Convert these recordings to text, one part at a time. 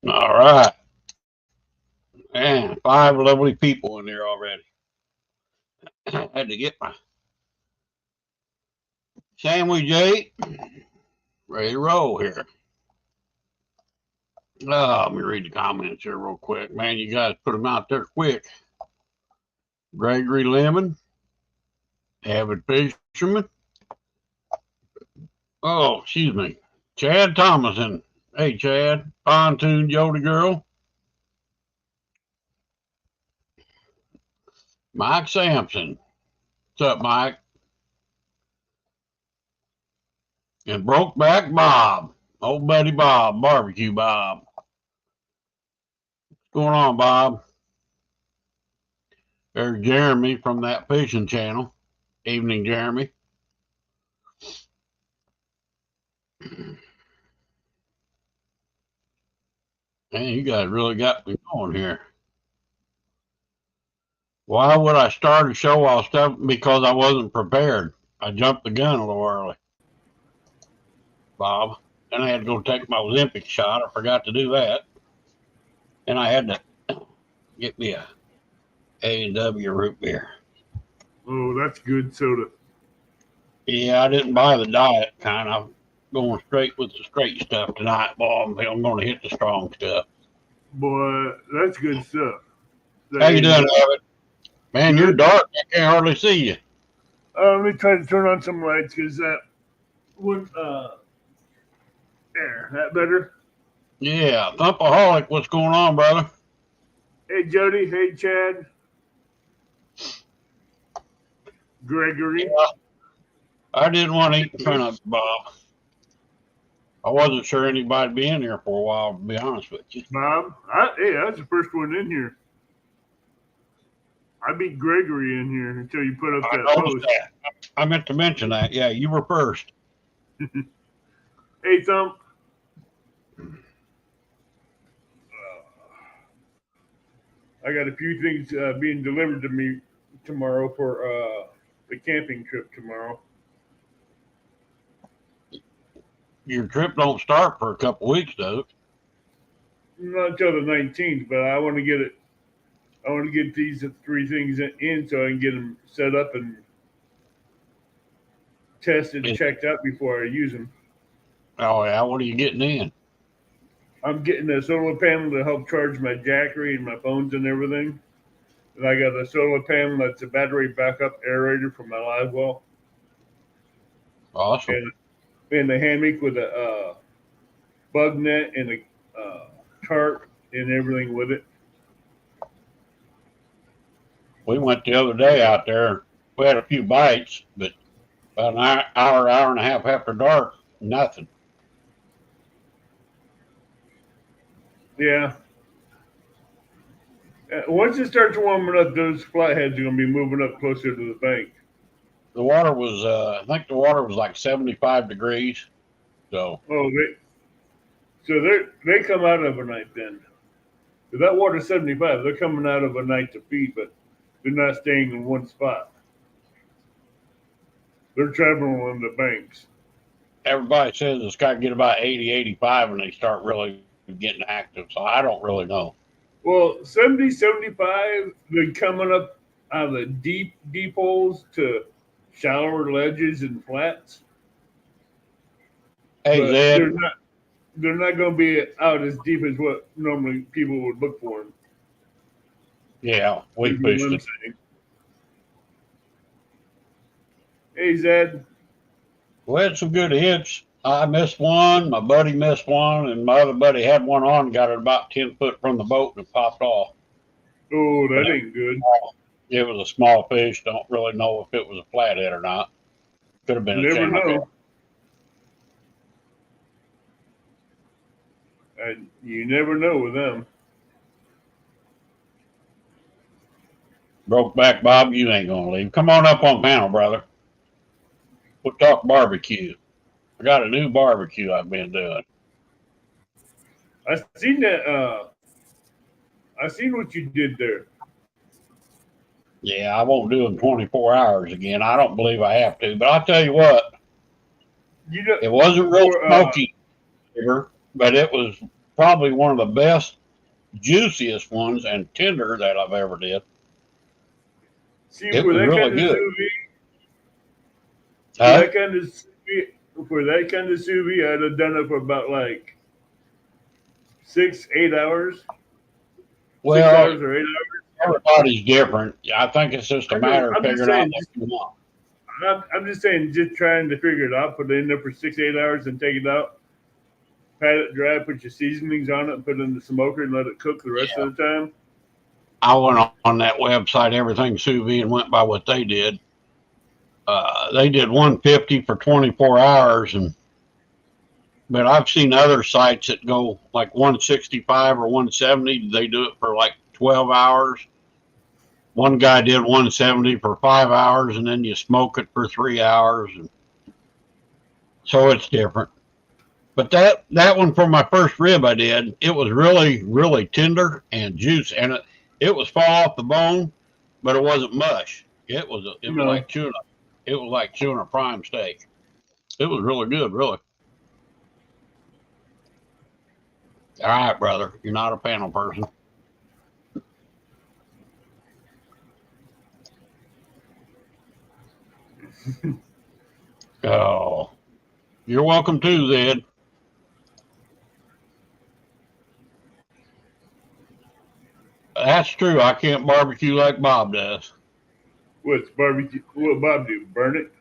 All right. Man, 5 lovely people in there already. I had to get my sandwich ate. Ready to roll here. Let me read the comments here real quick. Man, you guys put them out there quick. Gregory Lemon, avid fisherman. Oh, excuse me. Chad Thomason. Hey, Chad. Pontoon Jody Girl. Mike Sampson. What's up, Mike? And Brokeback Bob. Old buddy Bob. Barbecue Bob. What's going on, Bob? There's Jeremy from that fishing channel. Evening, Jeremy. Man, you guys really got me going here. Why would I start a show while stuff? Because I wasn't prepared. I jumped the gun a little early, Bob. Then I had to go take my Olympic shot. I forgot to do that. And I had to get me a A&W root beer. Oh, that's good soda. Yeah, I didn't buy the diet kind. I'm going straight with the straight stuff tonight, boy. I'm going to hit the strong stuff. Boy, that's good stuff. How you doing, Abbott? Man, good. You're dark. I can't hardly see you. Let me try to turn on some lights because that one, there, that better? Yeah, Thumpaholic, what's going on, brother? Hey, Jody. Hey, Chad. Gregory. Yeah, I didn't want to eat in front of you, Bob. I wasn't sure anybody'd be in here for a while, to be honest with you. Bob? Hey, I was the first one in here. I beat Gregory in here until you put up that post. That. I meant to mention that. Yeah, you were first. Hey, Thump. I got a few things being delivered to me tomorrow for the camping trip tomorrow. Your trip don't start for a couple weeks, though. Not until the 19th, but I want to get it. I want to get these three things in so I can get them set up and tested and checked out before I use them. Oh yeah, what are you getting in? I'm getting a solar panel to help charge my Jackery and my phones and everything. And I got a solar panel that's a battery backup aerator for my live well. Awesome. And the hammock with a bug net and a tarp and everything with it. We went the other day out there. We had a few bites, but about an hour and a half after dark, nothing. Yeah. Once it starts warming up, those flatheads are going to be moving up closer to the bank. The water was, I think the water was like 75 degrees. So. Oh, they come out overnight then. If that water's 75, they're coming out overnight to feed, but they're not staying in one spot. They're traveling on the banks. Everybody says it's got to get about 80, 85 and they start really getting active. So I don't really know. Well, 70, 75, they're coming up out of the deep holes to shallower ledges and flats. Hey, but Zed. They're not going to be out as deep as what normally people would look for them. Yeah, we pushed it. Hey, Zed. We had some good hits. I missed one, my buddy missed one, and my other buddy had one on and got it about 10 foot from the boat and it popped off. Oh, that ain't good. It was a small fish. Don't really know if it was a flathead or not. Could have been a never channel know. And you never know with them. Brokeback Bob, you ain't gonna leave. Come on up on panel, brother. We'll talk barbecue. I got a new barbecue I've been doing. I seen that. I seen what you did there. Yeah, I won't do them 24 hours again. I don't believe I have to. But I'll tell you what, it wasn't real smoky, but it was probably one of the best, juiciest ones and tender that I've ever did. See, it was really good. For that kind of sous vide, I'd have done it for about like 6-8 hours. Well, 6 hours or 8 hours. Everybody's different. I think it's just a matter of figuring out what you want. I'm just saying, just trying to figure it out. Put it in there for 6-8 hours and take it out. Pat it dry, put your seasonings on it, and put it in the smoker and let it cook the rest of the time. I went on that website, Everything Sous Vide, and went by what they did. They did 150 for 24 hours, but I've seen other sites that go like 165 or 170. They do it for like 12 hours. One guy did 170 for 5 hours, and then you smoke it for 3 hours. And so it's different. But that one for my first rib I did, it was really, really tender and juicy, and it was fall off the bone, but it wasn't mush. It was like chewing a prime steak. It was really good, really. All right, brother, you're not a panel person. Oh, you're welcome too, Zed. That's true. I can't barbecue like Bob does. What's barbecue? What Bob do? Burn it?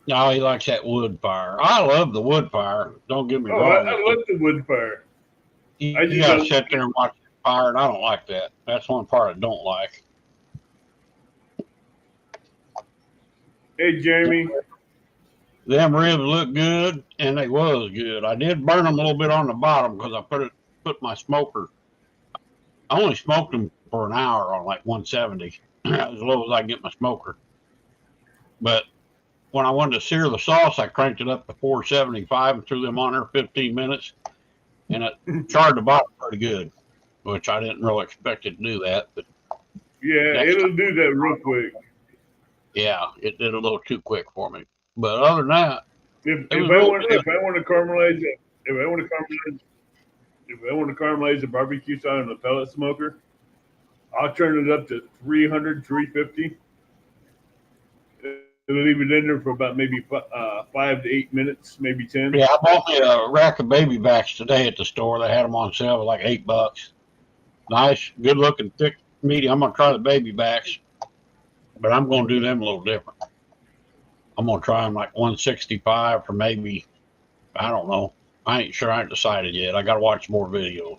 No, he likes that wood fire. I love the wood fire. Don't get me wrong. I love the wood fire. You got to sit there and watch the fire, and I don't like that. That's one part I don't like. Hey, Jeremy. Them ribs look good, and they was good. I did burn them a little bit on the bottom because I put my smoker. I only smoked them for an hour on like 170, as low as I can get my smoker. But when I wanted to sear the sauce, I cranked it up to 475 and threw them on there 15 minutes, and it charred the bottom pretty good. which I didn't really expect it to do that. But Yeah, next it'll time, do that real quick. yeah, it did a little too quick for me. But other than that, If it was if I real want good. if I want to caramelize it, if I want to caramelize the barbecue sauce on the pellet smoker, I'll turn it up to 300, 350. It'll leave it in there for about maybe 5 to 8 minutes, maybe 10. Yeah, I bought me a rack of baby backs today at the store. They had them on sale for like $8. Nice, good looking, thick, meaty. I'm gonna try the baby backs, but I'm gonna do them a little different. I'm gonna try them like 165 for maybe, I don't know. I ain't sure. I ain't decided yet. I gotta watch more videos,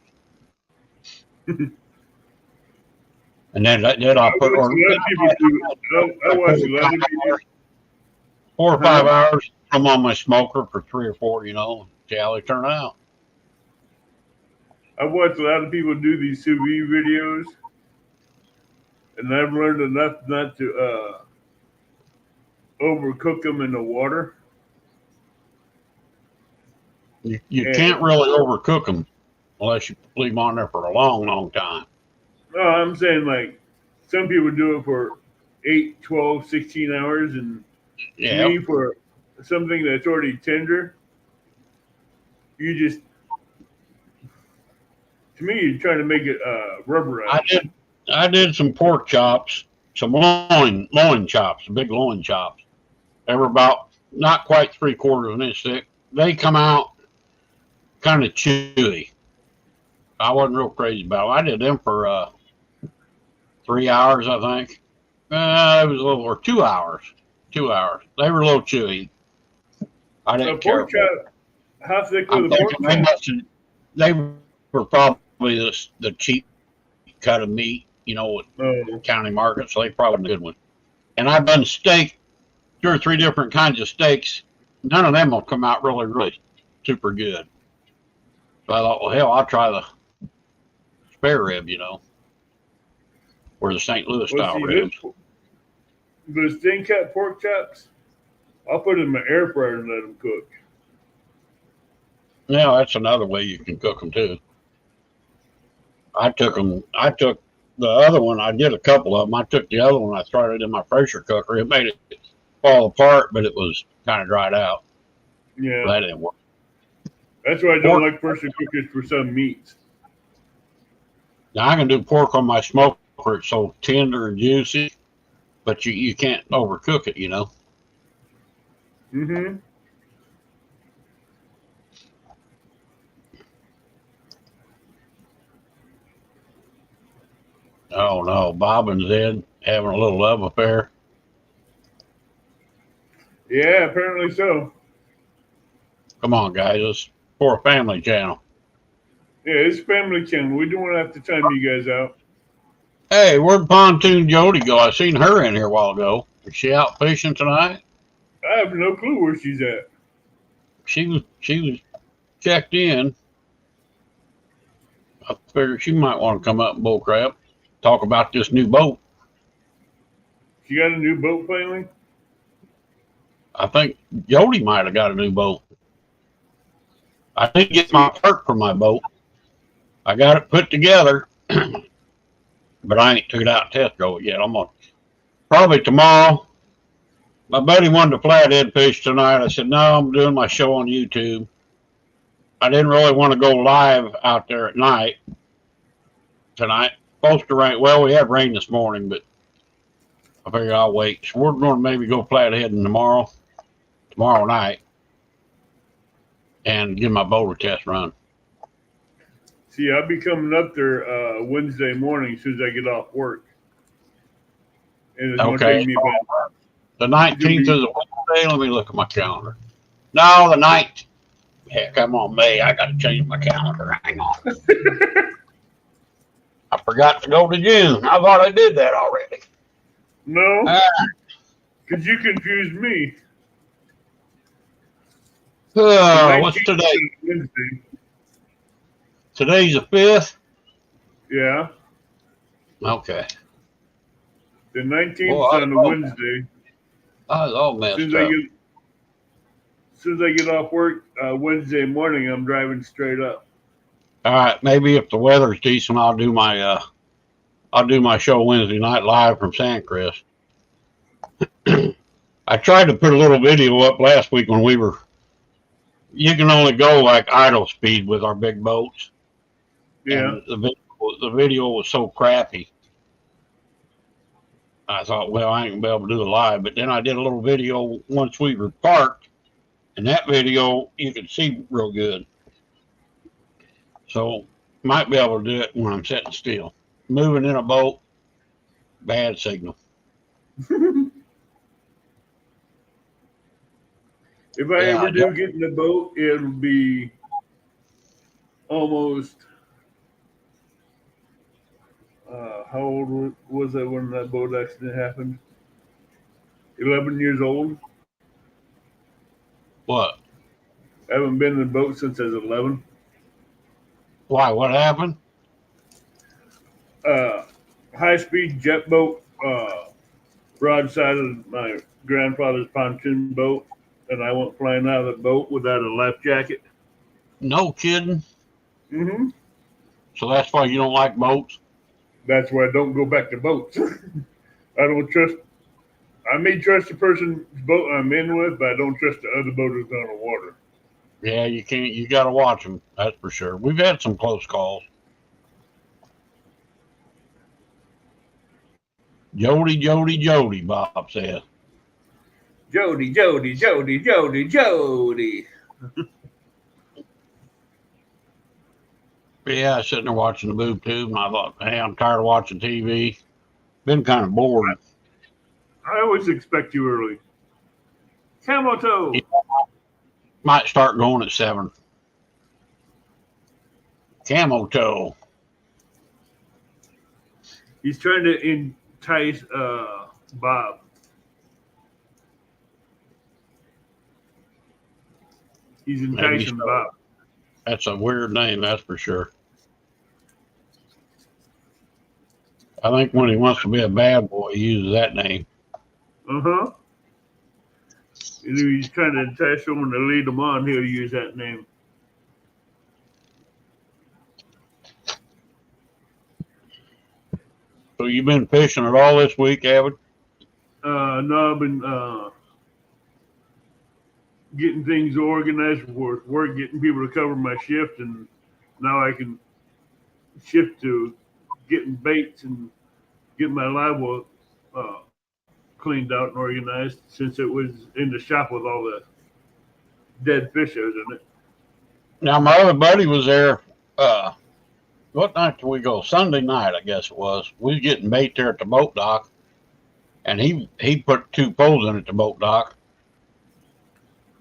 and then I'll I put watch or a lot of people do. I like watch a lot of people. 4 or 5 hours. I'm on my smoker for 3 or 4. See how they turn out. I watch a lot of people do these sous vide videos, and I've learned enough not to overcook them in the water. You can't And really overcook them unless you leave them on there for a long, long time. no, I'm saying like some people do it for 8, 12, 16 hours, and to Yeah, me, for something that's already tender, you just to me you're trying to make it I rubberized. did. I did some pork chops, some loin chops, big loin chops. They were about not quite 3/4 of an inch thick. They come out kind of chewy. I wasn't real crazy about them. I did them for 3 hours, I think. It was a little, or 2 hours. 2 hours. They were a little chewy. I A didn't care pork for them. chop, how thick I'm was a thinking pork chop? they were probably the cheap cut of meat, at Oh, county market, so they probably a good one. And I've done steak, 2 or 3 different kinds of steaks. None of them will come out really, really super good. So I thought, well, hell, I'll try the spare rib, or the St. Louis well, style see, ribs. the thin cut pork chops, I'll put them in my air fryer and let them cook. Yeah, that's another way you can cook them too. I took the other one. I did a couple of them. I took the other one. I started in my pressure cooker. It made it fall apart, but it was kind of dried out. Yeah, That didn't work. that's why I don't Pork. like pressure cookers for some meats. Now I can do pork on my smoker. It's so tender and juicy, but you can't overcook it. Mm-hmm. Oh no, Bob and Zed having a little love affair. Yeah, apparently so. Come on, guys, it's for a family channel. Yeah, it's family channel. We don't have to time you guys out. Hey, where'd Pontoon Jody go? I seen her in here a while ago. Is she out fishing tonight? I have no clue where she's at. She was checked in. I figured she might want to come up and bull crap, talk about this new boat. She got a new boat finally. I think Jody might have got a new boat. I didn't get my See, part for my boat. I got it put together, but I ain't took it out to test drove it yet. I'm gonna probably tomorrow. My buddy wanted to flathead fish tonight. I said, no, I'm doing my show on YouTube. I didn't really want to go live out there at night tonight. Supposed to rain. Well, we had rain this morning, but I figured I'll wait. So we're going to maybe go flatheading tomorrow night, and give my boat a test run. see, I'll be coming up there Wednesday morning as soon as I get off work, and it's gonna Okay. take me about. The It's gonna 19th be. is a Wednesday. Let me look at my calendar. No, the 9th. Heck, I'm on May. I got to change my calendar. Hang on. I forgot to go to June. I thought I did that already. No, Uh, because you confused me. The what's 19th today? is Wednesday. Today's the 5th. Yeah, Okay. the Boy, 19th is on a Wednesday. I was all As soon messed as I up. get, as soon as I get off work Wednesday morning, I'm driving straight up. All right, maybe if the weather's decent, I'll do my show Wednesday night live from San Chris. I tried to put a little video up last week when we were. You can only go like idle speed with our big boats, Yeah. and the video was so crappy. I thought, well, I ain't gonna be able to do it live. But then I did a little video once we were parked, and that video you could see real good. So might be able to do it when I'm sitting still. Moving in a boat, bad signal. If I ever do get in the boat, it'll be almost. How old was I when that boat accident happened? 11 years old. What? I haven't been in the boat since I was 11. Why? What happened? High-speed jet boat, broadside of my grandfather's pontoon boat, and I went flying out of the boat without a life jacket. No kidding. Mm-hmm. So that's why you don't like boats? That's why I don't go back to boats. I don't trust. I may trust the person's boat I'm in with, but I don't trust the other boaters on the water. Yeah, you can't. You got to watch them. That's for sure. We've had some close calls. Jody, Jody, Jody, Bob says. Jody, Jody, Jody, Jody, Jody. Yeah, I was sitting there watching the boob tube, and I thought, hey, I'm tired of watching TV. Been kind of bored. I always expect you early. Camel toe. Yeah, might start going at 7. Camel toe. He's trying to entice Bob. He's enticing Bob. That's a weird name, that's for sure. I think when he wants to be a bad boy, he uses that name. Uh-huh. And if he's trying to entice someone to lead him on, he'll use that name. So you been fishing at all this week, Avid? No, I've been getting things organized for work, getting people to cover my shift, and now I can shift to getting baits and getting my live well cleaned out and organized, since it was in the shop with all the dead fish that was in it. Now, my other buddy was there. What night did we go? Sunday night, I guess it was. We was getting bait there at the boat dock, and he put 2 poles in at the boat dock.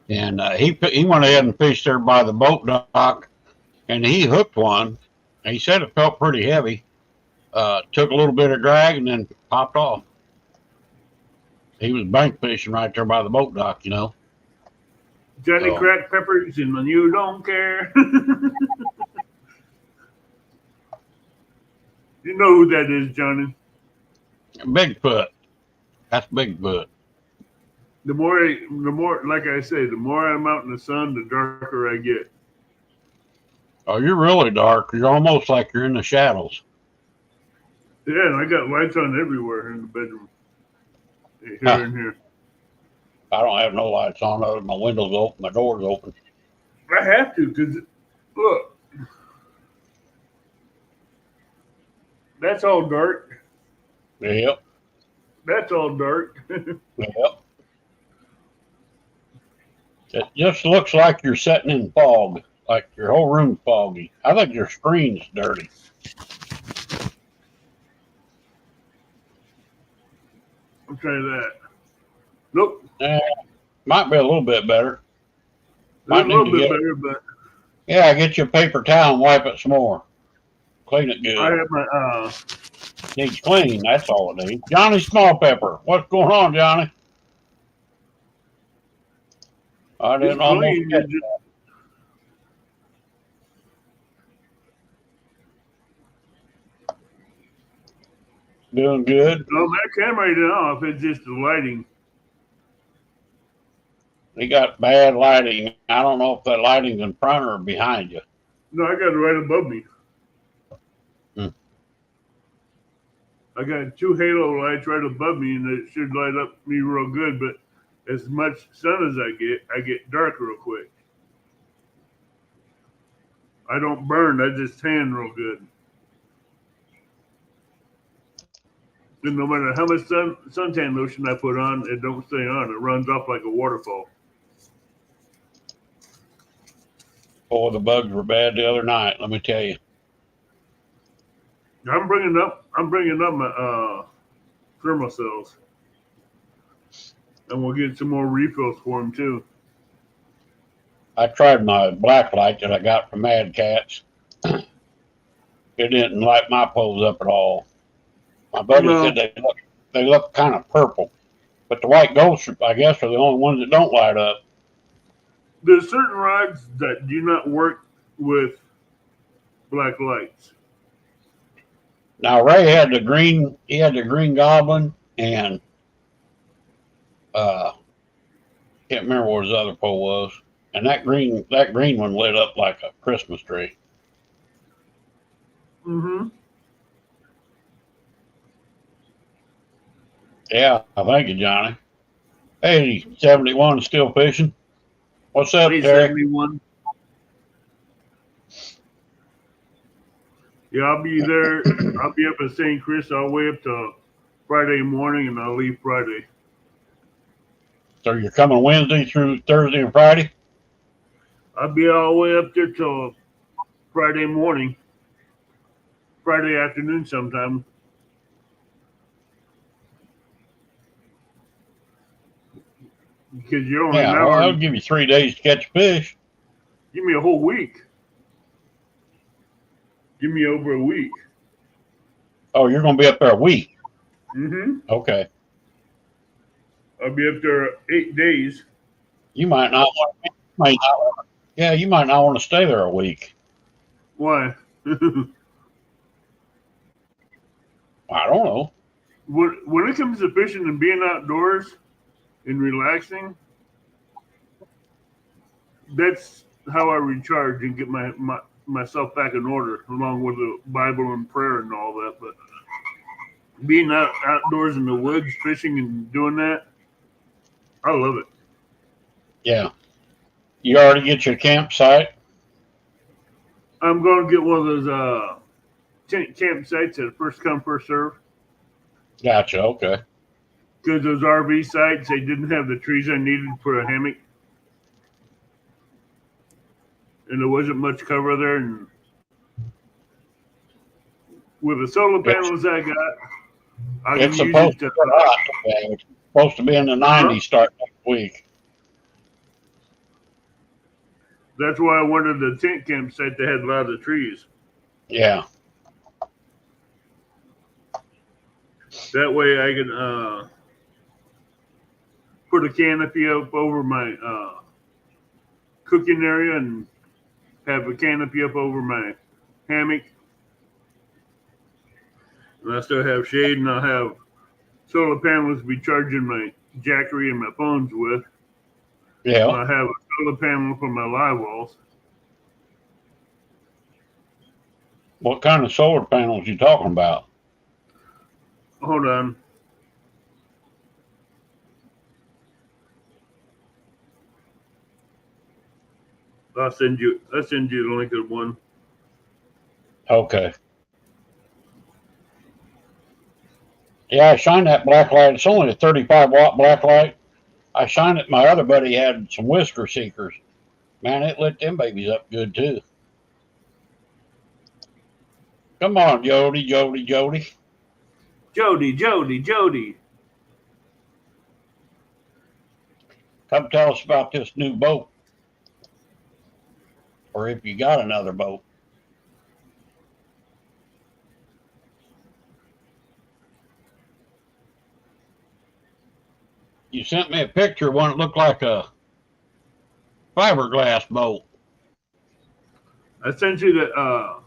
And he went ahead and fished there by the boat dock, and he hooked one. And he said it felt pretty heavy. Took a little bit of drag and then popped off. He was bank fishing right there by the boat dock, you know. Johnny Crack Peppers and you don't care. You know who that is, Johnny? Bigfoot. That's Bigfoot. The more, like I say, the more I'm out in the sun, the darker I get. Oh, you're really dark. You're almost like you're in the shadows. Yeah, and I got lights on everywhere in the bedroom. Here and here. I don't have no lights on other than my windows open, my doors open. I have to, because look, that's all dark. Yep. That's all dark. Yep. It just looks like you're sitting in fog, like your whole room's foggy. I think your screen's dirty. I'll try that. Nope. Might be a little bit better. A little bit better, but yeah, get you a paper towel and wipe it some more. Clean it good. I have my Needs clean, that's all it needs. Johnny Small Pepper. What's going on, Johnny? I didn't almost get that. Doing good. No, that camera ain't off. It's just the lighting. He got bad lighting. I don't know if that lighting's in front or behind you. No, I got it right above me. Hmm. I got 2 halo lights right above me, and it should light up me real good. But as much sun as I get dark real quick. I don't burn. I just tan real good. And no matter how much suntan lotion I put on, it don't stay on. It runs off like a waterfall. Boy, the bugs were bad the other night. Let me tell you. I'm bringing up my thermal cells, and we'll get some more refills for them too. I tried my black light that I got from Mad Cats. It didn't light my poles up at all. My buddy No, said they look kind of purple, but the white ghosts, I guess, are the only ones that don't light up. there's certain rods that do not work with black lights. Now Ray had the green. He had the green goblin, and can't remember what his other pole was. And that green one lit up like a Christmas tree. Mm-hmm. Yeah, thank you, Johnny. Hey, 71 still fishing. What's up, Hey, Derek? 71. Yeah, I'll be there. I'll be up at St. Chris all the way up to Friday morning, and I'll leave Friday. So you're coming Wednesday through Thursday and Friday? I'll be all the way up there till Friday morning, Friday afternoon sometime. Because you're only an Yeah, well, hour. I'll give you 3 days to catch fish. Give me a whole week. Give me over a week. Oh, you're going to be up there a week. Mm-hmm. Okay. I'll be up there 8 days. You might not want. Yeah, you might not want to stay there a week. Why? I don't know. When it comes to fishing and being outdoors and relaxing, that's how I recharge and get myself back in order, along with the Bible and prayer and all that. But being outdoors in the woods, fishing and doing that, I love it. Yeah. You already get your campsite? I'm going to get one of those tent campsites at first come, first serve. Gotcha. Okay. Because those RV sites, they didn't have the trees I needed for a hammock. And there wasn't much cover there. And with the solar panels I got, I can It's use supposed it to. to be hot. Yeah, it's supposed to be in the 90s starting next week. That's why I wanted the tent campsite that had a lot of trees. Yeah. That way I can put a canopy up over my cooking area and have a canopy up over my hammock. And I still have shade, and I'll have solar panels to be charging my Jackery and my phones with. Yeah. And I have a solar panel for my live walls. What kind of solar panels you talking about? Hold on. I'll send you the link of one. Okay. Yeah, I shined that black light. It's only a 35-watt black light. I shined it. My other buddy had some whisker seekers. Man, it lit them babies up good too. Come on, Jody. Jody. Come tell us about this new boat. Or if you got another boat. You sent me a picture of one that looked like a fiberglass boat. I sent you the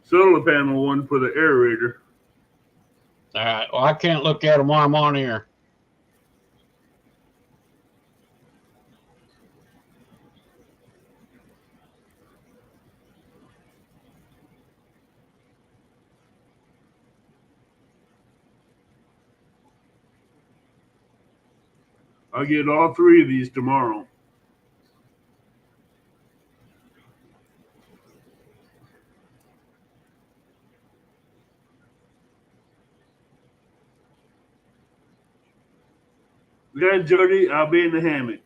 solar panel one for the aerator. All right. Well, I can't look at them while I'm on here. I'll get all 3 of these tomorrow. Yeah, Jody, I'll be in the hammock.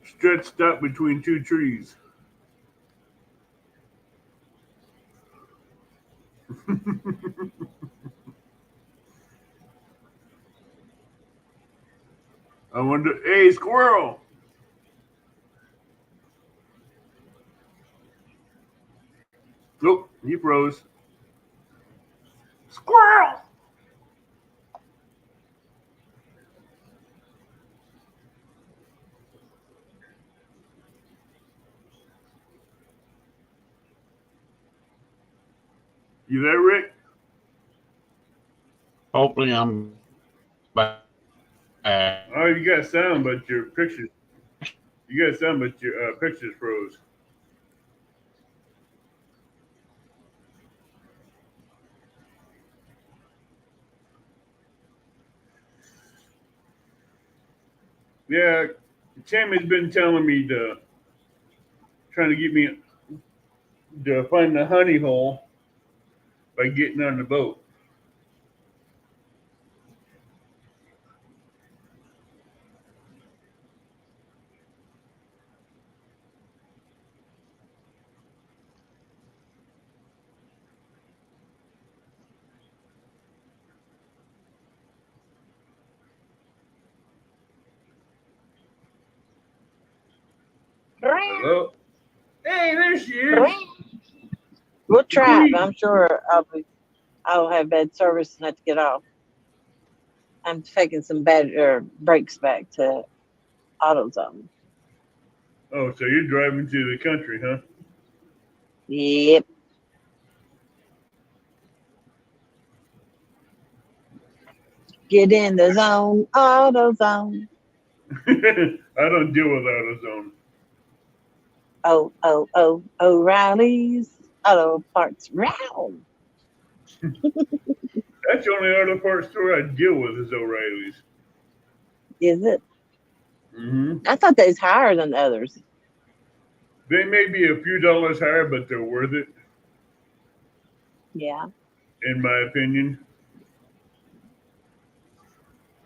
Stretched up between 2 trees. I wonder, hey, squirrel! Nope, he froze. Squirrel! You there, Rick? Hopefully I'm back. Oh, you got sound, but your pictures. You got sound, but your pictures froze. Yeah, Tammy's been telling me trying to get me to find the honey hole by getting on the boat. Hello? Hey, there she is. We'll try it, but Queen. I'm sure I'll have bad service and have to get off. I'm taking some bad breaks back to AutoZone. Oh, so you're driving to the country, huh? Yep. Get in the zone, AutoZone. I don't deal with AutoZone. O'Reilly's Auto Parts round. That's the only auto parts store I deal with is O'Reilly's. Is it? Mm-hmm. I thought they was higher than others. They may be a few dollars higher, but they're worth it, Yeah. in my opinion.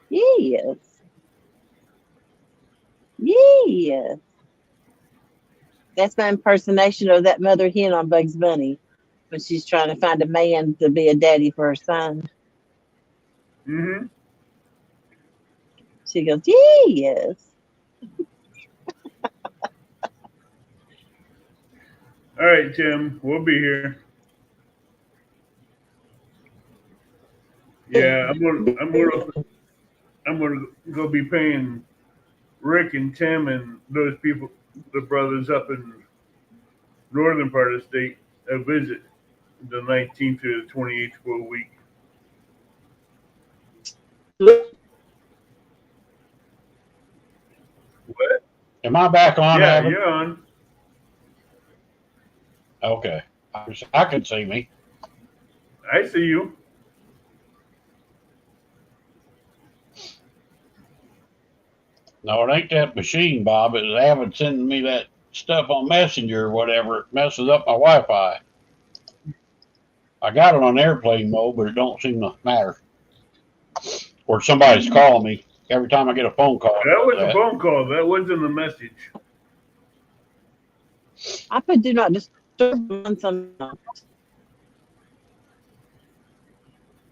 Yes. Yes. That's my impersonation of that mother hen on Bugs Bunny when she's trying to find a man to be a daddy for her son. Mm-hmm. She goes, yes. All right, Tim, we'll be here. Yeah, I'm gonna go be paying Rick and Tim and those people, the brothers up in northern part of the state, a visit the 19th to the 28th for a week. What? Am I back on, Yeah, Evan? you're on. Okay. I can see me. I see you. No, it ain't that machine, Bob. It's Evan sending me that stuff on Messenger or whatever. It messes up my Wi-Fi. I got it on airplane mode, but it don't seem to matter. Or somebody's calling me every time I get a phone call. That was a phone call. That wasn't a message. I put do not disturb on some.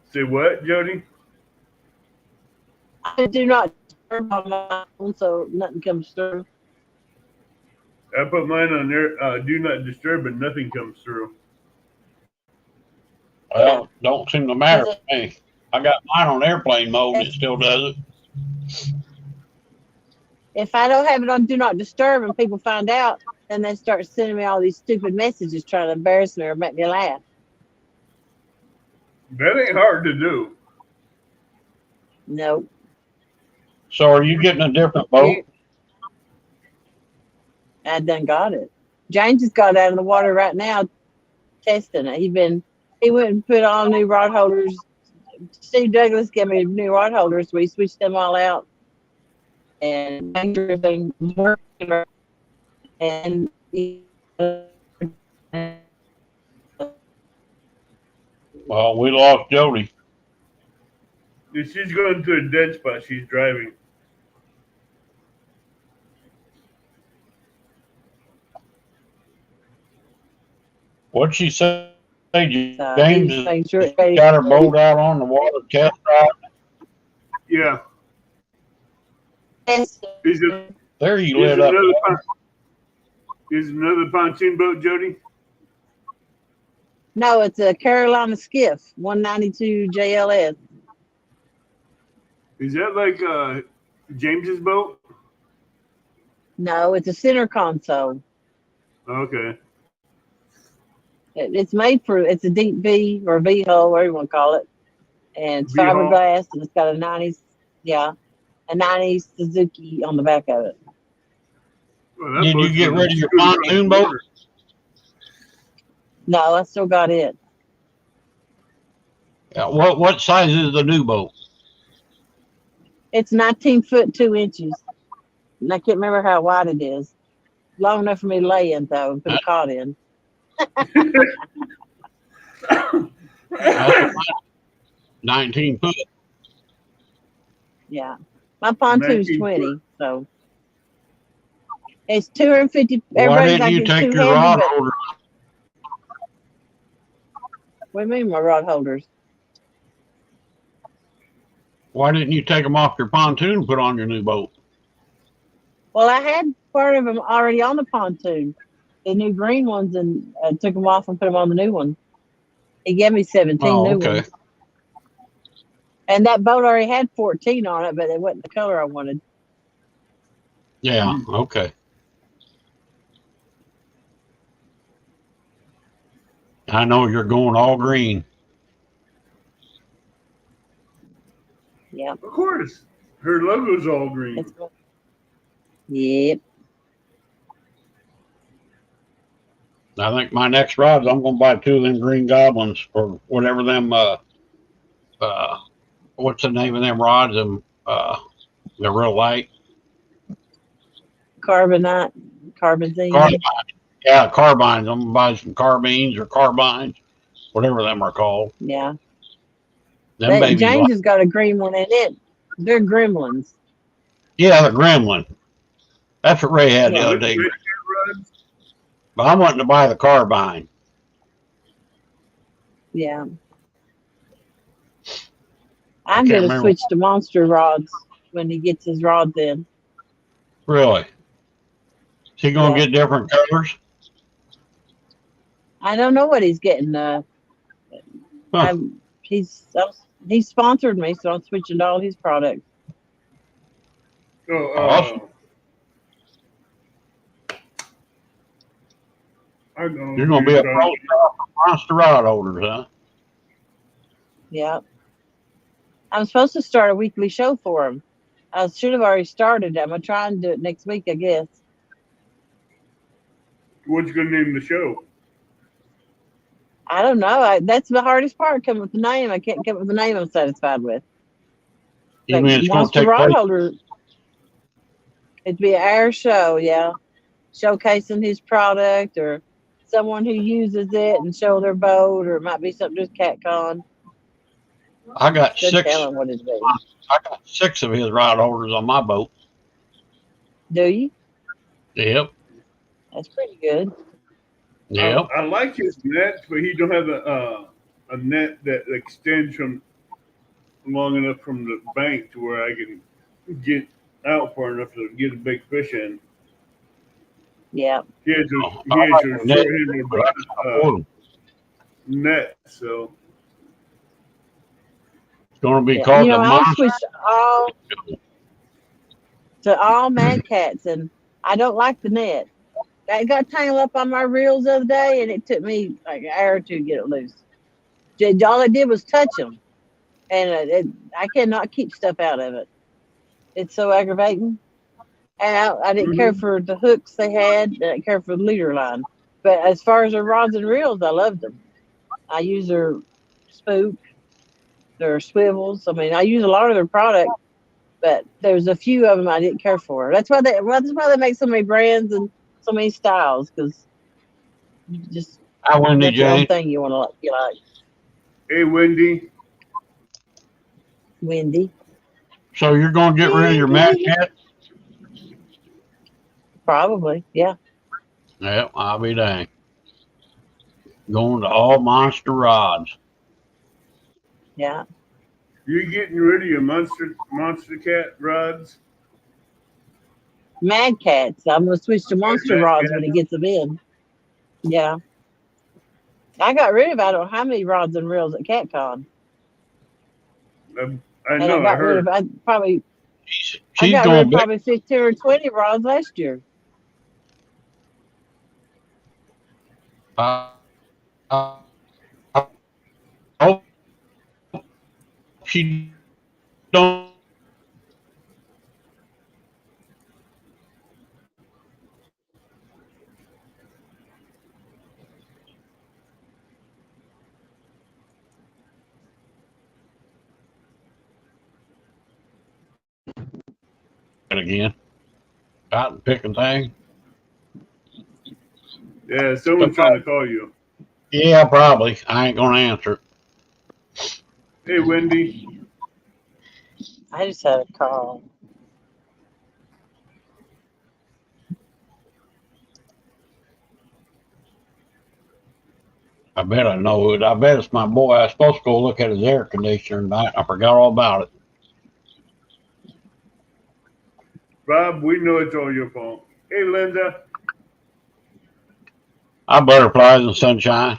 Say what, Jody? I do not disturb on my phone so nothing comes through. I put mine on there. Do not disturb, and nothing comes through. Well, don't seem to matter to me. I got mine on airplane mode and it still does it. If I don't have it on do not disturb and people find out, then they start sending me all these stupid messages trying to embarrass me or make me laugh. That ain't hard to do. Nope. So are you getting a different boat? I done got it. James just got out of the water right now testing it. He went and put on new rod holders. Steve Douglas gave me new rod holders. We switched them all out and made sure everything was working. And Well, we lost Jody. If she's going to a dead spot, she's driving. What'd she say? James he's making sure it's ready. got her boat out on the water test drive. Yeah. Yes. There you lit up. Is another pontoon boat, Jody? No, it's a Carolina Skiff, 192 JLS. Is that like James's boat? No, it's a center console. Okay. It's made for, it's a deep V or V hull, whatever you want to call it. And it's V-hull. fiberglass, and it's got a 90s, a 90s Suzuki on the back of it. Well, Did you get rid of your pontoon boat? No, I still got it. Yeah, what size is the new boat? It's 19 foot 2 inches. And I can't remember how wide it is. Long enough for me to lay in, though, and put a cot in. That's 19 foot. Yeah. My pontoon's 19 20, so. It's 250. Why Everybody's didn't like, you it's take too your heavy, rod but holder? what do you mean, my rod holders? Why didn't you take them off your pontoon and put on your new boat? Well, I had part of them already on the pontoon, the new green ones, and I took them off and put them on the new one. He gave me 17 new ones. And that boat already had 14 on it, but it wasn't the color I wanted. Yeah, okay. I know you're going all green. Yeah. Of course. Her logo's all green. Yep. I think my next rods, I'm going to buy 2 of them green goblins or whatever them, what's the name of them rods? They're real light. Carbonite, carbazine. Carbine. Yeah, carbines. I'm going to buy some carbines or carbines, whatever them are called. Yeah. Them babies. James has got a green one in it. They're gremlins. Yeah, the gremlin. That's what Ray had the other day. But I wanted to buy the carbine. Yeah. I'm going to switch to monster rods when he gets his rods in. Really? Is he going to get different colors? I don't know what he's getting. He's sponsored me, so I'm switching to all his products. Awesome. I know. You're going to be a pro for monster rod holders, huh? Yeah. I'm supposed to start a weekly show for him. I should have already started. I'm going to try and do it next week, I guess. What you going to name the show? I don't know. That's the hardest part, coming with the name. I can't come up with a name I'm satisfied with. You mean it's going to take rod place? holder. It'd be an air show, yeah. Showcasing his product or someone who uses it and show their boat, or it might be something just CatCon. I got Couldn't 6. tell him what it'd be. I got 6 of his rod holders on my boat. Do you? Yep. That's pretty good. Yep. I like his net, but he don't have a net that extends from long enough from the bank to where I can get out far enough to get a big fish in. Yeah. He has a short-handled net, so it's going to be called the I monster. switched to all Mad Cats, and I don't like the net. I got tangled up on my reels the other day, and it took me like an hour or two to get it loose. All I did was touch them, and I cannot keep stuff out of it. It's so aggravating. And I didn't care for the hooks they had. I didn't care for the leader line. But as far as their rods and reels, I loved them. I use their spook, their swivels. I mean, I use a lot of their product, but there's a few of them I didn't care for. That's why they make so many brands and so many styles, because you just Hi, Wendy got your own Jane. thing you want to like. You like. Hey, Wendy. Wendy, So you're going to get rid of your match yet? probably, yeah. Yep, I'll be dang. Going to all monster rods. Yeah. You getting rid of your monster cat rods? Mad Cats. I'm gonna switch to monster Mad rods Cat. when he gets them in. Yeah. I got rid of I don't know how many rods and reels at CatCon. I And know. I got rid heard. of I She's got rid going of big. probably 15 or 20 rods last year. I hope she don't. Again. Out and picking thing. Yeah, someone's trying to call you. Yeah, probably. I ain't gonna answer. Hey, Wendy. I just had a call. I bet I know it. I bet it's my boy. I was supposed to go look at his air conditioner tonight. I forgot all about it. Bob, we know it's all your fault. Hey, Linda. I butterflies and sunshine.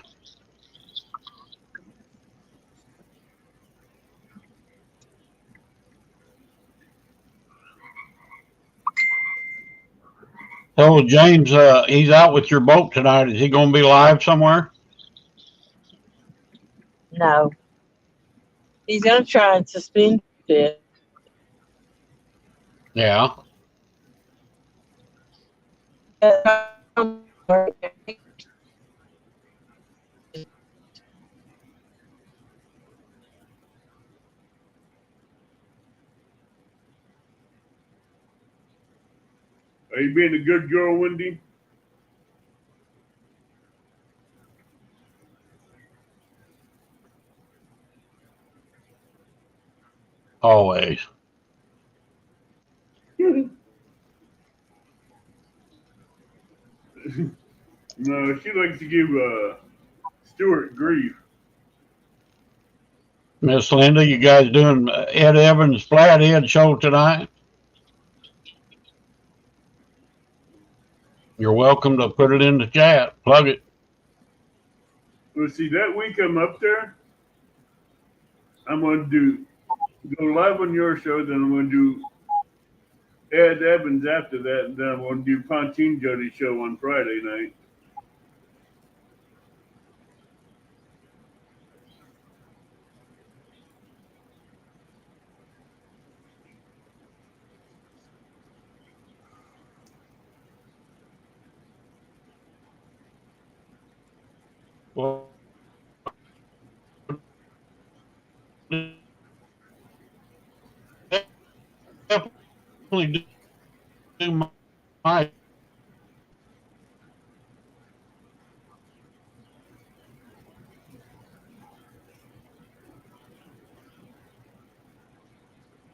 So James, he's out with your boat tonight. Is he going to be live somewhere? No. He's gonna try and suspend it. Yeah. Are you being a good girl, Wendy? Always. No, she likes to give Stuart grief. Miss Linda, you guys doing Ed Evans' Flathead show tonight? You're welcome to put it in the chat. Plug it. Well, see, that week I'm up there, I'm going to go live on your show, then I'm going to do Ed Evans after that, and then I'm going to do Pontoon Jody's show on Friday night. Well, definitely do my.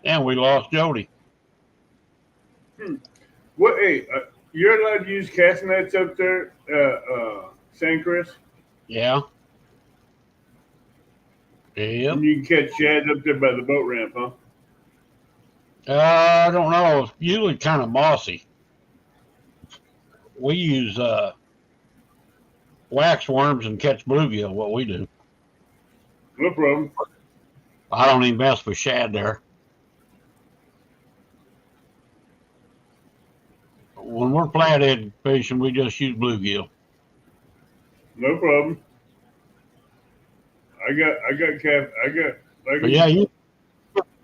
And we lost Jody. What? Hey, you're allowed to use cast nets up there, San Chris? Yeah. Yep. And you can catch shad up there by the boat ramp, huh? I don't know. It's usually kind of mossy. We use wax worms and catch bluegill. What we do. No problem. I don't even mess with shad there. When we're flathead fishing, we just use bluegill. No problem. I got. But yeah, you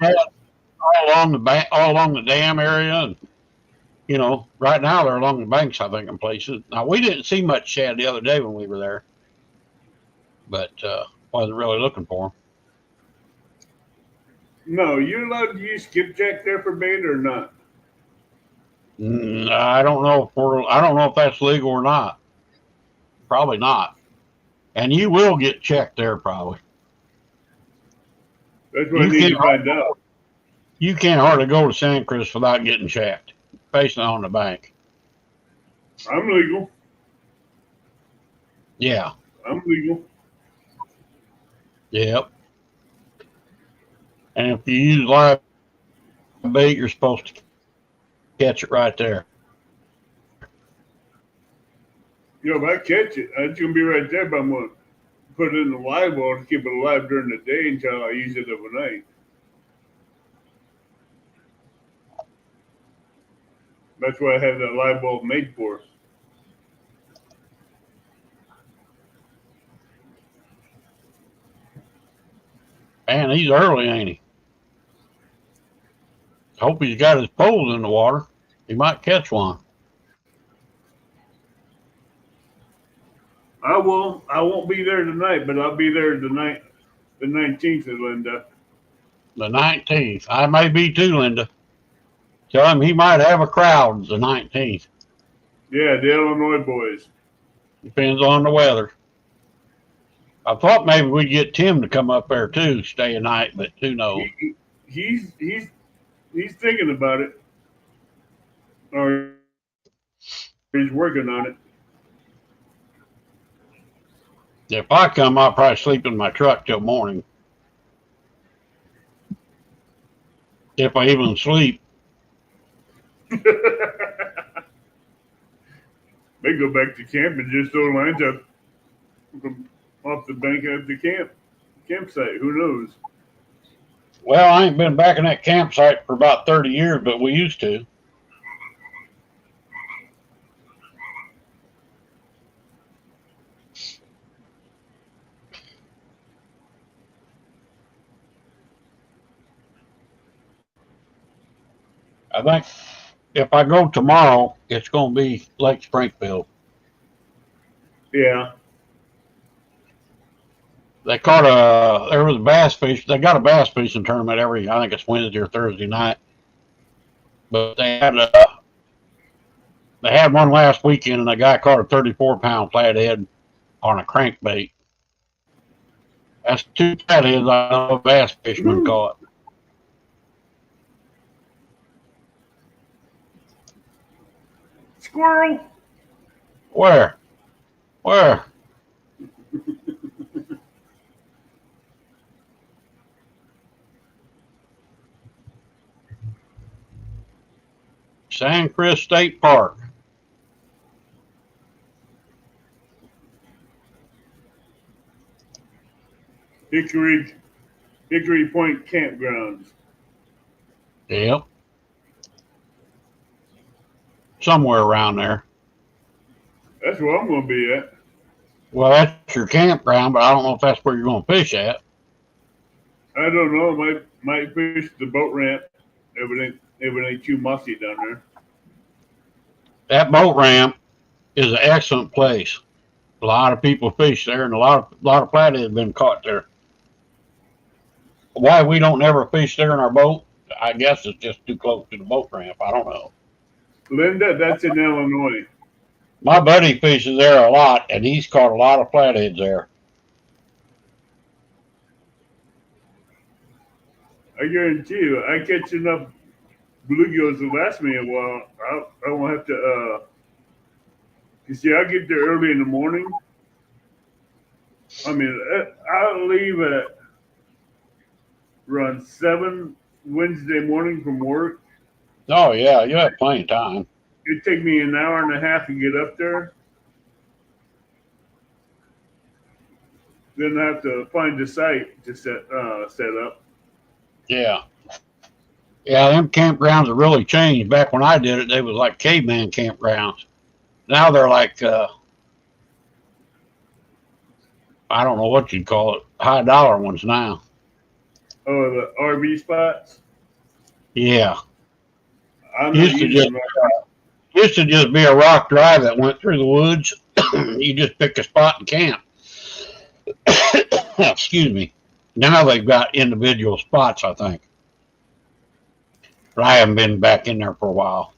all along the dam area. And You know, right now they're along the banks, I think, in places. Now we didn't see much shad the other day when we were there, but wasn't really looking for No, you allowed to use skipjack there for bait or not? them. I don't know if I don't know if that's legal or not. Probably not. And you will get checked there, probably. That's what I need to find out. You can't hardly go to Sandcrest without getting checked, facing on the bank. I'm legal. Yeah. I'm legal. Yep. And if you use live bait, you're supposed to catch it right there. You know, if I catch it, it's gonna be right there. But I'm gonna put it in the live well to keep it alive during the day until I use it overnight. That's what I have that live well made for. Man, he's early, ain't he? Hope he's got his poles in the water. He might catch one. I will. I won't be there tonight, but I'll be there the 19th, Linda. The 19th. I may be too, Linda. Tell him he might have a crowd the 19th. Yeah, the Illinois boys. Depends on the weather. I thought maybe we'd get Tim to come up there too, stay a night, but who knows? He's thinking about it, or he's working on it. If I come, I'll probably sleep in my truck till morning. If I even sleep. They go back to camp and just throw lines up from off the bank at the campsite. Who knows? Well, I ain't been back in that campsite for about 30 years, but we used to. I think if I go tomorrow, it's going to be Lake Springfield. Yeah. There was a bass fish. They got a bass fishing tournament I think it's Wednesday or Thursday night. But they had one last weekend, and a guy caught a 34-pound flathead on a crankbait. That's 2 flatheads I know a bass fisherman caught. Squirrel. Where? Sandcrest State Park. Hickory Point Campgrounds. Yep. Somewhere around there. That's where I'm going to be at. Well, that's your campground, but I don't know if that's where you're going to fish at. I don't know. Might fish the boat ramp if it ain't too musty down there. That boat ramp is an excellent place. A lot of people fish there, and a lot of flathead have been caught there. Why we don't ever fish there in our boat? I guess it's just too close to the boat ramp. I don't know. Linda, that's in Illinois. My buddy fishes there a lot, and he's caught a lot of flatheads there. I guarantee you, I catch enough bluegills to last me a while. I won't have to. You see, I get there early in the morning. I mean, I'll leave at around 7 Wednesday morning from work. Oh yeah, you have plenty of time. It'd take me an hour and a half to get up there. Then I have to find a site to set up. Yeah. Yeah, them campgrounds have really changed. Back when I did it, they was like caveman campgrounds. Now they're like, I don't know what you'd call it, high dollar ones now. Oh, the RV spots? Yeah. I'm not using Used to just be a rock drive that went through the woods. You just pick a spot and camp. Excuse me. Now they've got individual spots, I think. But I haven't been back in there for a while.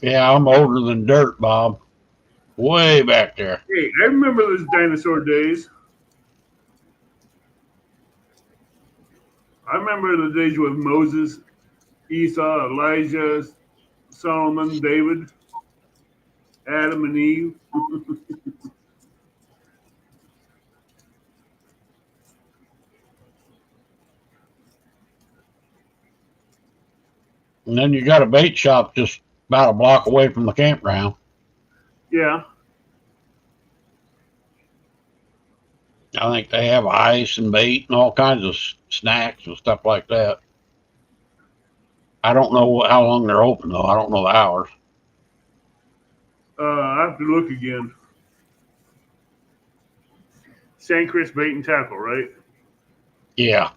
Yeah, I'm older than dirt, Bob. Way back there. Hey, I remember those dinosaur days. I remember the days with Moses, Esau, Elijah, Solomon, David, Adam, and Eve. And then you got a bait shop just about a block away from the campground. Yeah. I think they have ice and bait and all kinds of snacks and stuff like that. I don't know how long they're open, though. I don't know the hours. I have to look again. St. Chris Bait and Tackle, right? Yeah.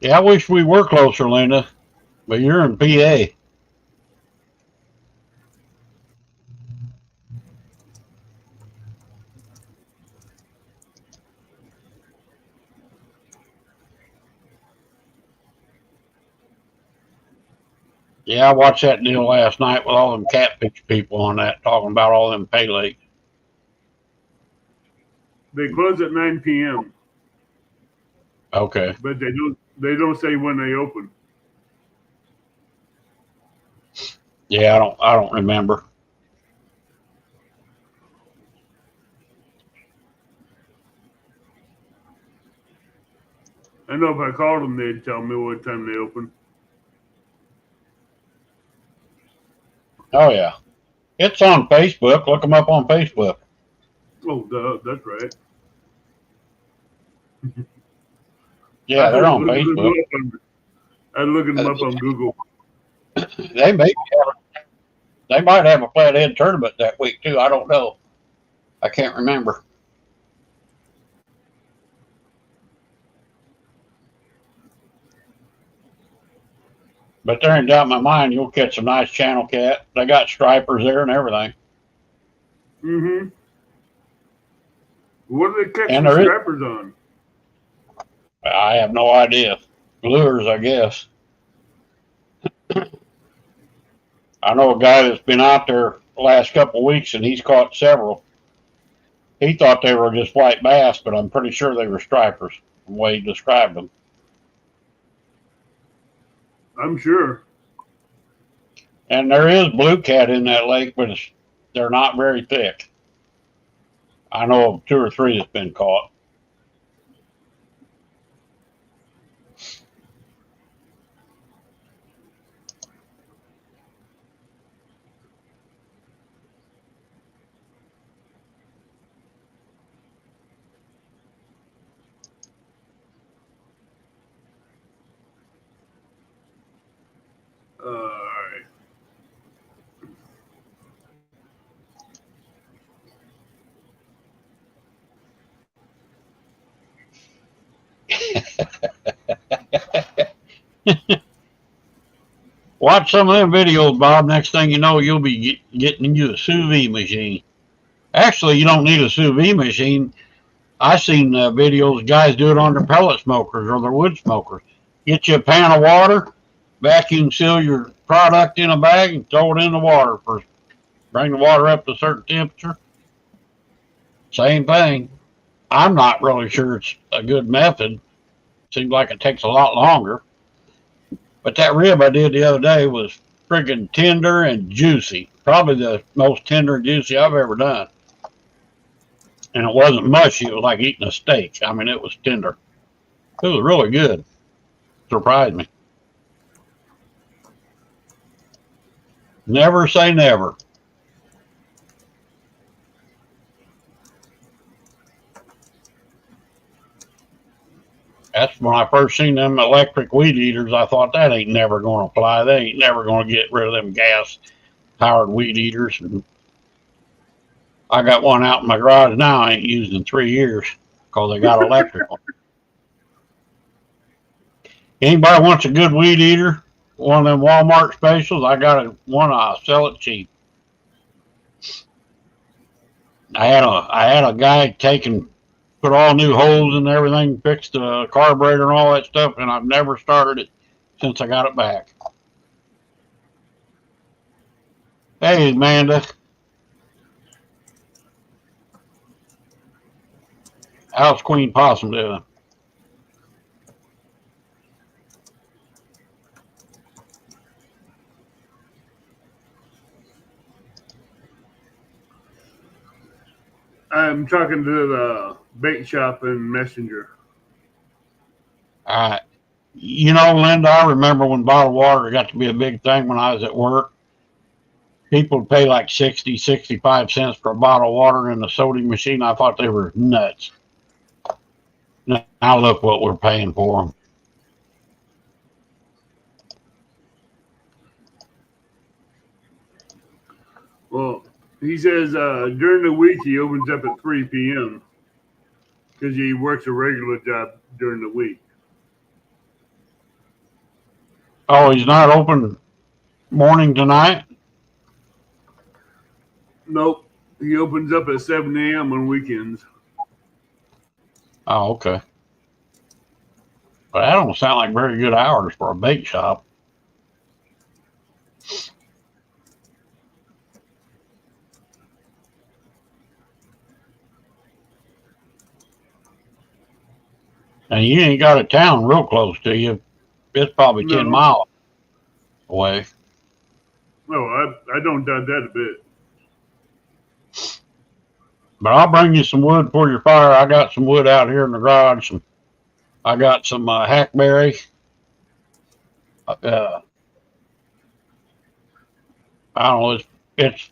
Yeah, I wish we were closer, Linda, but you're in PA. Yeah, I watched that deal last night with all them catfish people on that, talking about all them pay lakes. They close at 9 p.m. Okay. But they don't say when they open. Yeah, I don't remember. I know if I called them, they'd tell me what time they open. Oh yeah, it's on Facebook. Look them up on Facebook. Oh, duh, that's right. Yeah, they're on Facebook. I'm looking them up on Google. They might have a flathead tournament that week too. I don't know. I can't remember. But there ain't doubt in my mind you'll catch a nice channel cat. They got stripers there and everything. Mm-hmm. What do they catch And the there is- strappers on? I have no idea. Lures, I guess. I know a guy that's been out there the last couple of weeks and he's caught several. He thought they were just white bass, but I'm pretty sure they were stripers, the way he described them. I'm sure. And there is blue cat in that lake, but they're not very thick. I know of 2 or 3 that's been caught. All right. Watch some of them videos, Bob. Next thing you know, you'll be getting you a sous vide machine. Actually, you don't need a sous vide machine. I've seen videos, guys do it on their pellet smokers or their wood smokers. Get you a pan of water, vacuum seal your product in a bag, and throw it in the water. Bring the water up to a certain temperature. Same thing. I'm not really sure it's a good method. Seems like it takes a lot longer. But that rib I did the other day was friggin' tender and juicy. Probably the most tender and juicy I've ever done. And it wasn't mushy. It was like eating a steak. I mean, it was tender. It was really good. Surprised me. Never say never. That's when I first seen them electric weed eaters. I thought that ain't never going to fly. They ain't never going to get rid of them gas-powered weed eaters. And I got one out in my garage now. I ain't used in 3 years because they got electrical. Anybody wants a good weed eater? One of them Walmart specials? I got one. I sell it cheap. I had a guy put all new holes and everything, fixed the carburetor and all that stuff, and I've never started it since I got it back. Hey, Amanda. How's Queen Possum doing? I'm talking to the bait shop in Messenger. All right. You know, Linda, I remember when bottled water got to be a big thing when I was at work. People would pay like 60, 65 cents for a bottle of water in the soda machine. I thought they were nuts. Now look what we're paying for them. Well, he says during the week he opens up at 3 p.m. because he works a regular job during the week. Oh, he's not open morning to night? Nope. He opens up at 7 a.m. on weekends. Oh, okay. But that don't sound like very good hours for a bait shop. And you ain't got a town real close to you. It's probably 10 miles away. No, I don't doubt that a bit. But I'll bring you some wood for your fire. I got some wood out here in the garage. I got some hackberry. I don't know. It's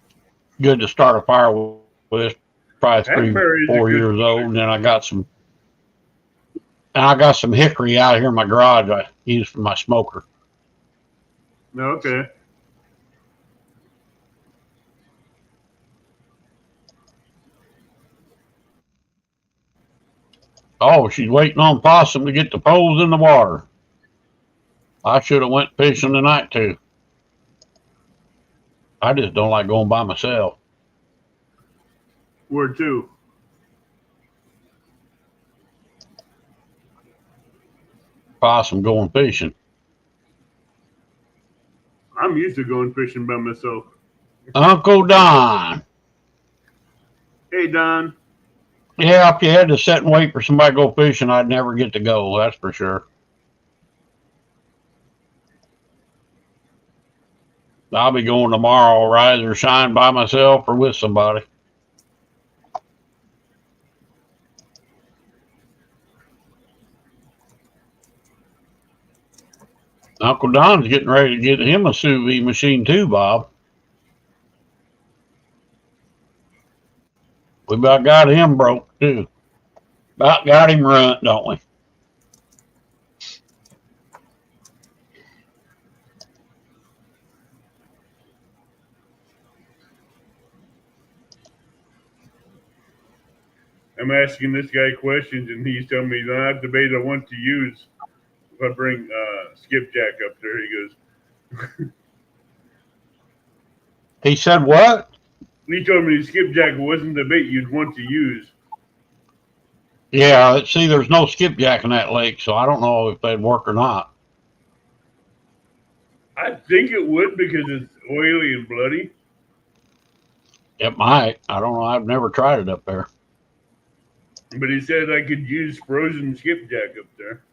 good to start a fire with. It's probably 3, 4 years old. And then I got some hickory out here in my garage I use for my smoker. Okay. Oh, she's waiting on Possum to get the poles in the water. I should have went fishing tonight too. I just don't like going by myself. Where to? Possum going fishing. I'm used to going fishing by myself. Uncle Don. Hey, Don. Yeah, if you had to sit and wait for somebody to go fishing, I'd never get to go. That's for sure. I'll be going tomorrow, rise or shine, by myself or with somebody. Uncle Don's getting ready to get him a sous vide machine too, Bob. We about got him broke too. About got him ruined, don't we? I'm asking this guy questions, and he's telling me not the bait I want to use if I bring skipjack up there. He goes. He said what? He told me skipjack wasn't the bait you'd want to use. Yeah, see, there's no skipjack in that lake, so I don't know if they'd work or not. I think it would because it's oily and bloody. It might. I don't know. I've never tried it up there. But he said I could use frozen skipjack up there.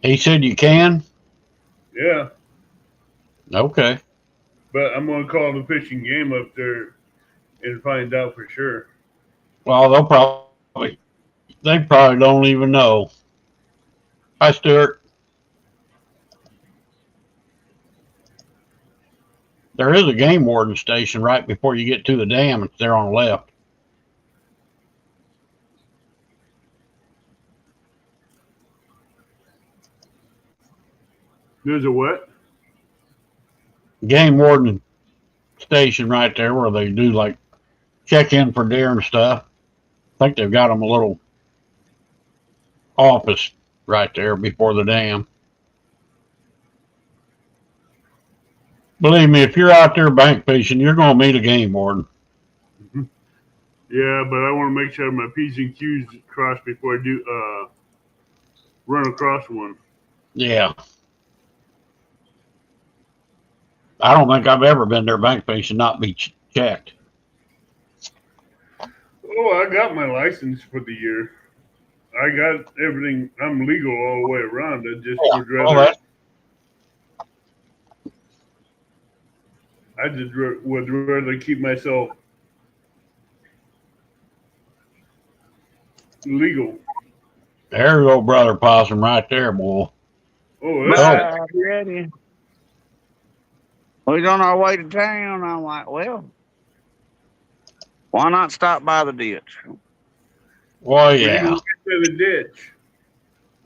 He said you can? Yeah. Okay. But I'm going to call the fishing game up there and find out for sure. Well, they probably don't even know. Hi, Stuart. There is a game warden station right before you get to the dam. It's there on the left. There's a what? Game warden station right there where they do like check in for deer and stuff. I think they've got them a little office right there before the dam. Believe me, if you're out there bank fishing, you're going to meet a game warden. Yeah, but I want to make sure my P's and Q's crossed before I do run across one. Yeah. I don't think I've ever been there bank fishing not be checked. Oh, I got my license for the year. I got everything. I'm legal all the way around. I just Yeah. would Well, rather. I just would rather keep myself legal. there you go, brother Possum, right there, boy. Oh, that's Bye, ready. We was on our way to town. I'm like, well, why not stop by the ditch? Well, where you yeah. gonna catch out of the ditch?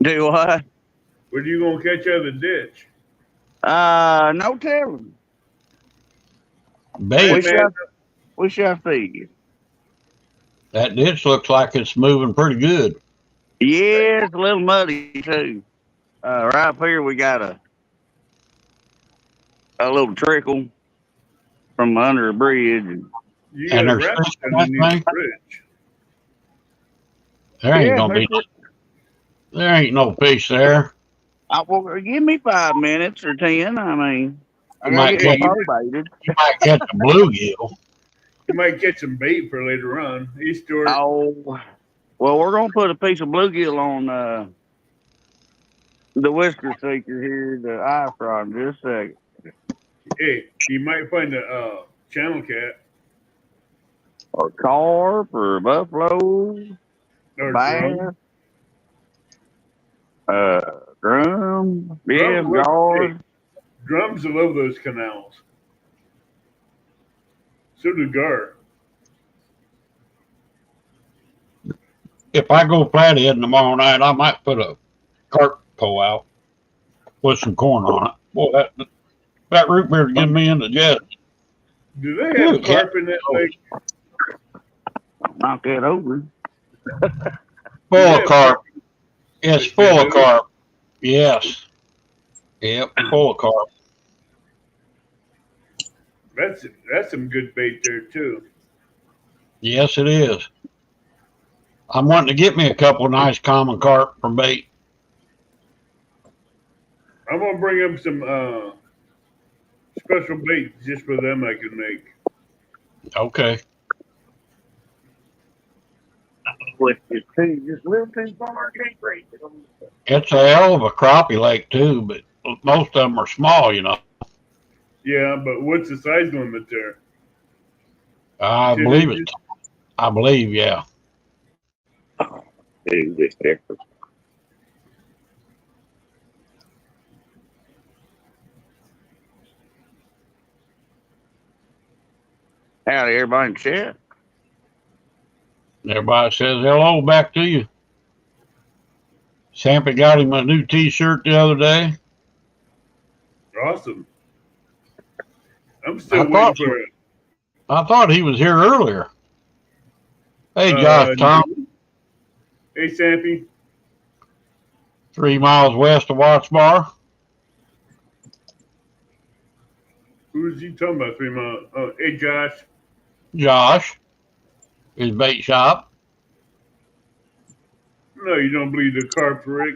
Do what? Where you gonna catch out of the ditch? No telling. Hey Bait. man, We shall see. That ditch looks like it's moving pretty good. Yeah, it's a little muddy too. Right up here we got a little trickle from under a bridge. you And got a there's rapids fish on that underneath thing. the bridge. There ain't Yeah, gonna be. there's There ain't no fish there. well, give me 5 minutes or 10. I mean, I You gotta might get my catch. bow baited. You might catch a bluegill. You might catch some bait for later on. He stored. Oh, well, we're gonna put a piece of bluegill on the whisker seeker here, the eye frog, in just a second. Hey, you might find a channel cat Or carp or buffalo, or bass, drum. drum, yeah, Drums love, hey, gar. drums love those canals. So do gar. If I go flathead tomorrow night, I might put a carp pole out with some corn on it. Boy, that root beer's getting me indigestion. Do they have carp in that lake? Knock that over. Full Do they of have carp. It's They full of do? carp. Yes. Yep, full of carp. That's some good bait there too. Yes, it is. I'm wanting to get me a couple nice common carp for bait. I'm gonna bring up some special baits just for them I can make. Okay. With this too, just a little too far, can't break it. It's a hell of a crappie lake too, but most of them are small, you know. Yeah, but what's the size limit there? I 10 believe inches? it. I believe, yeah. Dude, this different. Howdy, everybody in chat. Everybody says hello back to you. Sampy got him a new T-shirt the other day. Awesome. I'm still I waiting thought for it. I thought he was here earlier. Hey, Josh Tom, Hey, Sampy. 3 miles west of Watts Bar. Who's he talking about? 3 miles. Oh, hey, Josh. Josh, his bait shop. No, you don't believe the carp Rick.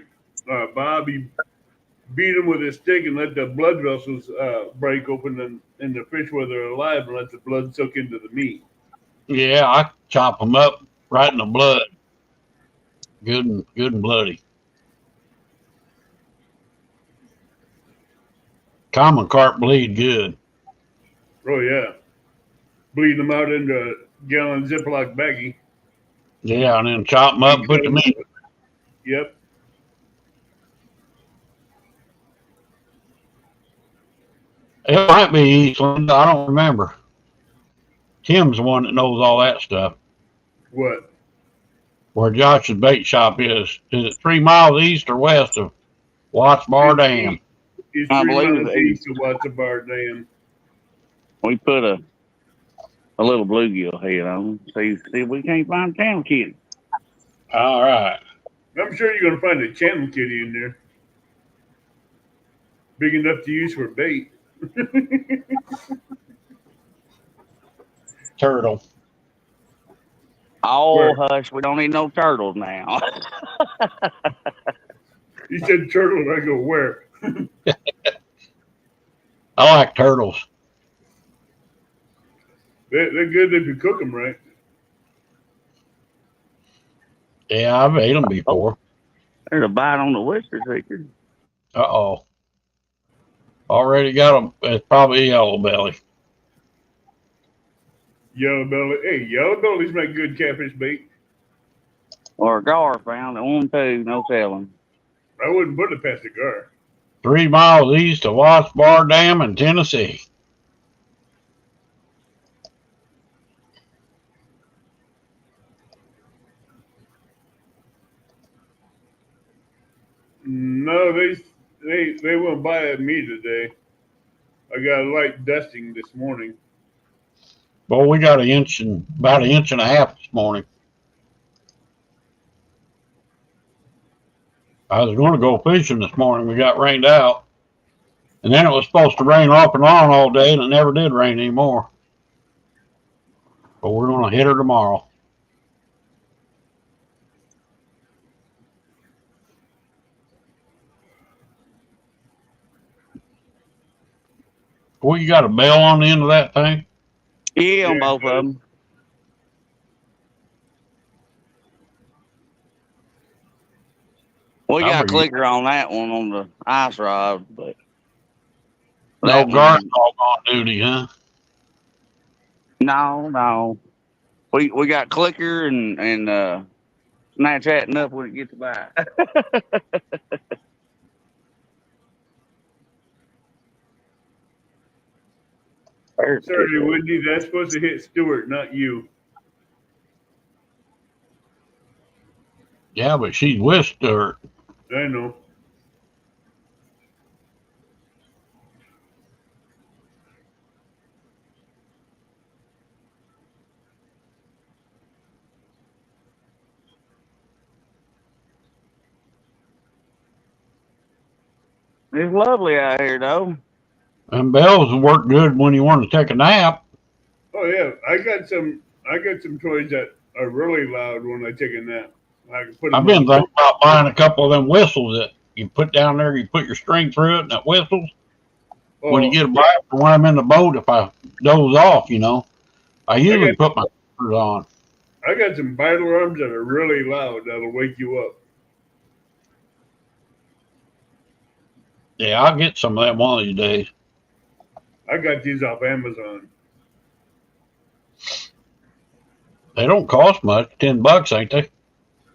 Bobby beat him with a stick and let the blood vessels break open in the fish where they're alive and let the blood soak into the meat. Yeah, I chop them up right in the blood. Good and bloody. Common carp bleed good. Oh, yeah. Bleed them out into a gallon Ziploc baggie. Yeah, and then chop them up and put the meat. Yep. It might be Eastland. I don't remember. Tim's the one that knows all that stuff. What? Where Josh's bait shop is. Is it 3 miles east or west of Watts Bar Dam? He's I 3 believe miles it's east of Watts Bar Dam. We put a little bluegill head on. See if we can't find a town kid. All right. I'm sure you're gonna find a channel kitty in there, big enough to use for bait. Turtle. Oh, Where? hush, we don't need no turtles now. You said turtle, I go where? I like turtles. They're good if you cook them right. Yeah, I've ate them Oh, before. there's a bite on the whisker seeker. Uh-oh. Already got them. It's probably yellow belly. Yellow belly. Hey, yellow bellies make good catfish bait. Or a gar found at 1-2, no telling. I wouldn't put it past a gar. 3 miles east of Watts Bar Dam in Tennessee. No, they went by at me today. I got a light dusting this morning. Boy, we got about an inch and a half this morning. I was going to go fishing this morning. We got rained out. And then it was supposed to rain off and on all day, and it never did rain anymore. But we're going to hit her tomorrow. Well, you got a bell on the end of that thing? Yeah, on Yeah, both of them. We got a Number you. clicker on that one on the ice rod, but No that guard one, dog on duty, huh? no. We got clicker and snatch hatting up when it gets by. Sorry, Wendy, that's supposed to hit Stewart, not you. Yeah, but she's with Stewart. I know. It's lovely out here, though. And bells work good when you want to take a nap. Oh yeah, I got some toys that are really loud when I take a nap. I can put I've them been on. thinking about buying a couple of them whistles that you put down there, you put your string through it, and it whistles. When you Oh, get a bite from when I'm in the boat, if I doze off, I I usually got put my slippers on. I got some vital arms that are really loud that'll wake you up. Yeah, I'll get some of that one of these days. I got these off Amazon. They don't cost much, $10, ain't they?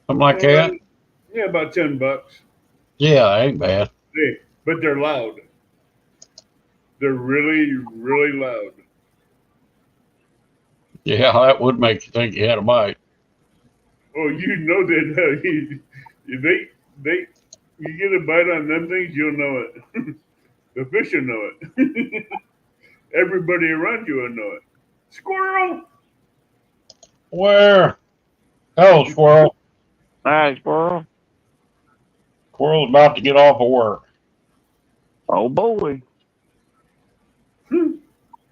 Something like Uh, that. yeah, about $10. Yeah, ain't bad. Hey, but they're loud. They're really, really loud. Yeah, that would make you think you had a bite. Oh, you know that they you get a bite on them things, you'll know it. The fish will know it. Everybody around you will know it. Squirrel. Where? Hello, squirrel. Hi, squirrel. Squirrel's about to get off of work. Oh, boy.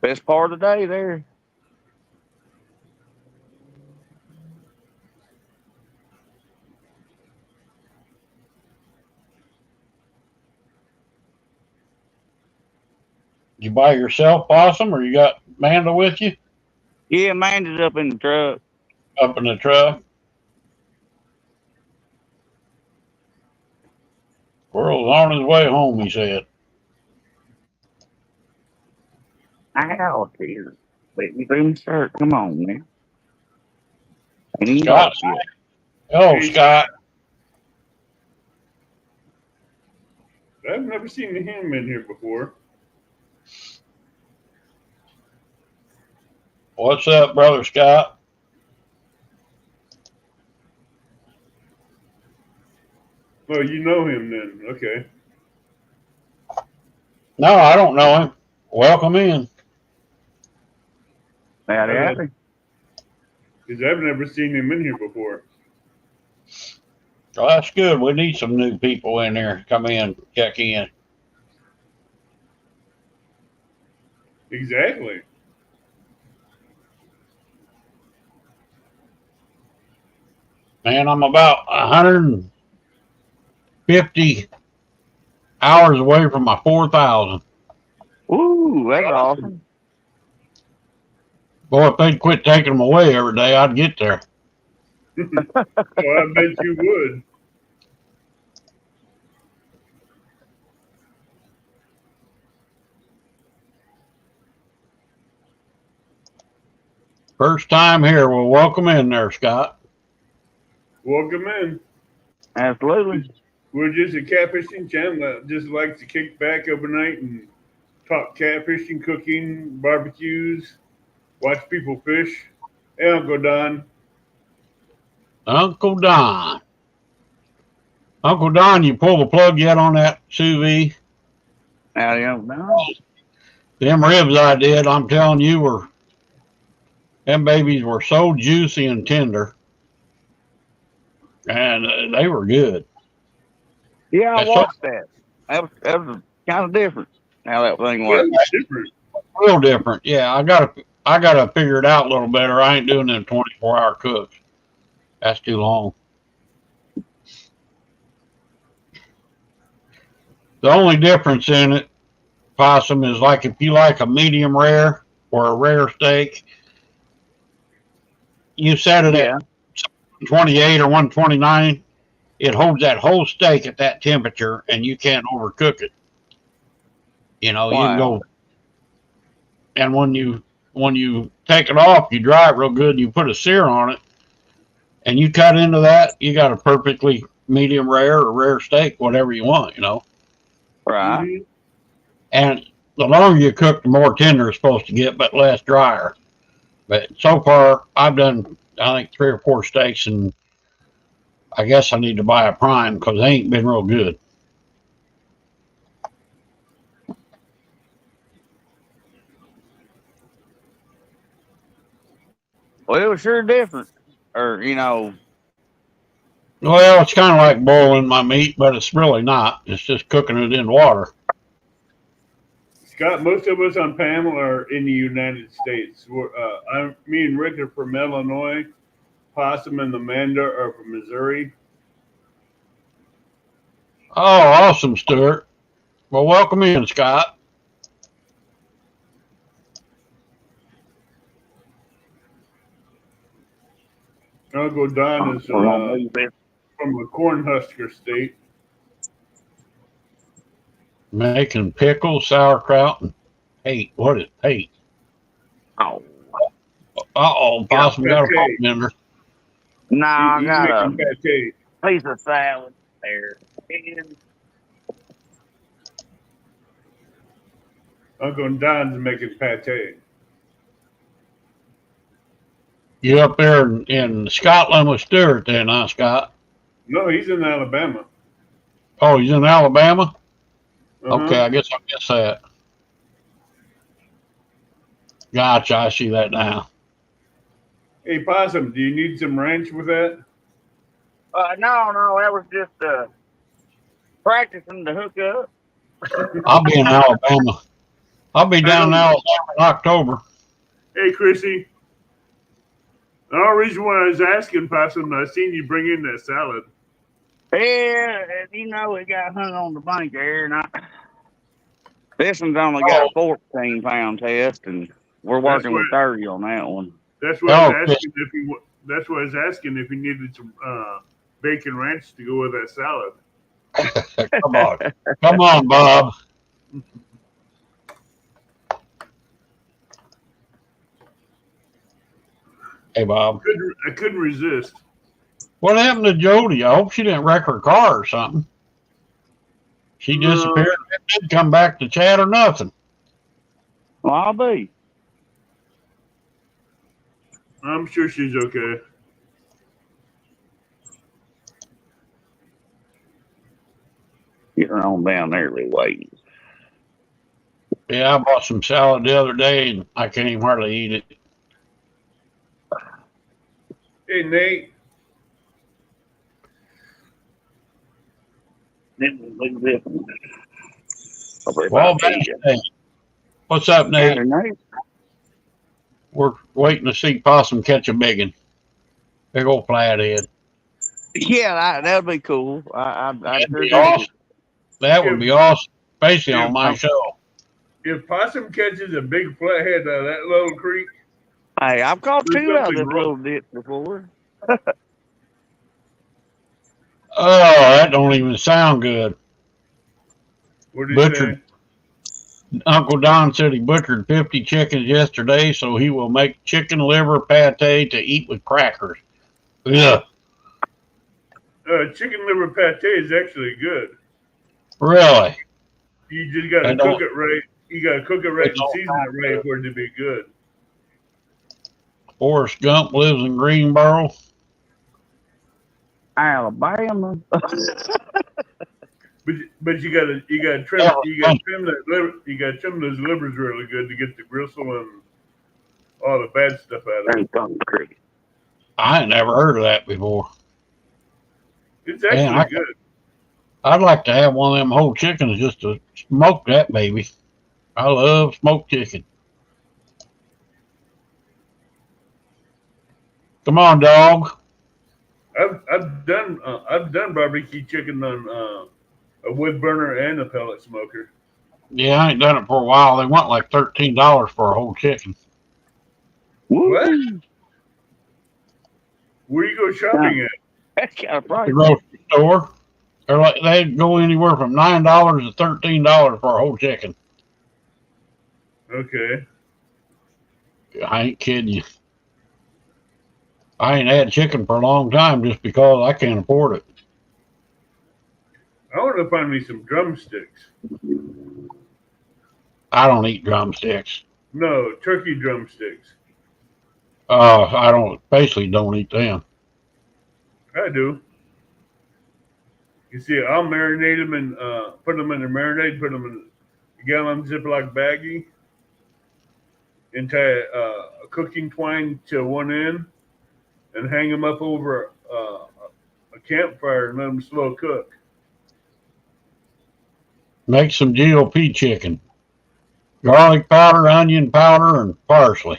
Best part of the day there. You by yourself, Possum, or you got Manda with you Yeah, man, it up in the truck. up in the truck? Squirrel's on his way home, he said. Ow, Jesus. Let me through my shirt. Come on, man. Ain't even Scott. dark yet. Hello, Hey, Scott. I've never seen him in here before. What's up, brother Scott? Oh, you know him then. Okay. No, I don't know him. Welcome in. Howdy, howdy. Because I've never seen him in here before. Well, that's good. We need some new people in there. Come in, check in. Exactly. Man, I'm about 150 hours away from my 4,000. Ooh, that's awesome. Boy, if they'd quit taking them away every day, I'd get there. Well, I bet you would. First time here. Well, welcome in there, Scott. Welcome in. Absolutely. We're just a catfishing channel that just likes to kick back overnight and talk catfishing, cooking, barbecues, watch people fish. Hey, Uncle Don. Uncle Don. Uncle Don, you pull the plug yet on that sous vide? I don't know. Them ribs I did, I'm telling you, them babies were so juicy and tender, and they were good. Yeah, I That's so watched that. That was kind of different how that thing Yeah, worked. it's different. real different. Yeah, I gotta figure it out a little better. I ain't doing them 24-hour cooks. That's too long. The only difference in it, Possum, is like if you like a medium rare or a rare steak, you set it at Yeah. 28 or 129. It holds that whole steak at that temperature, and you can't overcook it. You know, you can Wow. go, and when you take it off, you dry it real good, and you put a sear on it, and you cut into that, you got a perfectly medium rare or rare steak, whatever you want. You know, Right. Mhm. and the longer you cook, the more tender it's supposed to get, but less drier. But so far, I've done I think 3 or 4 steaks, and I guess I need to buy a prime because they ain't been real good. Well, it was sure different. Or, you know, Well, it's kind of like boiling my meat, but it's really not. It's just cooking it in water. Scott, most of us on panel are in the United States. Me and Rick are from Illinois. Possum and Amanda are from Missouri. Oh, awesome, Stuart. Well, welcome in, Scott. Uncle Don is we're gonna move it. from the Cornhusker State. Making pickles, sauerkraut, and pate. What is pate? Oh. Uh-oh, Yeah, Possum got a pate. phone in there. No, I He's got a making pate. piece of salad there. And Uncle Don's making pate. You up there in Scotland with Stuart then, huh, Scott? No, he's in Alabama. Oh, he's in Alabama? Okay, Uh-huh. I guess I missed that. Gotcha, I see that now. Hey, Possum, do you need some ranch with that? no, that was just practicing to hook up. I'll be in Alabama. I'll be down in Alabama in October. Hey, Chrissy. The only reason why I was asking, Possum, I seen you bring in that salad. Yeah, you know, it got hung on the bank there, and this one's only got a 14-pound test, and we're That's working why. with 30 on that one. That's why I Oh, was asking if you. That's why I was asking if you needed some bacon ranch to go with that salad. come on. Come on, Bob. Hey, Bob. I couldn't resist. What happened to Jody? I hope she didn't wreck her car or something. She No, disappeared. Didn't come back to chat or nothing. Well, I'll be. I'm sure she's okay. Get her on down there, Lee waiting. Yeah, I bought some salad the other day and I can't even hardly eat it. Hey, Nate. Well, hey, what's up, Nate? Nate. We're waiting to see Possum catch a big one. Big old flathead. Yeah, that would be cool. I'd That'd sure be dig it. awesome. That would be awesome, especially on my show. If Possum catches a big flathead out of that little creek, Hey, I've caught there's 2 out of something this wrong. little ditch before. Oh, that don't even sound good. What did Butchered. you say? Uncle Don said he butchered 50 chickens yesterday, so he will make chicken liver pate to eat with crackers. Yeah, Chicken liver pate is actually good. really? You just got to I cook don't. it right. You got to cook it right It and don't season sound it right good. for it to be good. Forrest Gump lives in Greenboro. Alabama. But you gotta trim that liver. You gotta trim those livers really good to get the gristle and all the bad stuff out of it. I ain't never heard of that before. It's actually good. I'd like to have one of them whole chickens just to smoke that baby. I love smoked chicken. Come on, dog. I've done barbecue chicken on a wood burner and a pellet smoker. Yeah, I ain't done it for a while. They want like $13 for a whole chicken. What? Where you go shopping at? That's kind of The pricey. grocery store. They're like they go anywhere from $9 to $13 for a whole chicken. Okay. I ain't kidding you. I ain't had chicken for a long time just because I can't afford it. I want to find me some drumsticks. I don't eat drumsticks. No, turkey drumsticks. I don't eat them. I do. You see, I'll marinate them and put them in the marinade, put them in a gallon Ziploc baggie, and tie a cooking twine to one end, and hang them up over a campfire and let them slow cook. Make some GOP chicken. Garlic powder, onion powder, and parsley.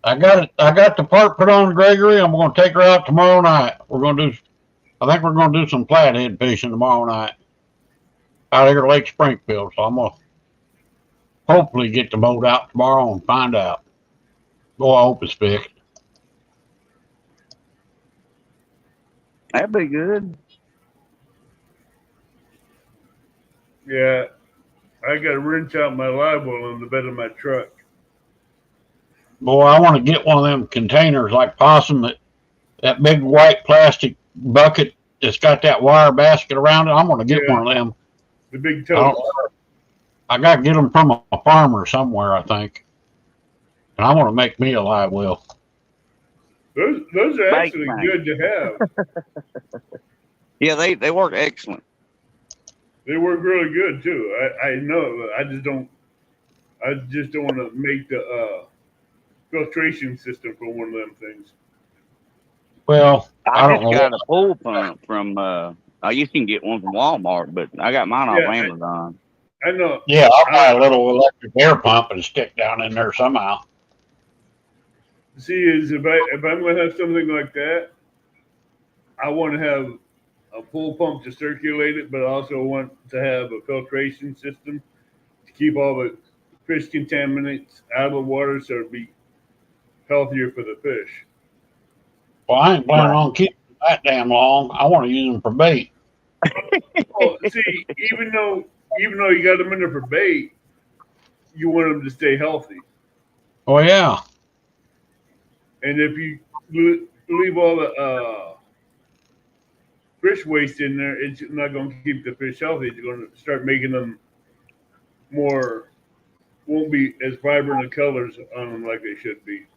I got the part put on Gregory. I'm going to take her out tomorrow night. I think we're going to do some flathead fishing tomorrow night out here at Lake Springfield. So I'm going to hopefully get the boat out tomorrow and find out. Boy, I hope it's fixed. That'd be good. Yeah, I got to wrench out my live well in the bed of my truck. Boy, I want to get one of them containers like Possum, that big white plastic bucket that's got that wire basket around it. I'm going to get one of them. The big totes. I got to get them from a farmer somewhere, I think. And I want to make me a live well. Those are actually good to have. Yeah, they work excellent. They work really good too. I know. I just don't want to make the filtration system for one of them things. Well, I don't just know. got a pool pump from. You can get one from Walmart, but I got mine off Amazon. I know. Yeah, I'll buy a little electric air pump and stick down in there somehow. See, is if I'm going to have something like that, I want to have a pool pump to circulate it, but I also want to have a filtration system to keep all the fish contaminants out of the water so it'd be healthier for the fish. Well, I ain't planning on keeping that damn long. I want to use them for bait. Well, see, even though you got them in there for bait, you want them to stay healthy. Oh yeah. And if you leave all the fish waste in there, it's not going to keep the fish healthy. It's going to start making them won't be as vibrant of colors on them like they should be.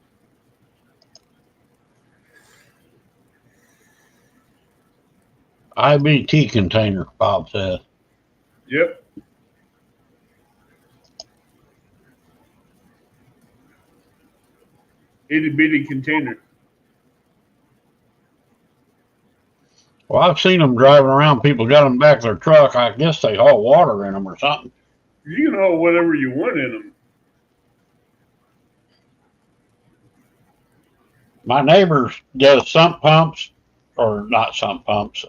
IBT container, Bob says. Yep. itty bitty container. Well, I've seen them driving around. People got them back of their truck. I guess they haul water in them or something. You can haul whatever you want in them. My neighbor does sump pumps, or not sump pumps.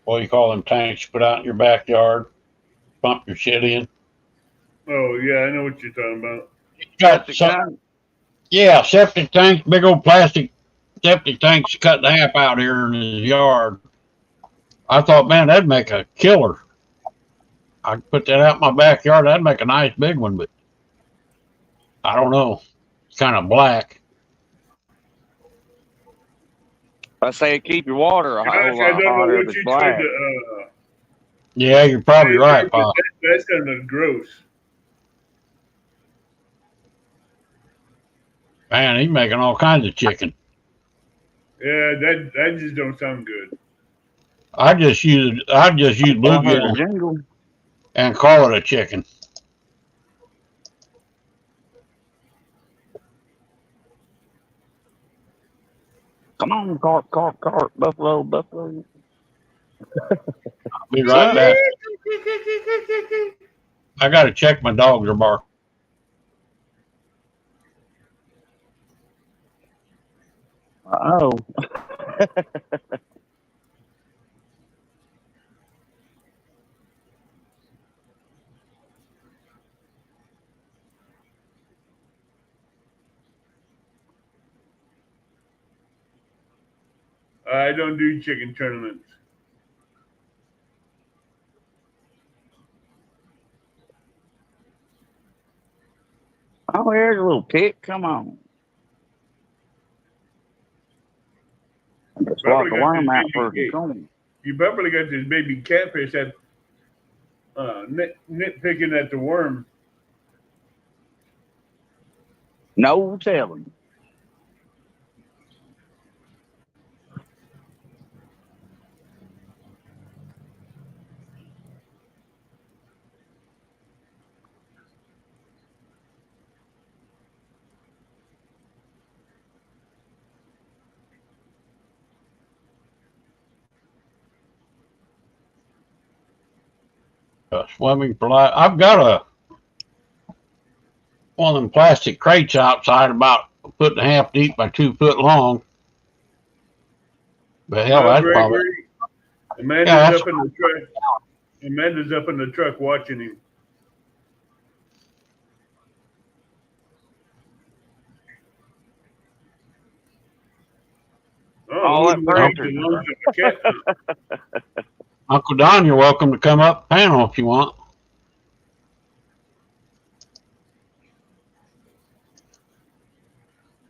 What do you call them tanks you put out in your backyard? Pump your shit in. Oh yeah, I know what you're talking about. Got some, yeah, septic tanks, big old plastic septic tanks cut in half out here in his yard. I thought, man, that'd make a killer. I could put that out in my backyard. That'd make a nice big one, but I don't know. It's kind of black. I say keep your water a Gosh, whole I lot don't know hotter if what it's you black. tried to. Yeah, you're probably right, Pop. That's kind of gross. Man, he's making all kinds of chicken. Yeah, that just don't sound good. I just use bluegill Jingle. and call it a chicken. Come on, cart, buffalo. I'll be right back. I gotta check my dogs are barking. Oh. I don't do chicken tournaments. Oh, here's a little pig. Come on. Just walk the worm out for a corn. You probably got this baby catfish that nitpicking at the worm. No telling. Swimming for life. I've got one of them plastic crates outside about a foot and a half deep by 2 foot long. But hell, that's probably. Amanda's up in the truck. Amanda's up in the truck watching him. Oh, Uncle Don, you're welcome to come up panel if you want.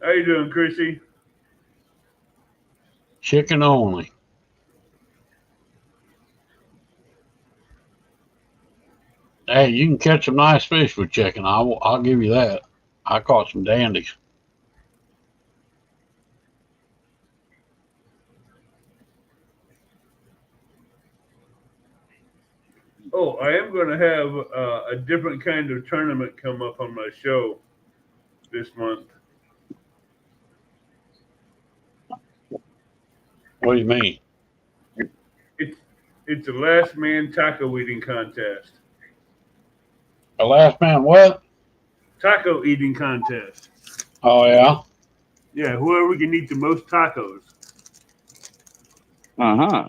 How you doing, Chrissy? Chicken only. Hey, you can catch some nice fish with chicken. I'll give you that. I caught some dandies. Oh, I am going to have a different kind of tournament come up on my show this month. What do you mean? It's a last man taco eating contest. A last man what? Taco eating contest. Oh yeah. Yeah, whoever can eat the most tacos. Uh-huh.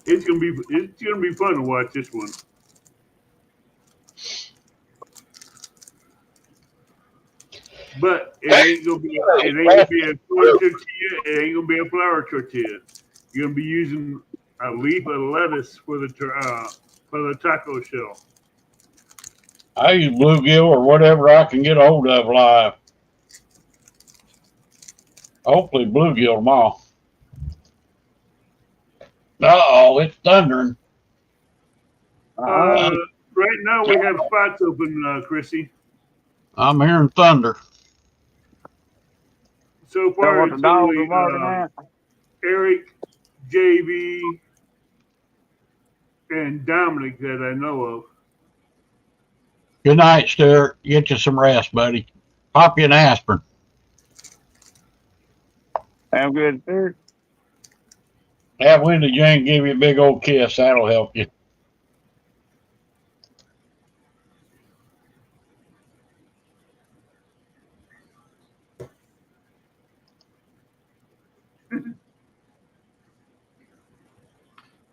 It's gonna be fun to watch this one. But it ain't gonna be a corn tortilla. It ain't gonna be a flour tortilla. You're gonna be using a leaf of lettuce for the taco shell. I use bluegill or whatever I can get a hold of live. Hopefully bluegill tomorrow. Uh-oh, it's thundering. Right now we have spots open, Chrissy. I'm hearing thunder. So far, it's only, at? Eric, JV, and Dominic that I know of. Good night, Stuart. Get you some rest, buddy. Pop you an aspirin. Have good, sir. Have Wendy Jane give you a big old kiss. That'll help you.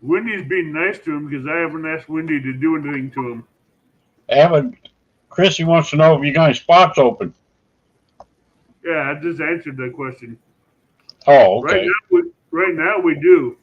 Wendy's being nice to him because I haven't asked Wendy to do anything to him. Chrissy wants to know if you got any spots open. Yeah, I just answered that question. Oh, okay. Right now we do.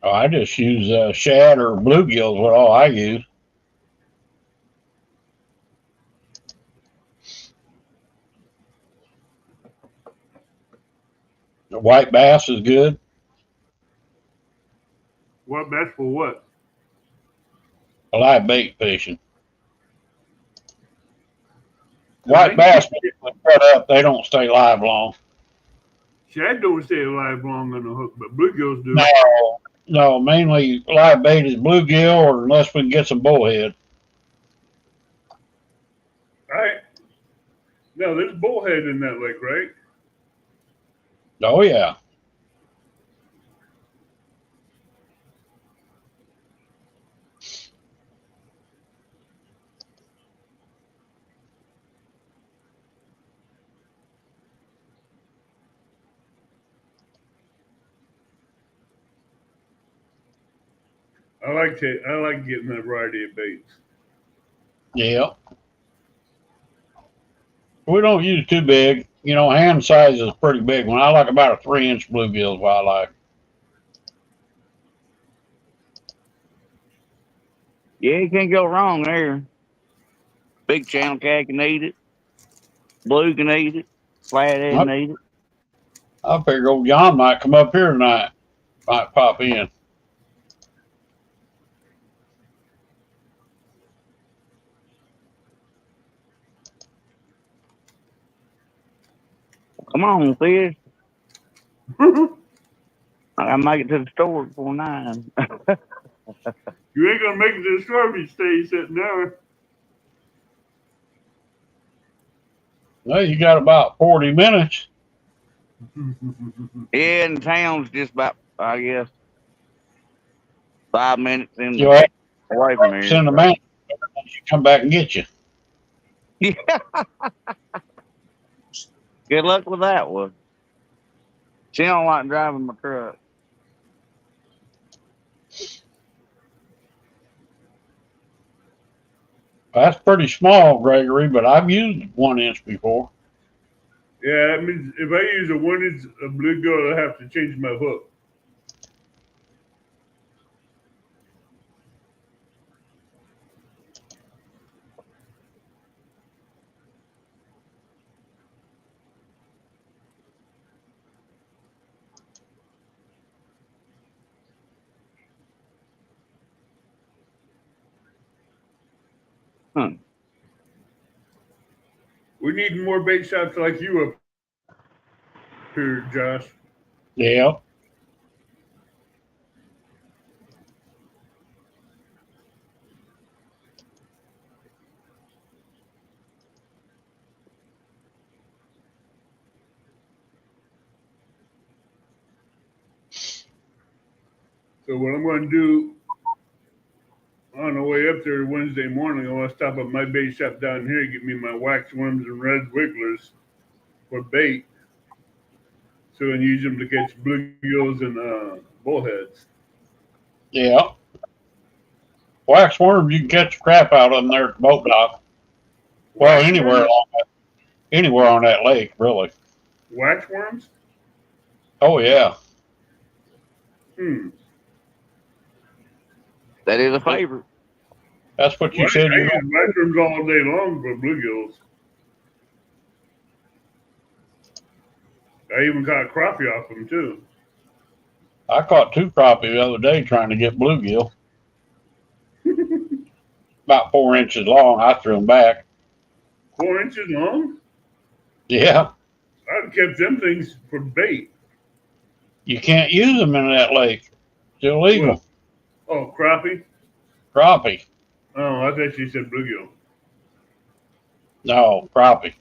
Oh, I just use shad or bluegills. What all I use. The white bass is good. What bass for what? I like bait fishing. White bass, when they cut up, they don't stay live long. Shad don't stay alive long on the hook, but bluegills do. No, mainly live bait is bluegill, or unless we can get some bullhead. Right. No, there's bullhead in that lake, right? Oh yeah. I like getting that variety of baits. Yeah. We don't use too big. You know, hand size is pretty big one. I like about a 3-inch bluegill is what I like. Yeah, you can't go wrong there. Big channel cat can eat it. Blue can eat it. Flathead can eat it. I figure old John might come up here tonight. Might pop in. Come on, fish. I gotta make it to the store before 9. You ain't gonna make it to the store if you stay sitting there. Well, you got about 40 minutes. Yeah, and the town's just about, I guess, 5 minutes in You have away from here. send a man. She come back and get you. Yeah. Good luck with that one. She don't like driving my truck. That's pretty small, Gregory, but I've used 1-inch before. Yeah, that means if I use a 1-inch bluegill, I have to change my hook. We need more bait shops like you up here, Josh. Yeah. So what I'm going to do on the way up there Wednesday morning, I want to stop at my bait shop down here, get me my wax worms and red wigglers for bait, so I can use them to catch bluegills and bullheads. Yeah. Wax worms, you can catch the crap out of them there at the boat dock. Well, anywhere on that lake, really. Wax worms? Oh yeah. Hmm. That is a favorite. That's what you Well, said I you use mushrooms all day long for bluegills. I even caught crappie off them too. I caught 2 crappie the other day trying to get bluegill. About 4 inches long. I threw them back. 4 inches long? Yeah. I'd have kept them things for bait. You can't use them in that lake. It's illegal. Well, oh, crappie? Crappie. Oh, I thought you said bluegill. No, crappie.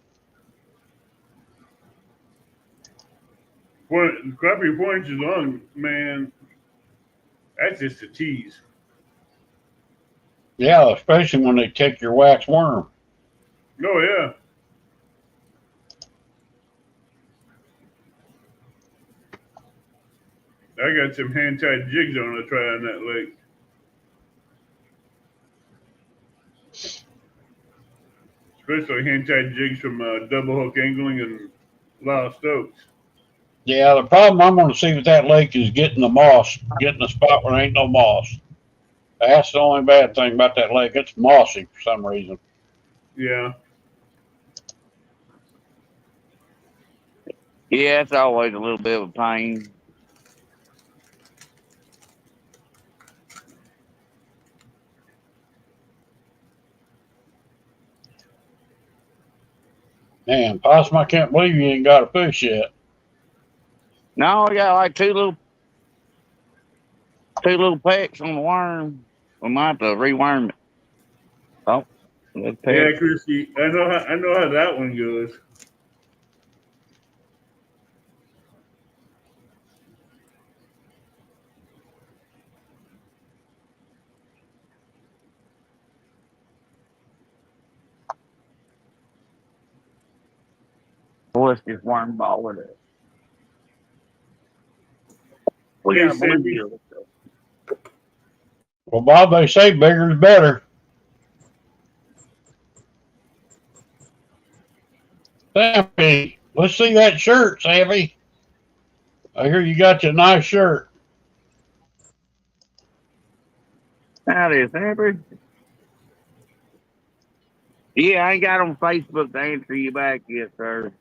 Crappie 4 inches long, man. That's just a tease. Yeah, especially when they take your wax worm. Oh yeah. I got some hand-tied jigs I want to try on that lake. Especially hand-tied jigs from double hook angling and Lost Oaks. Yeah, the problem I'm going to see with that lake is getting the moss, getting a spot where there ain't no moss. That's the only bad thing about that lake. It's mossy for some reason. Yeah. Yeah, it's always a little bit of a pain. Man, Possum, I can't believe you ain't got a fish yet. No, I got like two little pecks on the worm. We might have to reworm it. Oh, let's Yeah, peck. Christy. I know how that one goes. Let's just worm ball with it. We Hey, got a Sammy. bluegill. Well, Bob, they say bigger's better. Sammy, let's see that shirt, Sammy. I hear you got your nice shirt. Howdy, Sammy. Yeah, I ain't got on Facebook to answer you back yet, sir.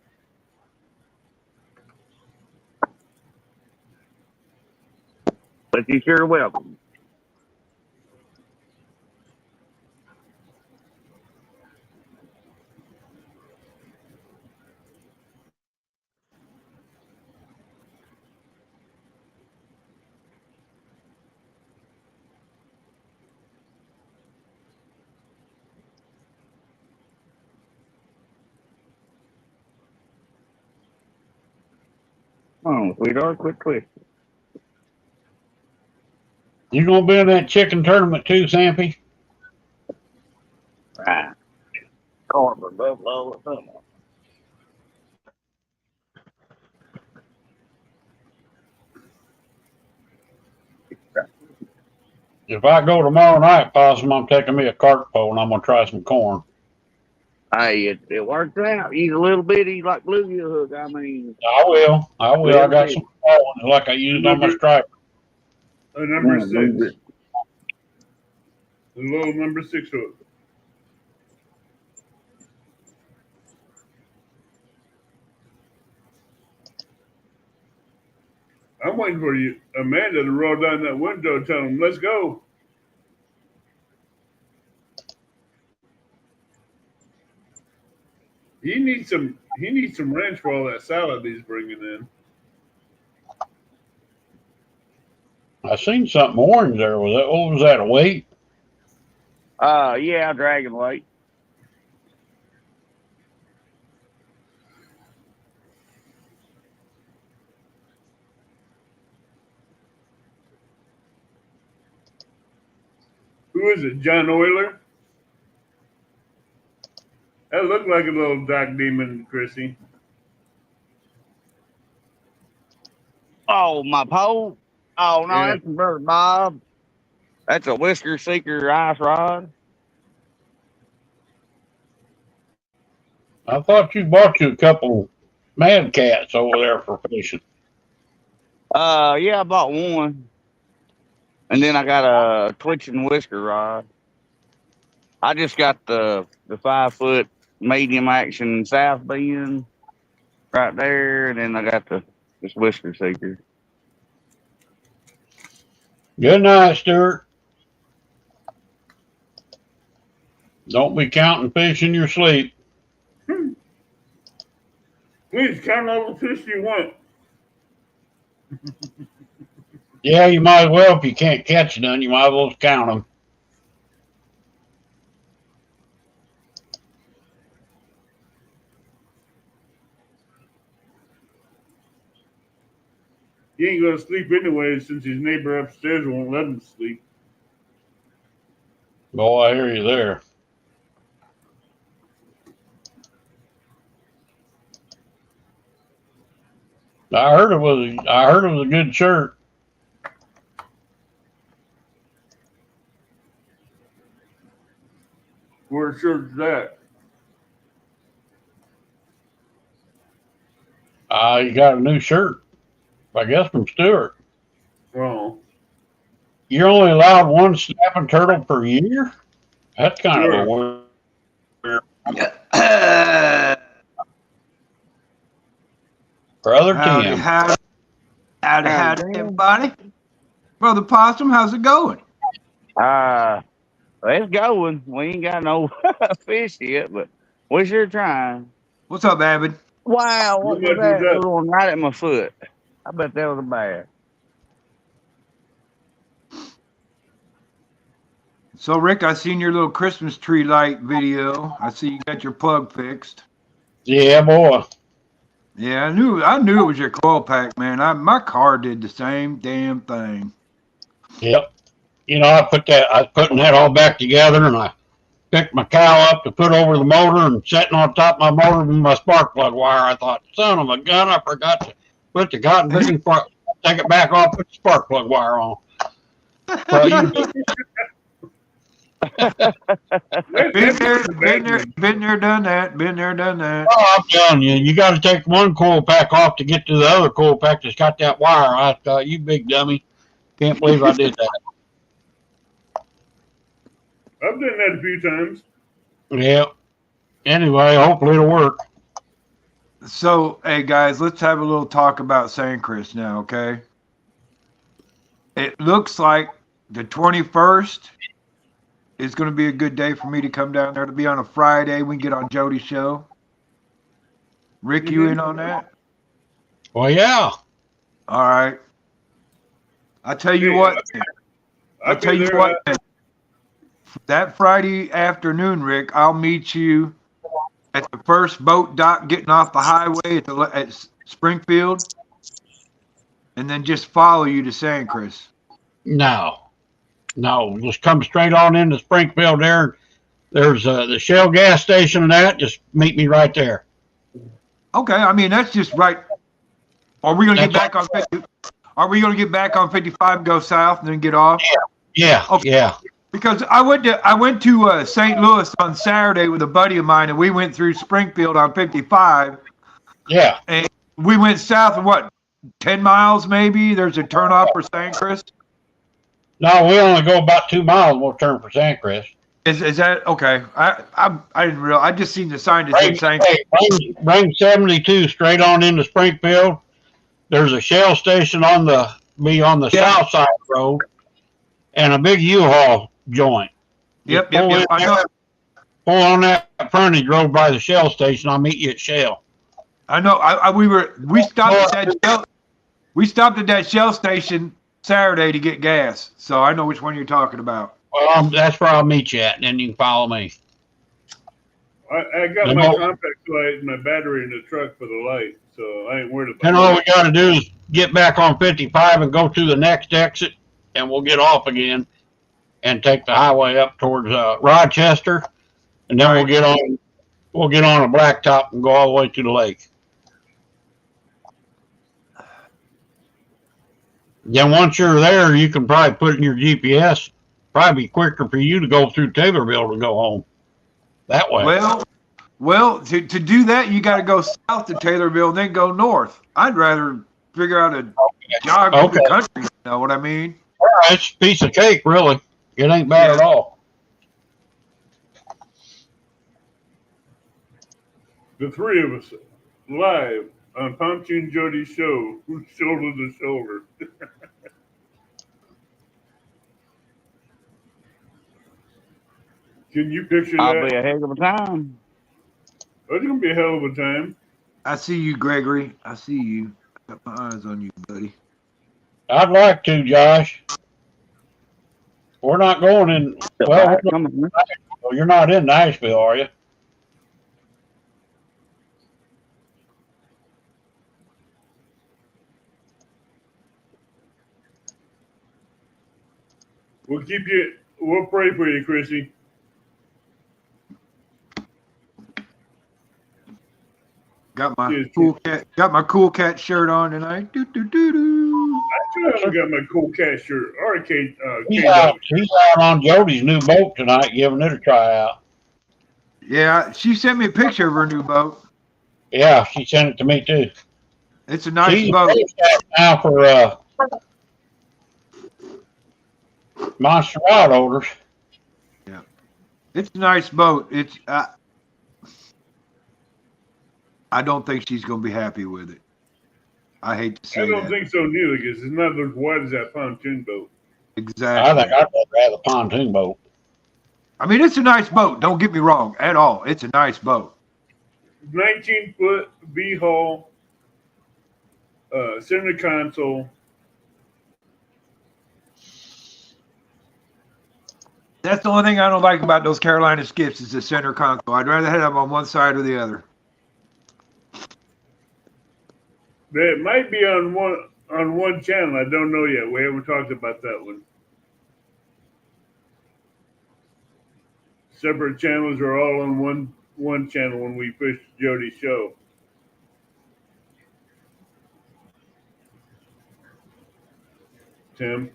But you sure welcome. Oh, sweetheart, quit twisting. You gonna be in that chicken tournament too, Sampy? Right. Carbon buffalo. Come on. If I go tomorrow night, Possum, I'm taking me a cart pole and I'm gonna try some corn. Hey, it works out. He's a little bitty like bluegill hook. I mean, I will. I will. I little got bitty. some small ones like I used on my Number striper. number Yeah, little 6. bit. The little number 6 hook. I'm waiting for you, Amanda, to roll down that window and tell him, let's go. He needs some ranch for all that salad he's bringing in. I seen something orange there. What was that? A weight? Yeah, dragon weight. Who is it? John Euler? That looked like a little dark demon, Chrissy. Oh, my pole. Oh no, Yeah. that's Brother Bob. That's a whisker seeker ice rod. I thought you bought you a couple mad cats over there for fishing. Yeah, I bought one, and then I got a twitching whisker rod. I just got the 5-foot medium action South Bend right there, and then I got this Whisker Seeker. Good night, Stuart. Don't be counting fish in your sleep. Please count all the fish you want. Yeah, you might as well. If you can't catch none, you might as well count them. He ain't gonna sleep anyway since his neighbor upstairs won't let him sleep. Oh, I hear you there. I heard it was a good shirt. Where shirt's that? You got a new shirt, I guess, from Stuart. Oh, You're only allowed one snapping turtle per year? That's kind of a weird. Brother Tim. Howdy, everybody. Brother Possum, how's it going? It's going. We ain't got no fish yet, but we're sure trying. What's up, Abbott? Wow, what was that? that? It was going right at my foot. I bet that was a bear. So, Rick, I seen your little Christmas tree light video. I see you got your plug fixed. Yeah, boy. Yeah, I knew it was your coil pack, man. My car did the same damn thing. Yep. You know, I was putting that all back together, and I picked my cow up to put over the motor, and sitting on top of my motor with my spark plug wire. I thought, son of a gun, I forgot to put the cotton picking part, take it back off, put the spark plug wire on. Well, Been there, done that. Been there, done that. I'm telling you, you got to take one coil pack off to get to the other coil pack that's got that wire. I thought, you big dummy. Can't believe I did that. I've done that a few times. Yeah. Anyway, hopefully it'll work. So, hey, guys, let's have a little talk about St. Chris now, okay? It looks like the 21st is going to be a good day for me to come down there to be on a Friday. We can get on Jody's show. Rick, you in on that? Well, yeah. All right. I tell you what. I'll tell you what. That Friday afternoon, Rick, I'll meet you at the first boat dock getting off the highway at Springfield, and then just follow you to St. Chris. No, just come straight on into Springfield there. There's the Shell gas station and that. Just meet me right there. Okay, I mean, that's just right. Are we going to get back on 50? Are we going to get back on 55 and go south and then get off? Yeah, okay. Yeah. Because I went to St. Louis on Saturday with a buddy of mine, and we went through Springfield on 55. Yeah. And we went south of what, 10 miles maybe? There's a turnoff for St. Chris. No, we only go about 2 miles and we'll turn for St. Chris. Is that okay? I didn't realize. I just seen the sign that said St. Chris. Bring 72 straight on into Springfield. There's a Shell station on the south side of the road, and a big U-Haul joint. Yep. I know. Pull on that frontage road by the Shell station. I'll meet you at Shell. I know. We stopped at that Shell. We stopped at that Shell station Saturday to get gas, so I know which one you're talking about. Well, that's where I'll meet you at, and then you can follow me. I got my compact light and my battery in the truck for the light, so I ain't worried about it. And all we got to do is get back on 55 and go to the next exit, and we'll get off again and take the highway up towards Rochester, and then we'll get on a blacktop and go all the way to the lake. Then once you're there, you can probably put in your GPS. Probably be quicker for you to go through Taylorville to go home that way. Well, to do that, you got to go south to Taylorville and then go north. I'd rather figure out a jog through the country. You know what I mean? It's a piece of cake, really. It ain't bad at all. The three of us live on Pontoon Jody's show, shoulder to shoulder. Can you picture I'll that? be a heck of a time. Oh, it's gonna be a hell of a time. I see you, Gregory. I see you. Got my eyes on you, buddy. I'd like to, Josh. We're not going in. Well, Come on. you're not in Nashville, are you? We'll keep you. We'll pray for you, Chrissy. Got my Cheers, cool cat. Got my cool cat shirt on tonight. Do do do do. I still haven't got my cool cat shirt. Arcade. He's out on Jody's new boat tonight, giving it a try out. Yeah, she sent me a picture of her new boat. Yeah, she sent it to me too. It's a nice She's boat. now for monster rod holders. Yeah, it's a nice boat. It's. I don't think she's going to be happy with it. I hate to say I don't that. think so neither, because it's not as wide as that pontoon boat. Exactly. I think I'd rather have a pontoon boat. I mean, it's a nice boat. Don't get me wrong at all. It's a nice boat. 19-foot V hull, center console. That's the only thing I don't like about those Carolina skips is the center console. I'd rather have them on one side or the other. That might be on one channel. I don't know yet. We haven't talked about that one. Separate channels are all on one channel when we push Jody's show. Tim?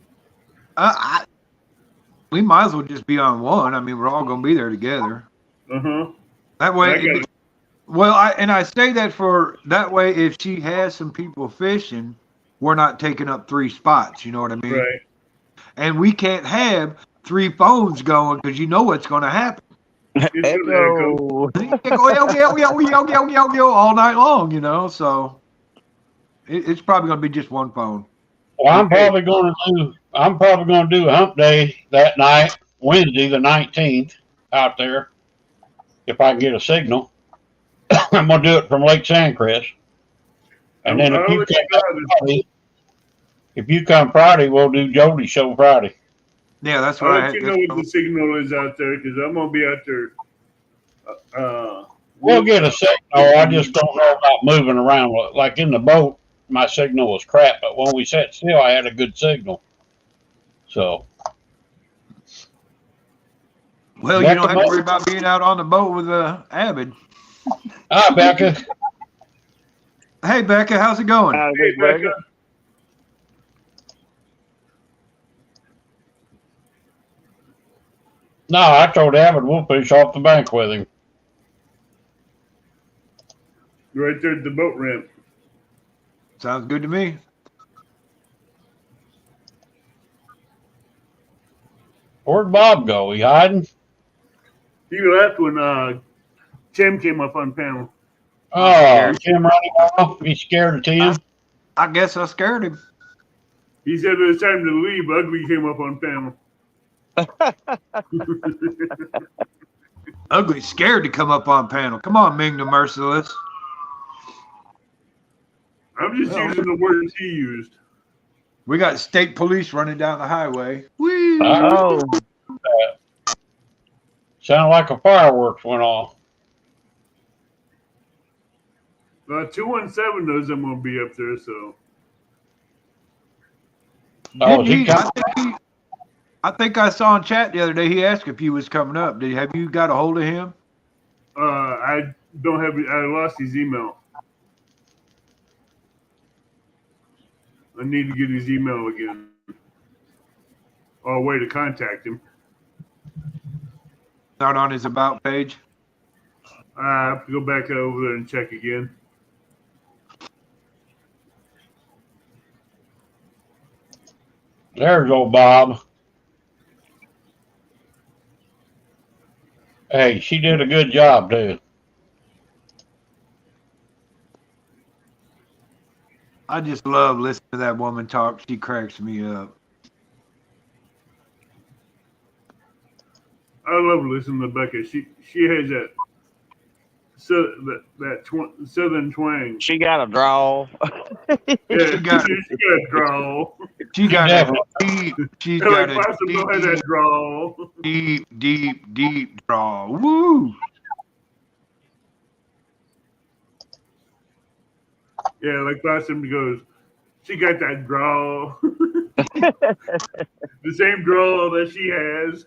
We might as well just be on one. I mean, we're all going to be there together. Uh-huh. That way, I say that for that way, if she has some people fishing, we're not taking up 3 spots. You know what I mean? Right. And we can't have 3 phones going because you know what's going to happen. Echo. All night long, you know. So it's probably going to be just one phone. Well, I'm probably going to do a hump day that night, Wednesday the 19th, out there, if I can get a signal. I'm going to do it from Lake Sandcrest. And then if you come Friday, we'll do Jody's show Friday. Yeah, that's I'll right. let you know what the signal is out there, because I'm going to be out there. We'll get a signal. I just don't know about moving around. Like in the boat, my signal was crap, but when we sat still, I had a good signal. So. Well, you don't have to worry about being out on the boat with Avid. Hi, Becca. Hey, Becca, how's it going? Hey, Becca. No, I told Avid we'll fish off the bank with him. Right there at the boat ramp. Sounds good to me. Where'd Bob go? He hiding? He left when Tim came up on panel. Oh, Tim running off. He's scared of Tim. I guess I scared him. He said it was time to leave. Ugly came up on panel. Ugly scared to come up on panel. Come on, Ming the Merciless. I'm just using the words he used. We got state police running down the highway. Whee! Oh. Sounded like a fireworks went off. 217 knows I'm going to be up there, so. Oh, I think I saw in chat the other day. He asked if you was coming up. Have you got a hold of him? I don't have. I lost his email. I need to get his email again. Or a way to contact him. Not on his about page. I have to go back over there and check again. There's old Bob. Hey, she did a good job, too. I just love listening to that woman talk. She cracks me up. I love listening to Becca. She has that southern twang. She got a drawl. Yeah, She got she got a drawl. she got a Definitely. deep. She's Like got a Possum don't have that drawl. deep draw. Woo! Yeah, like Possum goes, she got that drawl. The same drawl that she has.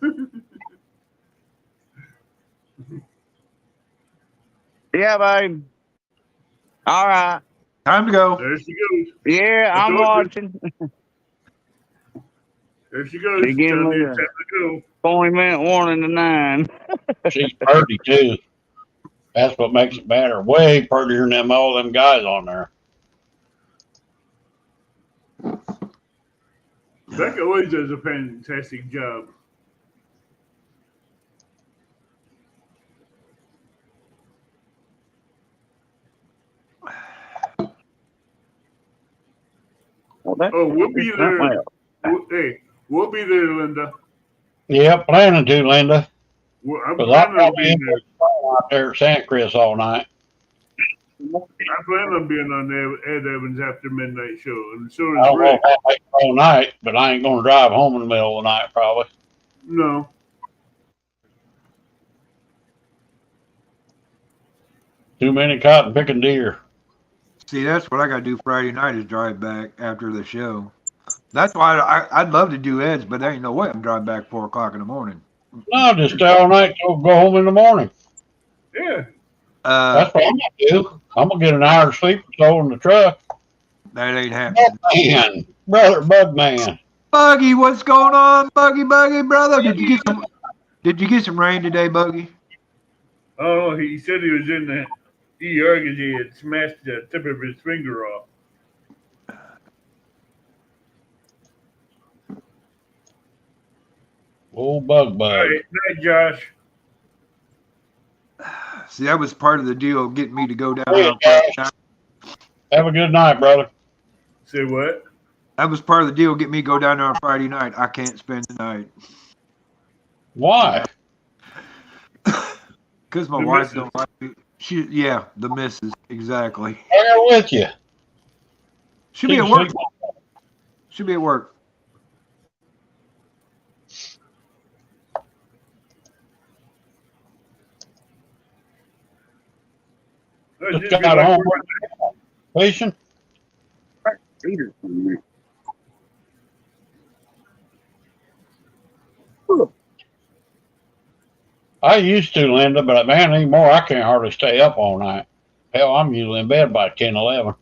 Yeah, babe. All right. Time to go. There she goes. Yeah, I I'm told you. watching. There she goes. She She's giving telling me me a it's time to 20-minute warning to 9. She's pretty too. That's what makes it better. Way prettier than all them guys on there. go. Becca always does a fantastic job. Well, that, Oh, we'll be that's there. not well. Hey, we'll be there, Linda. Yep, planning to, Linda. I'm Because I'll planning on probably being end there. up out there at San Chris all night. I plan on being on Ed Evans after midnight show, and so I does don't know Rick. if I'll make it all night, but I ain't going to drive home in the middle of the night probably. No, Too many cotton picking deer. See, that's what I got to do Friday night is drive back after the show. That's why I'd love to do Ed's, but there ain't no way I'm driving back 4 o'clock in the morning. No, just stay all night till go home in the morning. yeah, That's what I'm going to do. I'm going to get an hour's sleep or so in the truck. That ain't happening. Man, brother Bugman. Buggy, what's going on, Buggy, brother? Did you get some rain today, Buggy? oh, he said he was in the ER because he had smashed the tip of his finger off. Old bug. All right, night, Josh. See, that was part of the deal getting me to go down Hey, there on Friday Josh. night. Have a good night, brother. Say what? That was part of the deal getting me to go down there on Friday night. I can't spend the night. Why? Because my The wife missus. don't like it. The missus, exactly. They're with you. She'll be at work. She'll be at work. I Just got home. Fishing? I used to, Linda, but man, anymore, I can't hardly stay up all night. Hell, I'm usually in bed by 10, 11.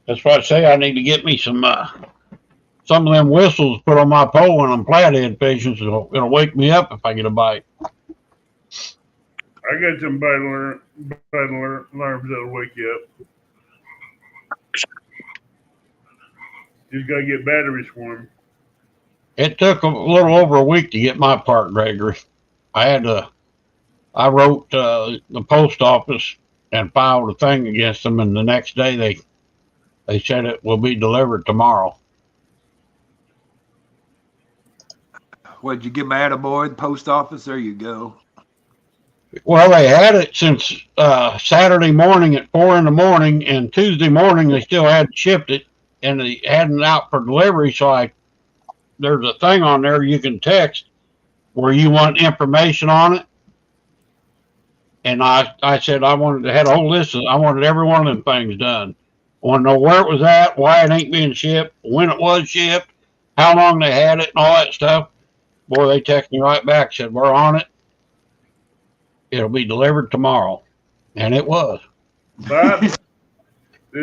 That's why I say I need to get me some of them whistles put on my pole when I'm flathead fishing, so it'll wake me up if I get a bite. I got some vital alarms that'll wake you up. Just gotta get batteries for them. It took a little over a week to get my part, Gregory. I wrote the post office and filed a thing against them, and the next day they said it will be delivered tomorrow. What, did you give my attaboy the post office? There you go. Well, they had it since Saturday morning at 4 in the morning, and Tuesday morning they still hadn't shipped it, and they hadn't it out for delivery. So there's a thing on there you can text where you want information on it. And I said I had a whole list I wanted every one of them things done. I want to know where it was at, why it ain't being shipped, when it was shipped, how long they had it, and all that stuff. Boy, they texted me right back, said, we're on it. It'll be delivered tomorrow. And it was. Bob,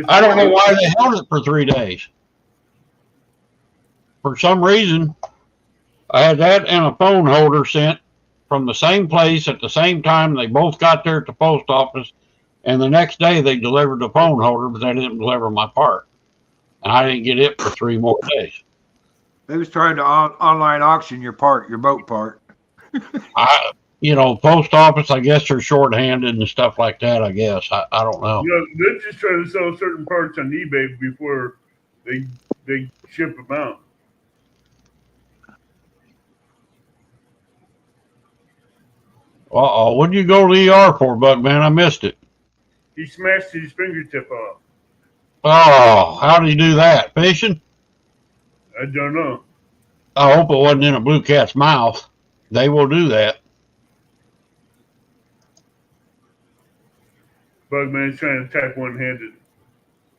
I don't know why they held it for 3 days. For some reason, I had that and a phone holder sent from the same place at the same time. They both got there at the post office. And the next day they delivered the phone holder, but they didn't deliver my part. And I didn't get it for 3 more days. They was trying to online auction your boat part. you know, post office, I guess they're shorthanded and stuff like that. I guess I don't know. You know, they're just trying to sell certain parts on eBay before they ship them out. Uh-oh, what'd you go to the ER for, Buck, man? I missed it. He smashed his fingertip off. Oh, how did he do that? Fishing? I don't know. I hope it wasn't in a blue cat's mouth. They will do that. Bugman's trying to attack one-handed.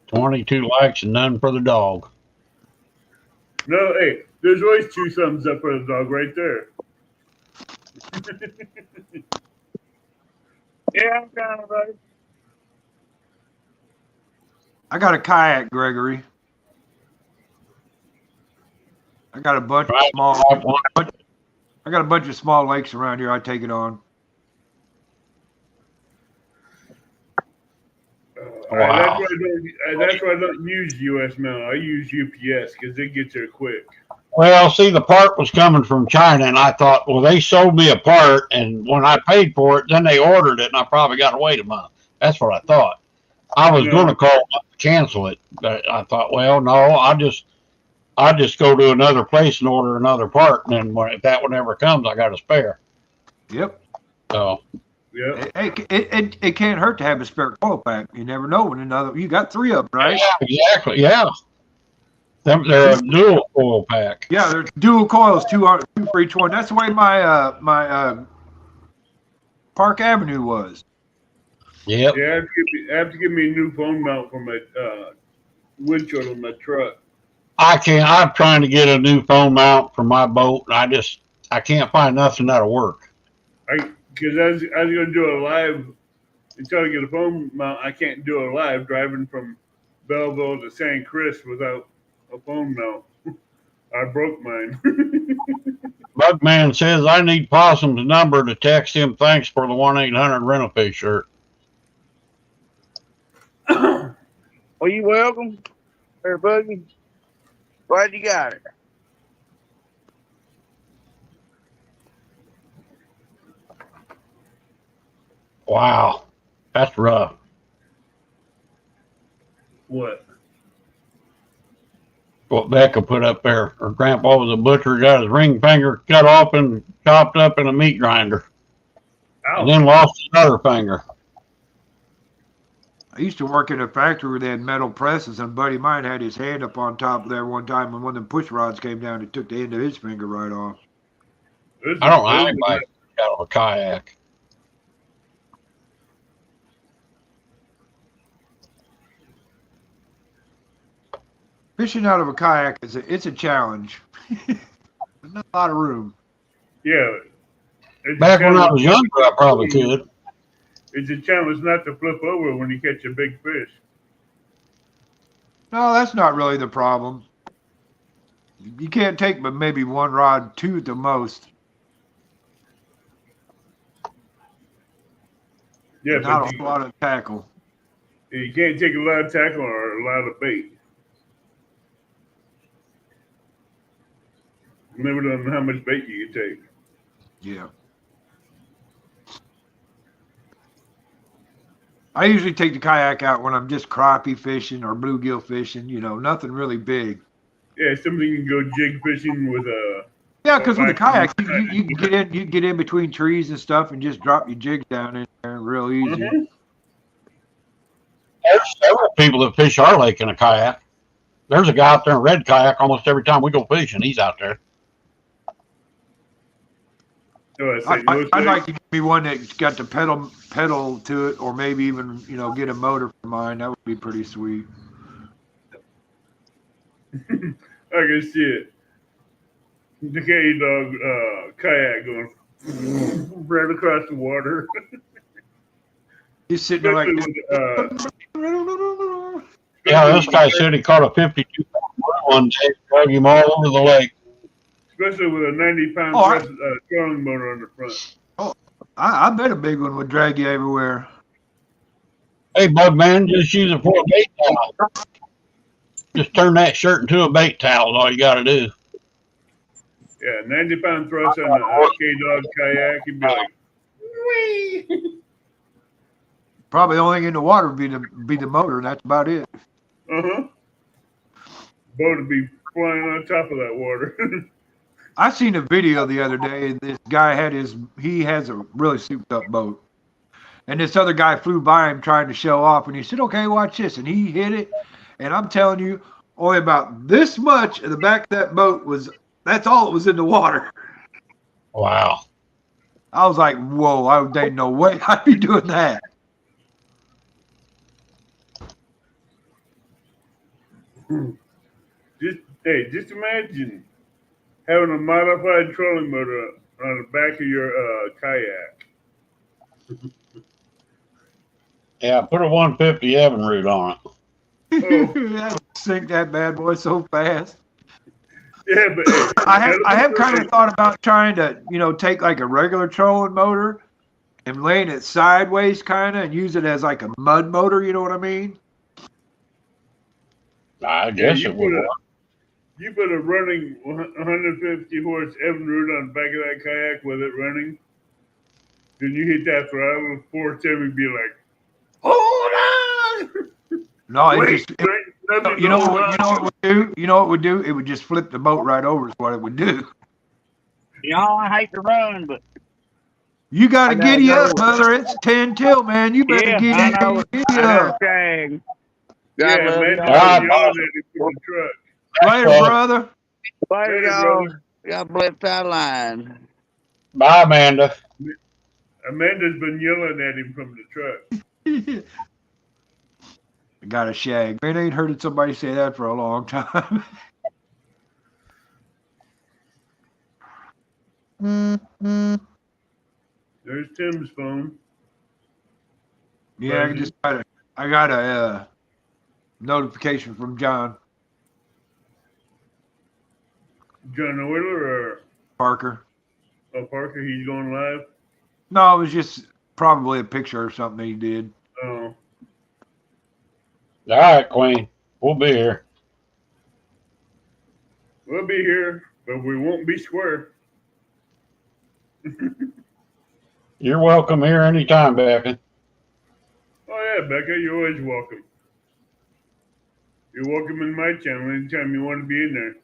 22 likes and none for the dog. No, hey, there's always 2 thumbs up for the dog right there. Yeah, I'm kind of right. I got a kayak, Gregory. I got a bunch of small. I got a bunch of small lakes around here. I take it on. Wow. That's why I don't use U.S. mail. I use UPS because it gets there quick. Well, see, the part was coming from China, and I thought, well, they sold me a part, and when I paid for it, then they ordered it, and I probably got to wait a month. That's what I thought. I was going to call them to cancel it, but I thought, well, no, I'll just go to another place and order another part, and then if that one ever comes, I got a spare. Yep. So. Yeah. It can't hurt to have a spare coil pack. You never know when another. You got 3 of them, right? Yeah, exactly. Yeah. They're a dual coil pack. Yeah, there's dual coils, two for each one. That's the way my Park Avenue was. Yep. Yeah, I have to give me a new phone mount for my windshield on my truck. I can't. I'm trying to get a new phone mount for my boat, and I can't find nothing that'll work. Because I was going to do a live until I get a phone mount. I can't do a live driving from Belleville to San Chris without a phone mount. I broke mine. Bugman says I need Possum's number to text him. Thanks for the 1-800 Rent-A-Fish shirt. Well, you welcome, there, Buggy. Glad you got it. Wow, that's rough. What? What Becca put up there. Her grandpa was a butcher, got his ring finger cut off and chopped up in a meat grinder. Ow. And then lost his other finger. I used to work in a factory where they had metal presses, and a buddy of mine had his hand up on top of there one time, and one of them push rods came down and took the end of his finger right off. I don't know anybody out of a kayak. Fishing out of a kayak it's a challenge. There's not a lot of room. Yeah. Back when I was younger, I probably could. It's a challenge not to flip over when you catch a big fish. No, that's not really the problem. You can't take but maybe 1 rod, 2 at the most. Yeah, Not but a lot of tackle. you can't take a lot of tackle or a lot of bait. Limited on how much bait you can take. Yeah. I usually take the kayak out when I'm just crappie fishing or bluegill fishing, nothing really big. Yeah, something you can go jig fishing with a. Yeah, because with the kayak, you can get in between trees and stuff and just drop your jigs down in there real easy. Mm-hmm. There's several people that fish our lake in a kayak. There's a guy out there in a red kayak almost every time we go fishing. He's out there. Oh, I'd like to give me one that's got the pedal to it, or maybe even get a motor for mine. That would be pretty sweet. I can see it. The K-Dog kayak going right across the water. He's sitting there like this. Yeah, this guy said he caught a 52 one day, drug him all over the lake. Especially with a 90-pound trolling motor on the front. Oh, I bet a big one would drag you everywhere. Hey, bud man, just use it for a bait towel. Just turn that shirt into a bait towel is all you got to do. Yeah, 90-pound thrust on a K-Dog kayak, you'd be like wee. Probably the only thing in the water would be the motor, and that's about it. Uh-huh. Boat would be flying on top of that water. I seen a video the other day. This guy he has a really souped up boat. And this other guy flew by him trying to show off, and he said, okay, watch this. And he hit it. And I'm telling you, only about this much of the back of that boat that's all it was in the water. Wow. I was like, whoa, there ain't no way I'd be doing that. Just imagine having a modified trolling motor on the back of your kayak. Yeah, put a 150 Evinrude on it. Oh. Sink that bad boy so fast. Yeah, but I have kind of thought about trying to, take like a regular trolling motor and laying it sideways kind of and use it as like a mud motor, you know what I mean? I guess it would work. You put a running 150 horse Evinrude on the back of that kayak with it running, then you hit that throttle, poor Tim would be like, hold on! No, You know what it would do? You know what it would do? It would just flip the boat right over is what it would do. I hate to run, but You got to I gotta giddy up, go. mother. It's 10 till, man. You better giddy I know. up. I gotta shag. God Yeah, love man, you you're all. yelling at him from the truck. Later, brother. Later, Later, y'all. brother. Y'all blipped out of line. Bye, Amanda. Amanda's been yelling at him from the truck. I got a shag. Man, I ain't heard somebody say that for a long time. There's Tim's phone. Yeah, I got a notification from John John Euler or Parker. Parker, he's going live. No, it was just probably a picture or something he did. Oh, All right, Queen. We'll be here. we'll be here, but we won't be square. You're welcome here anytime, Becca. Oh yeah, Becca, you're always welcome. You're welcome in my channel anytime you want to be in there.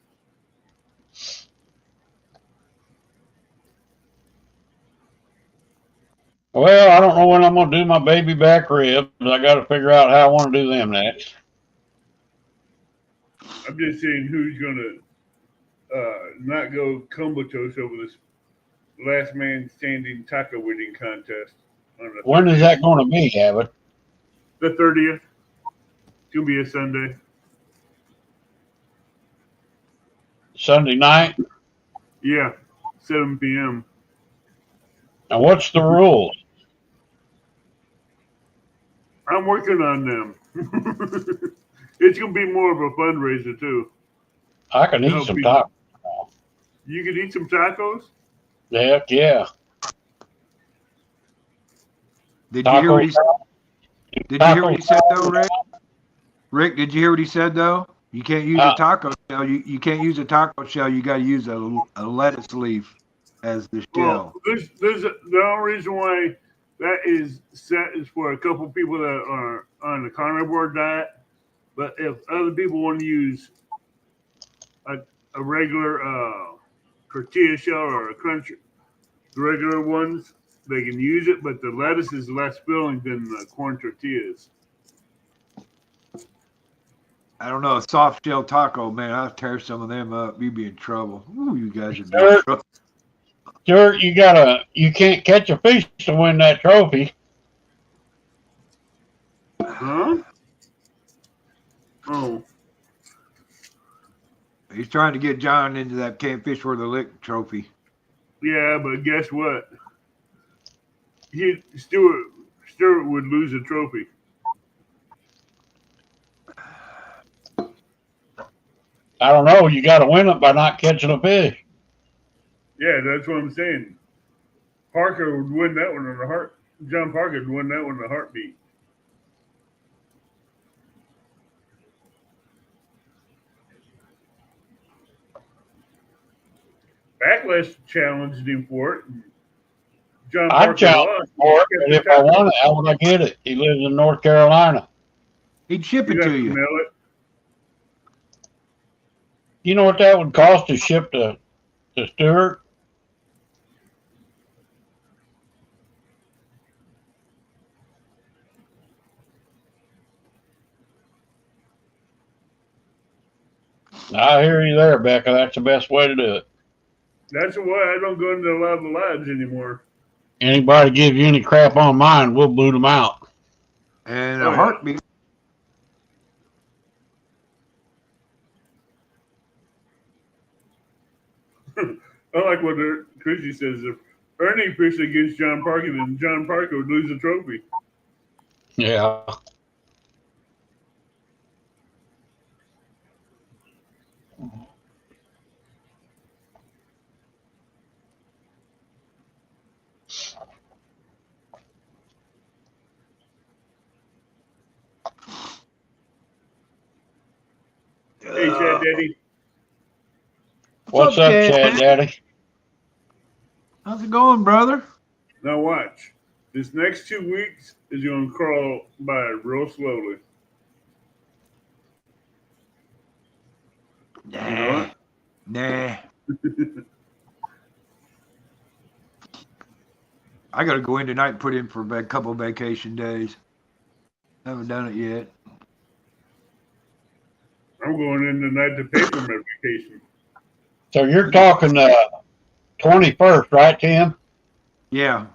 Well, I don't know when I'm going to do my baby back ribs. I got to figure out how I want to do them next. I'm just saying who's gonna not go comatose over this last man standing taco winning contest on the When 30th. is that going to be, Abbott? The 30th. It's gonna be a Sunday. Sunday night? Yeah, 7 p.m. And what's the rules? I'm working on them. It's gonna be more of a fundraiser too. I can eat some tacos. You can eat some tacos. Heck yeah. Did you hear what he said? Did you hear what he said though, Rick? Rick, did you hear what he said though? You can't use a taco shell. You can't use a taco shell. You got to use a lettuce leaf as the shell. Well, the only reason why that is set is for a couple people that are on the carnivore diet. But if other people want to use a regular tortilla shell or a crunch, the regular ones, they can use it. But the lettuce is less filling than the corn tortillas. I don't know, a soft shell taco, man. I'll tear some of them up. You'd be in trouble. Ooh, you guys would be in trouble. Stuart, you can't catch a fish to win that trophy. Huh? Oh. He's trying to get John into that can't fish for the lick trophy. Yeah, but guess what? Stuart would lose a trophy. I don't know. You got to win it by not catching a fish. Yeah, that's what I'm saying. Parker would win that one in a heart. John Parker would win that one in a heartbeat. Backlash challenged him for it. And John I'd Parker challenge lost. for it, but if I want it, how would I get it? He lives in North Carolina. He'd ship it You'd have to to you. mail it. You know what that would cost to ship to Stewart? I hear you there, Becca. That's the best way to do it. That's why I don't go into a lot of the lives anymore. Anybody give you any crap on mine, we'll boot them out. And Oh, a yeah. heartbeat. I like what Chrissy says. If Ernie pitched against John Parker, then John Parker would lose the trophy. Yeah. Hey, Chad Daddy. What's up, Chad Daddy? How's it going, brother? Now watch. This next 2 weeks is going to crawl by real slowly. Nah. You know what? Nah. I got to go in tonight and put in for a couple of vacation days. Haven't done it yet. I'm going in tonight to pay for my vacation. So you're talking 21st, right, Tim? Yeah.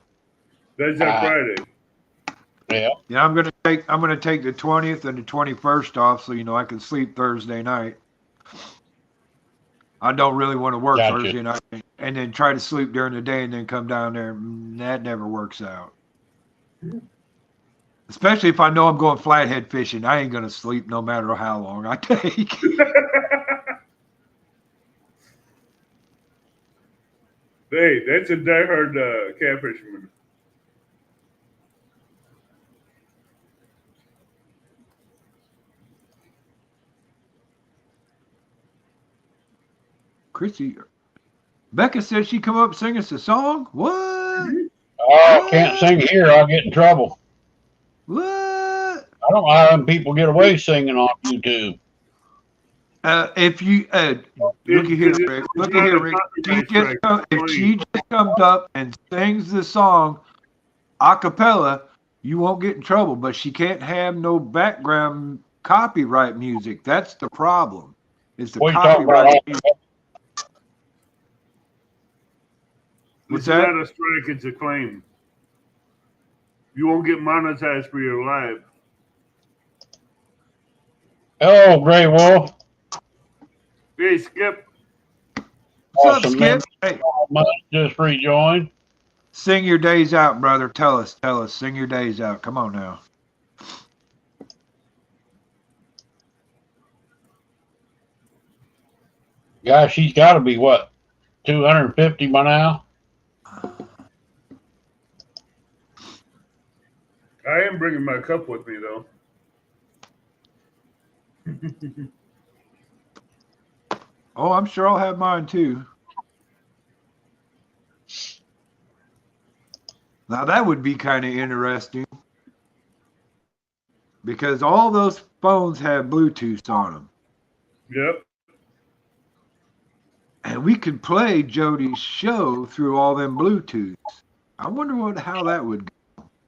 That's that Friday. Yeah. Yeah, I'm gonna take the 20th and the 21st off, so I can sleep Thursday night. I don't really want to work Gotcha. Thursday night and then try to sleep during the day and then come down there. That never works out. Especially if I know I'm going flathead fishing. I ain't gonna sleep no matter how long I take. Hey, that's a diehard catfisherman. Chrissy, Becca said she come up and sing us a song. What? Oh, I can't sing here. I'll get in trouble. What? I don't know how them people get away singing on YouTube. If you look at here, Rick. Look at here, Rick. If she just comes up and sings the song a cappella, you won't get in trouble. But she can't have no background copyright music. That's the problem. It's the What are you talking copyright about? music. It's What's that? not a strike, it's a claim. You won't get monetized for your live. Hello, Gray Wolf. Hey, Skip. What's up, Awesome, Skip? man. Hey, Must just rejoined. sing your days out, brother. Tell us. Sing your days out. Come on now. Gosh, she's got to be what, 250 by now? I am bringing my cup with me, though. Oh, I'm sure I'll have mine too. Now that would be kind of interesting because all those phones have Bluetooth on them. Yep. And we could play Jody's show through all them Bluetooths. I wonder how that would go.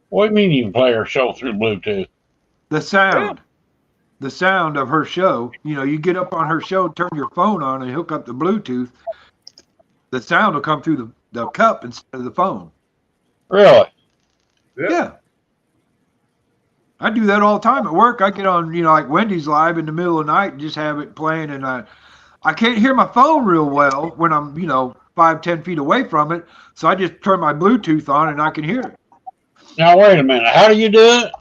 What do you mean you can play her show through Bluetooth? The sound. The sound of her show. You get up on her show, turn your phone on, and hook up the Bluetooth. The sound will come through the cup instead of the phone. Really? Yep. Yeah. I do that all the time at work. I get on, like Wendy's Live in the middle of the night and just have it playing. And I can't hear my phone real well when I'm, 5-10 feet away from it. So I just turn my Bluetooth on and I can hear it. Now, wait a minute. How do you do it?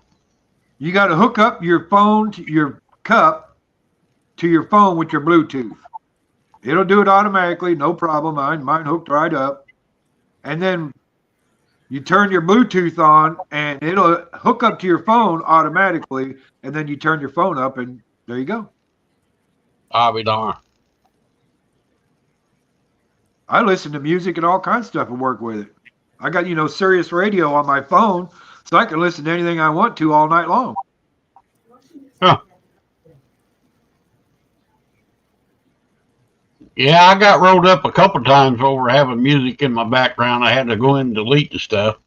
You got to hook up your phone to your cup to your phone with your Bluetooth. It'll do it automatically. No problem. Mine hooked right up. And then you turn your Bluetooth on and it'll hook up to your phone automatically. And then you turn your phone up and there you go. I'll be darned. I listen to music and all kinds of stuff and work with it. I got, Sirius radio on my phone, so I can listen to anything I want to all night long. Huh. Yeah, I got rolled up a couple times over having music in my background. I had to go in and delete the stuff.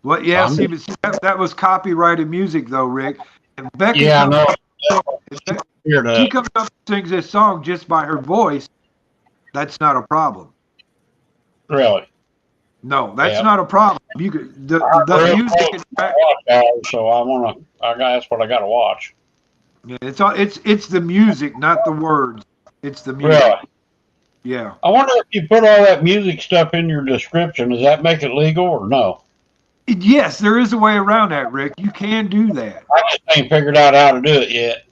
Well, yeah, see, that was copyrighted music, though, Rick. If Becky Yeah, I know. she comes up and sings this song just by her voice, that's not a problem. Really? No, that's not a problem. You could the music is back. So that's what I got to watch. Yeah, it's the music, not the words. It's the music. Really? Yeah. I wonder if you put all that music stuff in your description, does that make it legal or no? Yes, there is a way around that, Rick. You can do that. I just ain't figured out how to do it yet.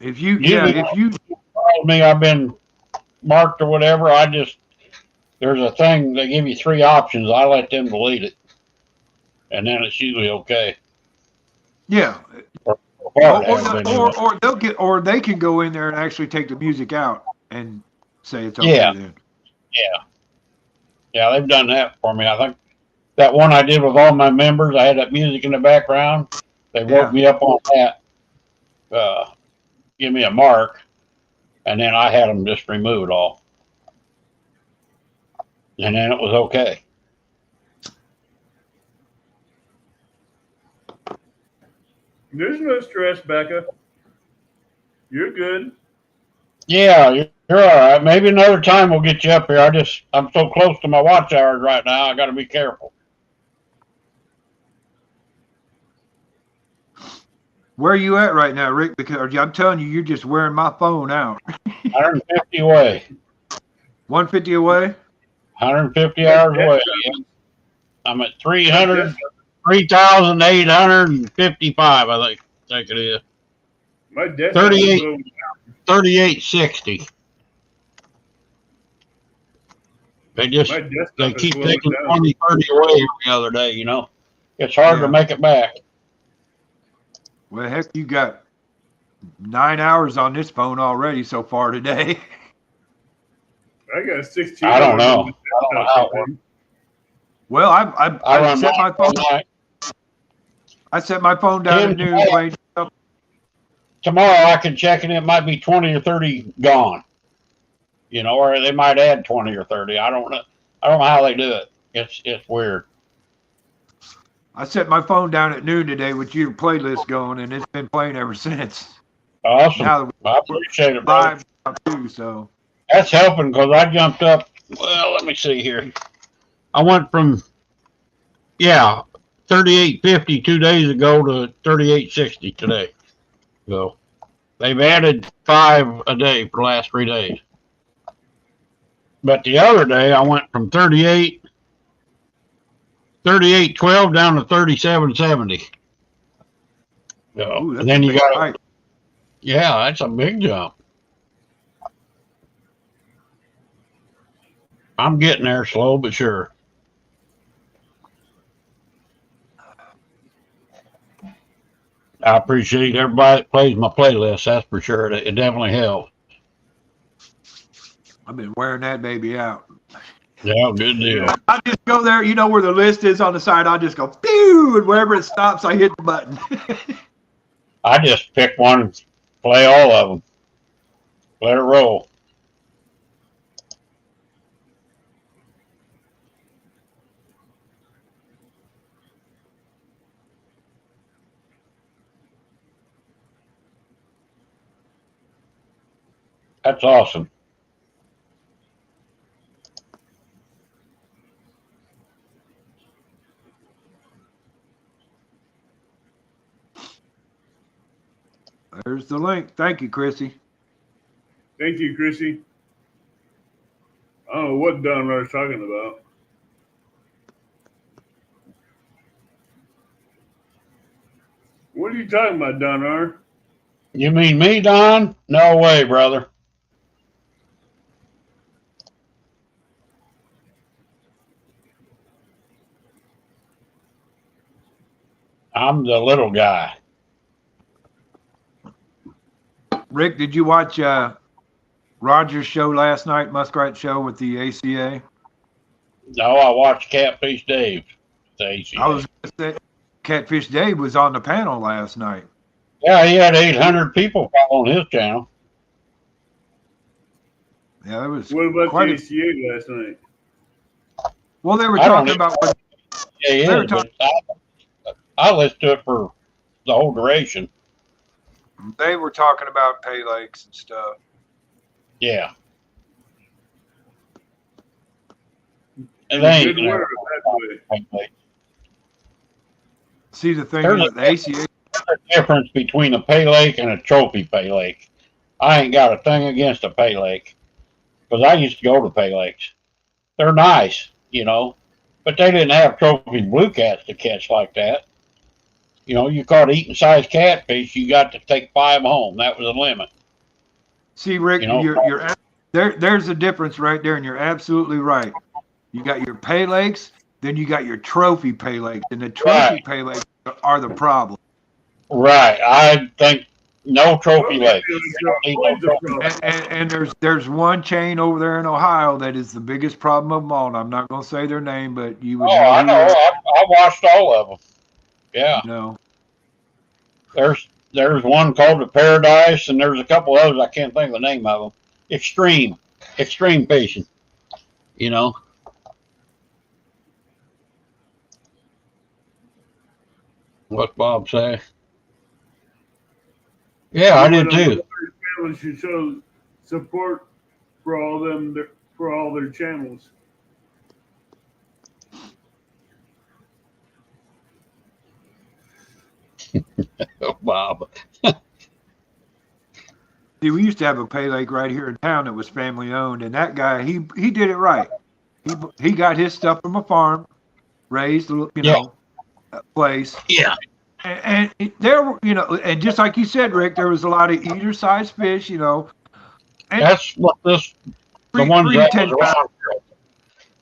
If you told me I've been marked or whatever, there's a thing, they give you 3 options. I let them delete it. And then it's usually okay. Yeah. Or they can go in there and actually take the music out and say it's okay then. Yeah, they've done that for me. I think that one I did with all my members, I had that music in the background. They wrote me up on that, give me a mark, and then I had them just remove it all. And then it was okay. There's no stress, Becca. You're good. Yeah, you're all right. Maybe another time we'll get you up here. I'm so close to my watch hours right now. I got to be careful. Where are you at right now, Rick? Because I'm telling you, you're just wearing my phone out. 150 away. 150 away? 150 hours away. Yeah. I'm at 3,855, I think it is. My desk 3860. They keep taking 20, 30 away every other day, It's hard to make it back. Well, heck, you got 9 hours on this phone already so far today. I got 16. I don't know how it works. Well, I set my phone. I set my phone down at noon. Tomorrow I can check and it might be 20 or 30 gone. Or they might add 20 or 30. I don't know. I don't know how they do it. It's weird. I set my phone down at noon today with your playlist going, and it's been playing ever since. Awesome. I appreciate it, brother. Too, so that's helping because I jumped up. Well, let me see here. I went from 38.50 2 days ago to 38.60 today. So they've added 5 a day for the last 3 days. But the other day I went from 38.12 down to 37.70. So, and then you got that's a big jump. I'm getting there slow but sure. I appreciate everybody that plays my playlist, that's for sure. It definitely helps. I've been wearing that baby out. Yeah, good deal. I just go there, where the list is on the side, I'll just go, pew, and wherever it stops, I hit the button. I just pick one and play all of them. Let it roll. That's awesome. There's the link. Thank you, Chrissy. Thank you, Chrissy. I don't know what Don was talking about. What are you talking about, Don R? You mean me, Don? No way, brother. I'm the little guy. Rick, did you watch Roger's show last night, Muskrat show with the ACA? No, I watched Catfish Dave. I was going to say, Catfish Dave was on the panel last night. Yeah, he had 800 people following his channel. Yeah, it was What about quite the a, ACA last night? well, they were I don't talking about what Yeah, he They were is, but I listened to it for the whole duration. they were talking about pay lakes and stuff. Yeah. And In they a ain't good way or a bad way? See, the thing There's is, the ACA, a difference between a pay lake and a trophy pay lake. I ain't got a thing against a pay lake because I used to go to pay lakes. They're nice, but they didn't have trophy blue cats to catch like that. You caught eating sized catfish, you got to take 5 home. That was the limit. see, Rick, You know? you're there's a difference right there, and you're absolutely right. You got your pay lakes, then you got your trophy pay lakes, and the trophy pay lakes are the problem. Right. I think no trophy lake. And there's one chain over there in Ohio that is the biggest problem of them all. And I'm not going to say their name, but you would know. I know. I watched all of them. Yeah. There's one called the Paradise, and there's a couple others I can't think of the name of them. Extreme fishing. What Bob say? Yeah, I did too. Channels should show support for all their channels. Bob. See, we used to have a pay lake right here in town that was family owned, and that guy he did it right. He got his stuff from a farm, raised place. Yeah. And there, and just like you said, Rick, there was a lot of eater-sized fish, And that's what the ones that was around.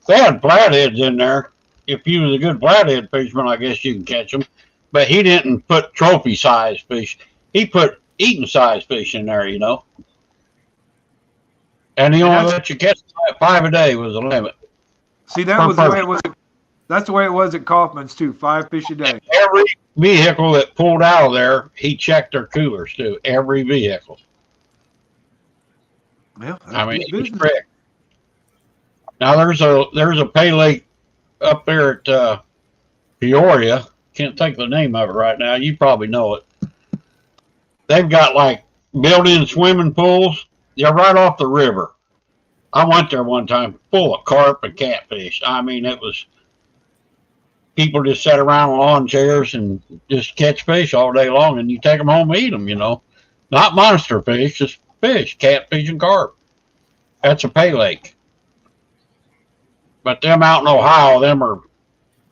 They had flatheads in there. If you was a good flathead fisherman, I guess you can catch them. But he didn't put trophy-sized fish. He put eating-sized fish in there, And he only let you catch 5 a day was the limit. See, that was the way it was. That's the way it was at Kaufman's too. 5 fish a day. Every vehicle that pulled out of there, he checked their coolers too. Every vehicle. Well, I mean, it was correct. Now there's a pay lake up there at Peoria. Can't think of the name of it right now. You probably know it. They've got like built-in swimming pools. They're right off the river. I went there one time, full of carp and catfish. I mean, it was. People just sat around in lawn chairs and just catch fish all day long, and you take them home and eat them, Not monster fish, just fish, catfish and carp. That's a pay lake. But them out in Ohio,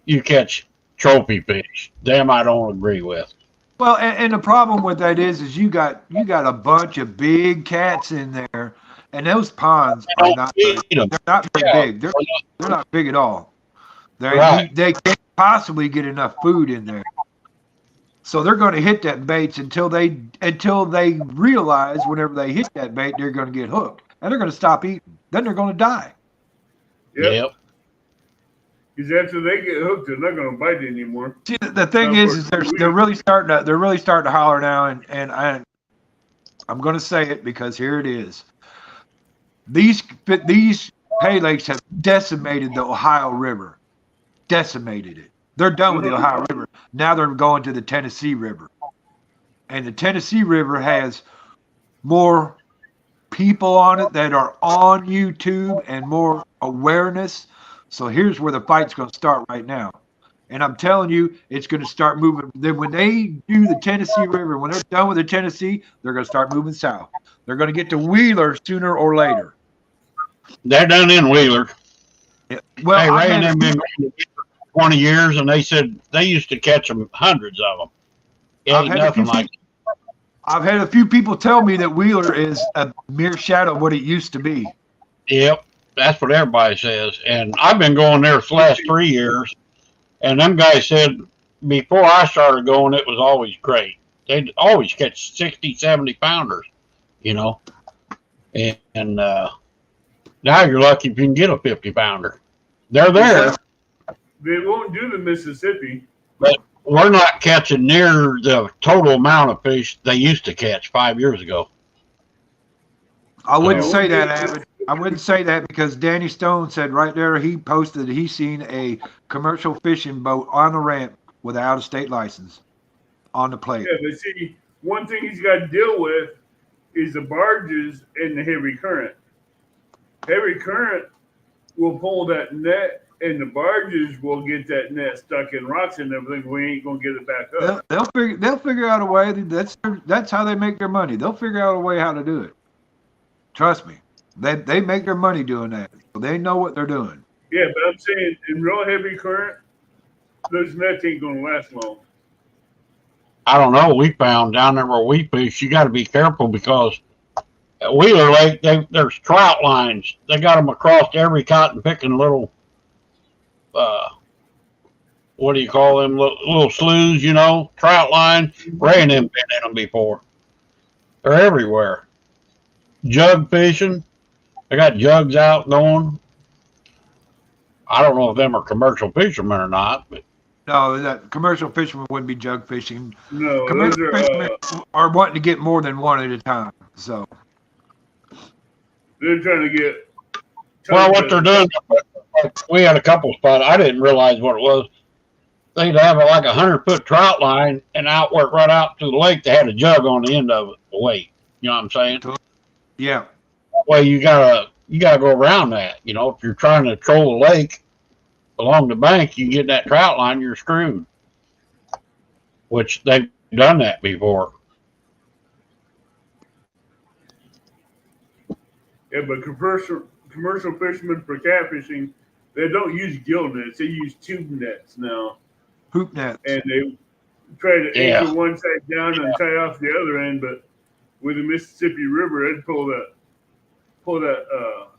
you catch trophy fish. Them I don't agree with. Well, and the problem with that is you got a bunch of big cats in there, and those ponds are not very big. They're not big at all. They can't possibly get enough food in there. So they're going to hit that bait until they realize whenever they hit that bait, they're going to get hooked. And they're going to stop eating. Then they're going to die. Yep. Because after they get hooked, they're not going to bite anymore. See, the thing is they're really starting to holler now, and I'm going to say it because here it is. These pay lakes have decimated the Ohio River. Decimated it. They're done with the Ohio River. Now they're going to the Tennessee River. And the Tennessee River has more people on it that are on YouTube and more awareness. So here's where the fight's going to start right now. And I'm telling you, it's going to start moving. Then when they do the Tennessee River, when they're done with the Tennessee, they're going to start moving south. They're going to get to Wheeler sooner or later. They're done in Wheeler. Yeah. Well, hey, Ray and them been 20 years, and they said they used to catch them, hundreds of them. It ain't nothing like that. I've had a few people tell me that Wheeler is a mere shadow of what it used to be. Yep, that's what everybody says. And I've been going there for the last 3 years, and them guys said before I started going, it was always great. They'd always catch 60, 70 pounders, And now you're lucky if you can get a 50 pounder. They're there, They won't do the Mississippi. but we're not catching near the total amount of fish they used to catch 5 years ago. I wouldn't So- say that, Abbott. I wouldn't say that because Danny Stone said right there he posted he's seen a commercial fishing boat on the ramp with an out-of-state license on the plate. Yeah, but see, one thing he's got to deal with is the barges and the heavy current. Heavy current will pull that net, and the barges will get that net stuck in rocks and everything. We ain't gonna get it back up. They'll figure out a way. That's how they make their money. They'll figure out a way how to do it. Trust me. They make their money doing that. They know what they're doing. Yeah, but I'm saying in real heavy current, those nets ain't gonna last long. I don't know. We found down there where we fish, you got to be careful because at Wheeler Lake, there's trout lines. They got them across every cotton picking little, what do you call them? Little sloughs, you know, trout line. Ray and them been in them before. They're everywhere. Jug fishing. They got jugs out going. I don't know if them are commercial fishermen or not, but No, that commercial fishermen wouldn't be jug fishing. No, Commercial those fishermen are wanting to get more than one at a time. So they're trying to get. well, what they're doing, we had a couple spots. I didn't realize what it was. They'd have like 100-foot trout line, and out work right out to the lake. They had a jug on the end of it to wait. You know what I'm saying? yeah. Well, you gotta go around that. You know, if you're trying to troll the lake along the bank, you get that trout line, you're screwed. Which they've done that before. Yeah, but commercial fishermen for catfishing, they don't use gill nets. They use tube nets now, Hoop nets. and they try to Yeah. anchor one side down and tie off the other end. But with the Mississippi River, they'd pull that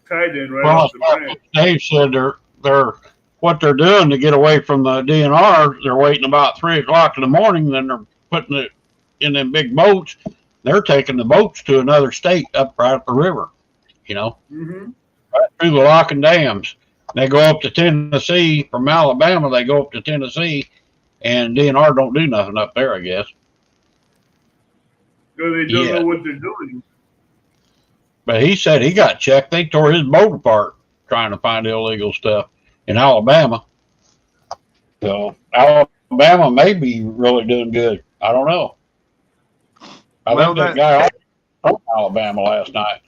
tide in right Well, off the branch. Dave said they're what they're doing to get away from the DNR. They're waiting about 3 o'clock in the morning. Then they're putting it in them big boats. They're taking the boats to another state up right up the river. You know, Mm-hmm. right through the lock and dams. They go up to Tennessee from Alabama. They go up to Tennessee, and DNR don't do nothing up there, I guess. So they don't Yeah. know what they're doing. But he said he got checked. They tore his boat apart trying to find illegal stuff in Alabama. So Alabama may be really doing good. I don't know. I Well, think that guy from Alabama last night.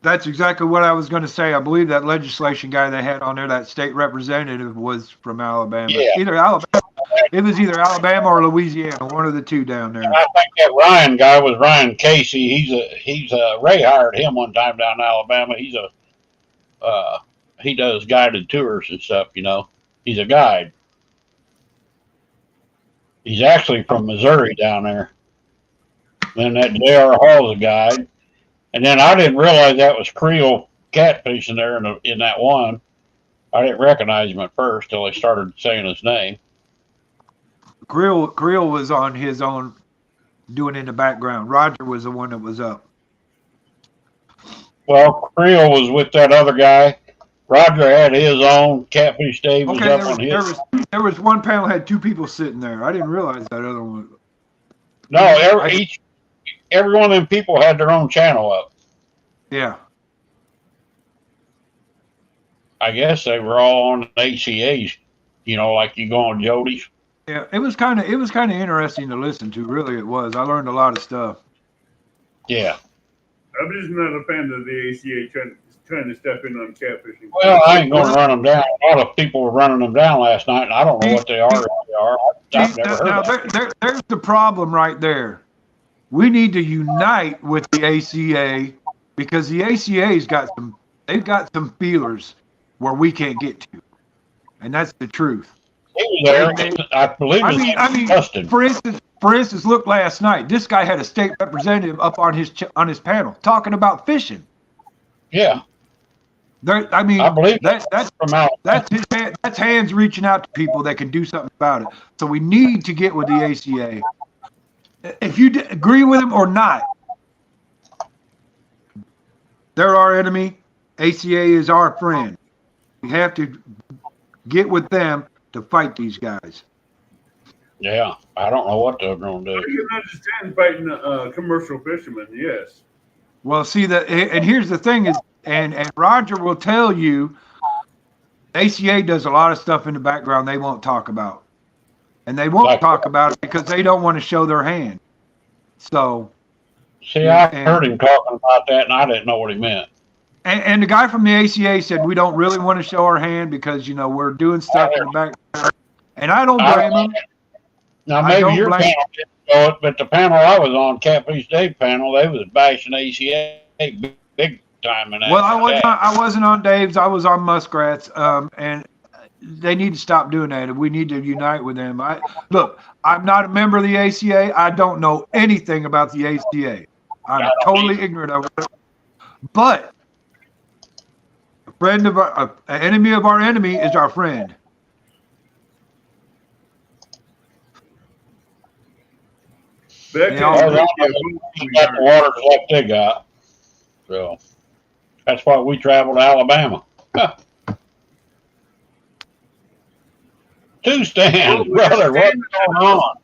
That's exactly what I was going to say. I believe that legislation guy they had on there, that state representative, was from Alabama. Yeah. Either Alabama. It was either Alabama or Louisiana, one of the two down there. And I think that Ryan guy was Ryan Casey. He's a Ray hired him one time down in Alabama. He does guided tours and stuff, you know. He's a guide. He's actually from Missouri down there. Then that J.R. Hall's a guide. And then I didn't realize that was Creel catfishing there in that one. I didn't recognize him at first till they started saying his name. Creel was on his own doing in the background. Roger was the one that was up. Well, Creel was with that other guy. Roger had his own. Catfish Dave was Okay, up on his. there was one panel had two people sitting there. I didn't realize that other one. No, every one of them people had their own channel up. Yeah. I guess they were all on ACAs, you know, like you go on Jody's. Yeah, it was kind of interesting to listen to. Really, it was. I learned a lot of stuff. Yeah. I'm just not a fan of the ACA trying to step in on catfishing. Well, I ain't going to run them down. A lot of people were running them down last night, and I don't know what they are. If they are. I've never heard Now, of them. there's the problem right there. We need to unite with the ACA because the ACA's they've got some feelers where we can't get to, and that's the truth. He was there. I believe I it was mean, Justin. for instance, look last night. This guy had a state representative up on his panel talking about fishing. Yeah, I mean, I believe that's from out. that's hands reaching out to people that can do something about it. So we need to get with the ACA. If you agree with them or not, they're our enemy. ACA is our friend. We have to get with them to fight these guys. Yeah, I don't know what they're going to I do. can understand fighting commercial fishermen. Yes. Well, see that, and here's the thing is, and Roger will tell you, ACA does a lot of stuff in the background they won't talk about, and they won't talk about it because they don't want to show their hand. So, See, I heard him talking about that, and I didn't know what he meant. And the guy from the ACA said we don't really want to show our hand because we're doing stuff in the background, and I don't blame him. Now maybe your panel didn't show it, but the panel I was on, Catfish Dave panel, they was bashing ACA big time in that. Well, I wasn't on Dave's. I was on Muskrat's, and they need to stop doing that. We need to unite with them. Look, I'm not a member of the ACA. I don't know anything about the ACA. I'm totally ignorant of it. But a friend of an enemy of our enemy is our friend. Got the waters like they got. So that's why we travel to Alabama. Two stands, brother. What's going on?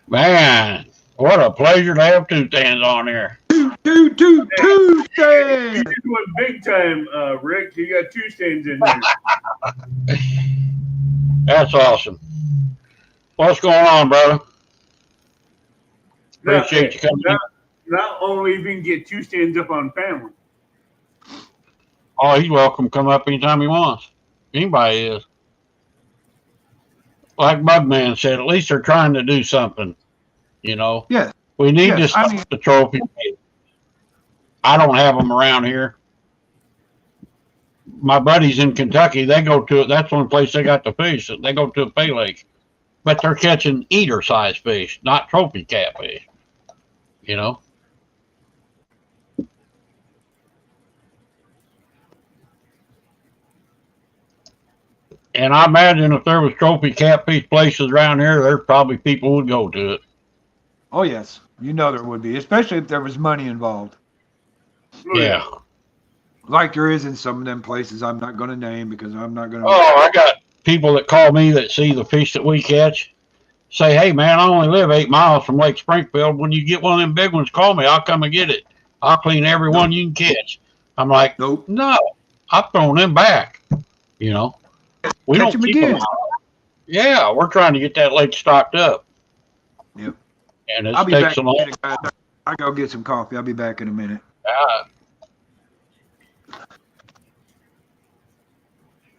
Man, what a pleasure to have two stands on here. Two stands. You did one big time, Rick. You got two stands in there. That's awesome. What's going on, brother? Appreciate you coming in. Not only if you can get two stands up on family. Oh, he's welcome to come up anytime he wants. Anybody is. Like Bugman said, at least they're trying to do something, Yes. We need to stop the trophy. I don't have them around here. My buddies in Kentucky, they go to it. That's the only place they got the fish. They go to a pay lake. But they're catching eater-sized fish, not trophy catfish. And I imagine if there was trophy catfish places around here, there's probably people who would go to it. Oh, yes. There would be, especially if there was money involved. Yeah. Like there is in some of them places I'm not going to name because I'm not going to. Oh, I got people that call me that see the fish that we catch. Say, hey, man, I only live 8 miles from Lake Springfield. When you get one of them big ones, call me. I'll come and get it. I'll clean every one you can catch. I'm like, nope. No, I've thrown them back. We don't keep them out. Yeah, we're trying to get that lake stocked up. Yep. And it I'll be takes back a long time. I go get some coffee. I'll be back in a minute.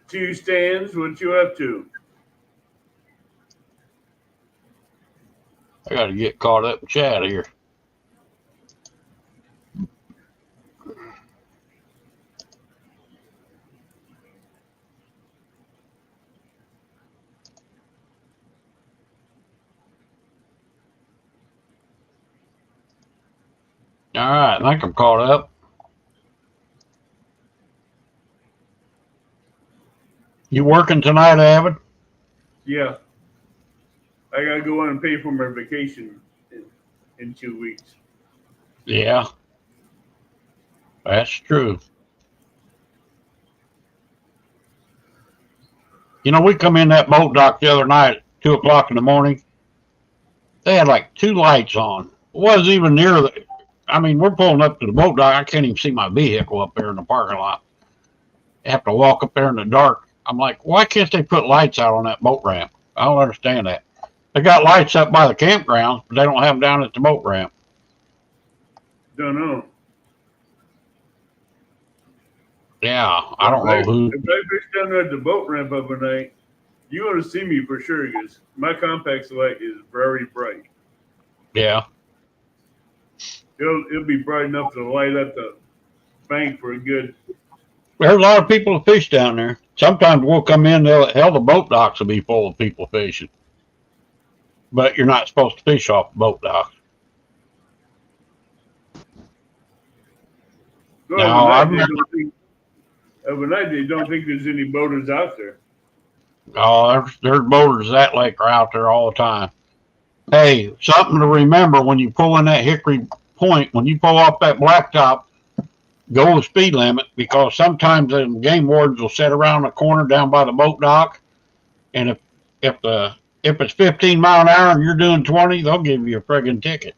Two stands, what you up to? I got to get caught up in chat here. All right, I think I'm caught up. You working tonight, Avid? Yeah. I gotta go on and pay for my vacation in 2 weeks. Yeah. That's true. We come in that boat dock the other night at 2 o'clock in the morning. They had like 2 lights on. It wasn't even near we're pulling up to the boat dock. I can't even see my vehicle up there in the parking lot. I have to walk up there in the dark. I'm like, why can't they put lights out on that boat ramp? I don't understand that. They got lights up by the campgrounds, but they don't have them down at the boat ramp. Don't know. Yeah, I don't know who. If I fish down there at the boat ramp overnight, you're going to see me for sure because my compact light is very bright. Yeah. It'll be bright enough to light up the bank for a good. There's a lot of people to fish down there. Sometimes we'll come in, the boat docks will be full of people fishing. But you're not supposed to fish off the boat docks. So overnight, they don't think there's any boaters out there. Oh, there's boaters that lake are out there all the time. Hey, something to remember when you pull in that Hickory Point, when you pull off that blacktop, go the speed limit, because sometimes the game wardens will sit around the corner down by the boat dock, and if it's 15 mile an hour and you're doing 20, they'll give you a friggin' ticket.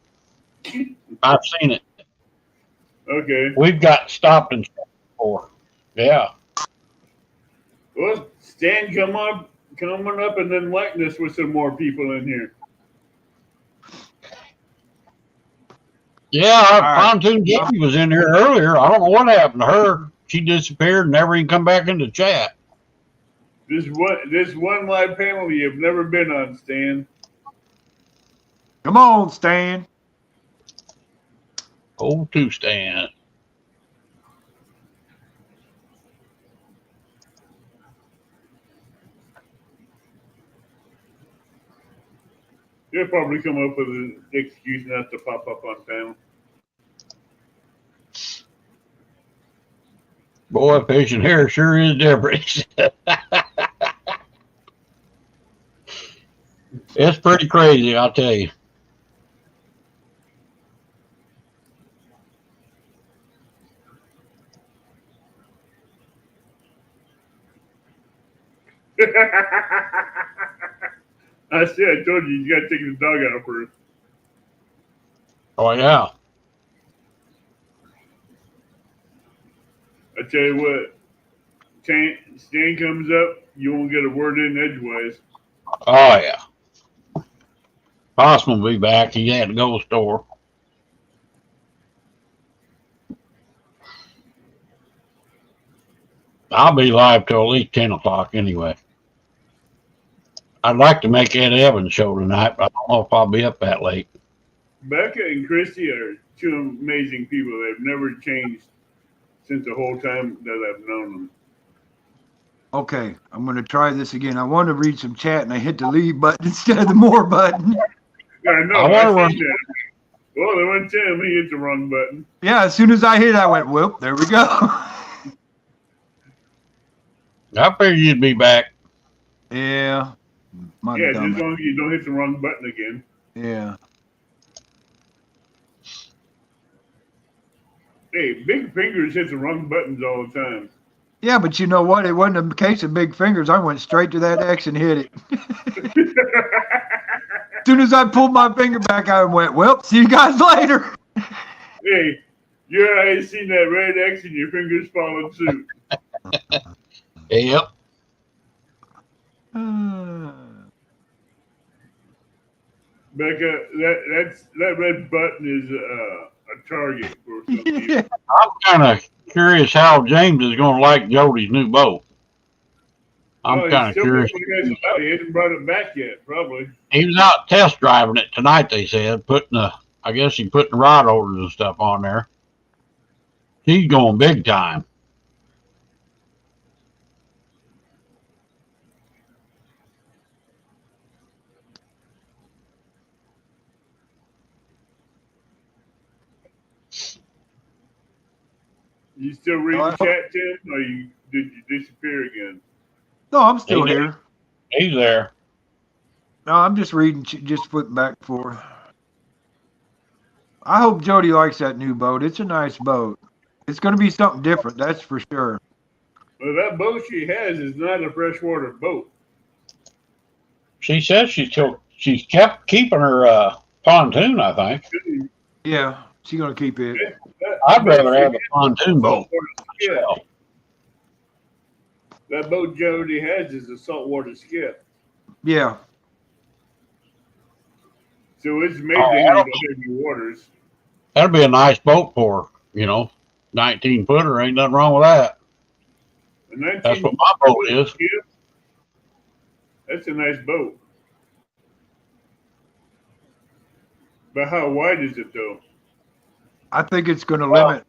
I've seen it. Okay. We've got stopped and before. Yeah. Well, Stan, coming up and enlighten us with some more people in here. Yeah, right. Pontoon Jackie was in here earlier. I don't know what happened to her. She disappeared and never even come back into chat. This one live panel you've never been on, Stan. Come on, Stan. Oh, to Stan. He'll probably come up with an excuse not to pop up on panel. Boy, fishing here sure is different. It's pretty crazy, I'll tell you. I told you got to take the dog out first. Oh, yeah. I tell you what, Stan comes up, you won't get a word in edgewise. Oh, yeah. Possum will be back. He had to go to the store. I'll be live till at least 10 o'clock anyway. I'd like to make Ed Evans show tonight, but I don't know if I'll be up that late. Becca and Christy are two amazing people. They've never changed since the whole time that I've known them. Okay, I'm going to try this again. I want to read some chat, and I hit the leave button instead of the more button. I know. I seen that. Well, there went Tim. He hit the wrong button. Yeah, as soon as I hit it, I went, whoop, there we go. I figured you'd be back. Yeah. Yeah, just as long as you don't hit the wrong button again. Yeah. Hey, Big Fingers hits the wrong buttons all the time. Yeah, but you know what? It wasn't a case of big fingers. I went straight to that X and hit it. As soon as I pulled my finger back, I went, well, see you guys later. Hey, your eyes seen that red X and your fingers followed suit. Yep. Becca, that red button is a target for some people. Yeah. I'm kind of curious how James is going to like Jody's new boat. I'm kind of curious. He hasn't brought it back yet, probably. He was out test driving it tonight, they said, I guess he put the rod holders and stuff on there. He's going big time. You still reading chat, Tim, or did you disappear again? No, I'm still here. He's there. No, I'm just reading, just flipping back and forth. I hope Jody likes that new boat. It's a nice boat. It's going to be something different, that's for sure. Well, that boat she has is not a freshwater boat. She says she's kept keeping her pontoon, I think. Yeah, she's going to keep it. I'd rather have a pontoon boat. Yeah. That boat Jody has is a saltwater skiff. Yeah. So it's made to handle heavy waters. That'd be a nice boat for, 19-footer. Ain't nothing wrong with that. That's what my boat is. Skiff, that's a nice boat. But how wide is it, though? I think it's going to limit.